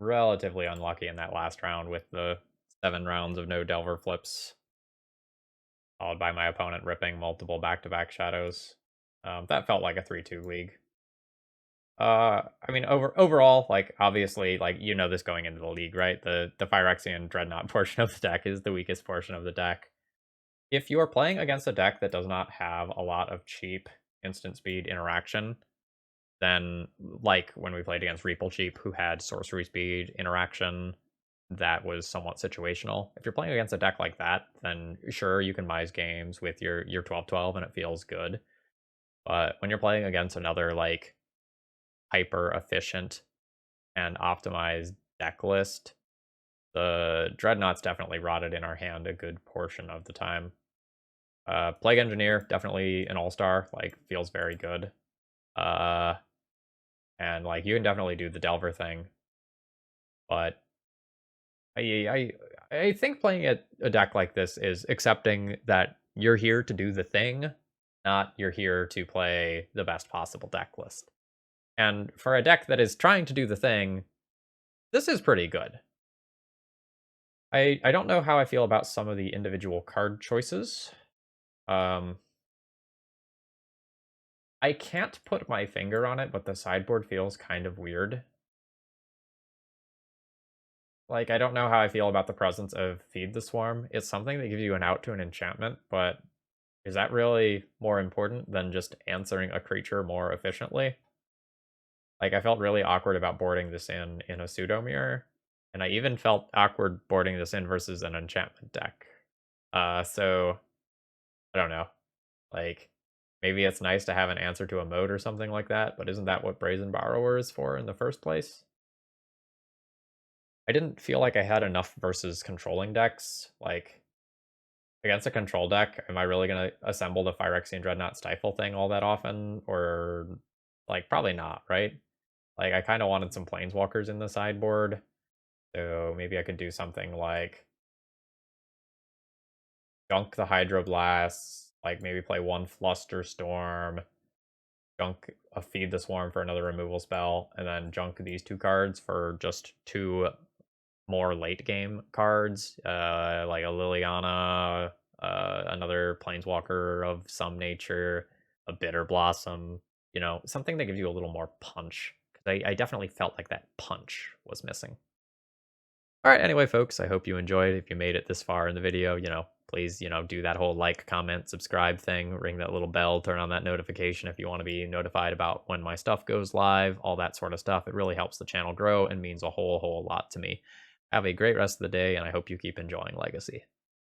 relatively unlucky in that last round with the 7 rounds of no Delver flips, followed by my opponent ripping multiple back-to-back shadows. That felt like a 3-2 league. I mean, overall, like, obviously, like, you know this going into the league, right? The Phyrexian Dreadnought portion of the deck is the weakest portion of the deck. If you are playing against a deck that does not have a lot of cheap instant speed interaction, then, like, when we played against Reaple Cheap, who had sorcery speed interaction, that was somewhat situational. If you're playing against a deck like that, then sure, you can mise games with your 12-12 and it feels good. But when you're playing against another, like, hyper efficient and optimized deck list, the Dreadnought's definitely rotted in our hand a good portion of the time. Plague Engineer, definitely an all-star, like, feels very good. And, like, you can definitely do the Delver thing, but I think playing a deck like this is accepting that you're here to do the thing, not you're here to play the best possible deck list. And for a deck that is trying to do the thing, this is pretty good. I don't know how I feel about some of the individual card choices. I can't put my finger on it, but the sideboard feels kind of weird. Like, I don't know how I feel about the presence of Feed the Swarm. It's something that gives you an out to an enchantment, but is that really more important than just answering a creature more efficiently? Like, I felt really awkward about boarding this in a pseudo mirror, and I even felt awkward boarding this in versus an enchantment deck. So I don't know. Like, maybe it's nice to have an answer to a mode or something like that, but isn't that what Brazen Borrower is for in the first place? I didn't feel like I had enough versus controlling decks. Like, against a control deck, am I really going to assemble the Phyrexian Dreadnought Stifle thing all that often? Or, like, probably not, right? Like, I kind of wanted some Planeswalkers in the sideboard, so maybe I could do something like junk the Hydroblasts, like maybe play one Flusterstorm, junk a Feed the Swarm for another removal spell, and then junk these two cards for just two more late game cards, like a Liliana, another Planeswalker of some nature, a Bitter Blossom, you know, something that gives you a little more punch. Because I definitely felt like that punch was missing. All right, anyway, folks, I hope you enjoyed. If you made it this far in the video, please, do that whole like, comment, subscribe thing, ring that little bell, turn on that notification if you want to be notified about when my stuff goes live, all that sort of stuff. It really helps the channel grow and means a whole lot to me. Have a great rest of the day, and I hope you keep enjoying Legacy.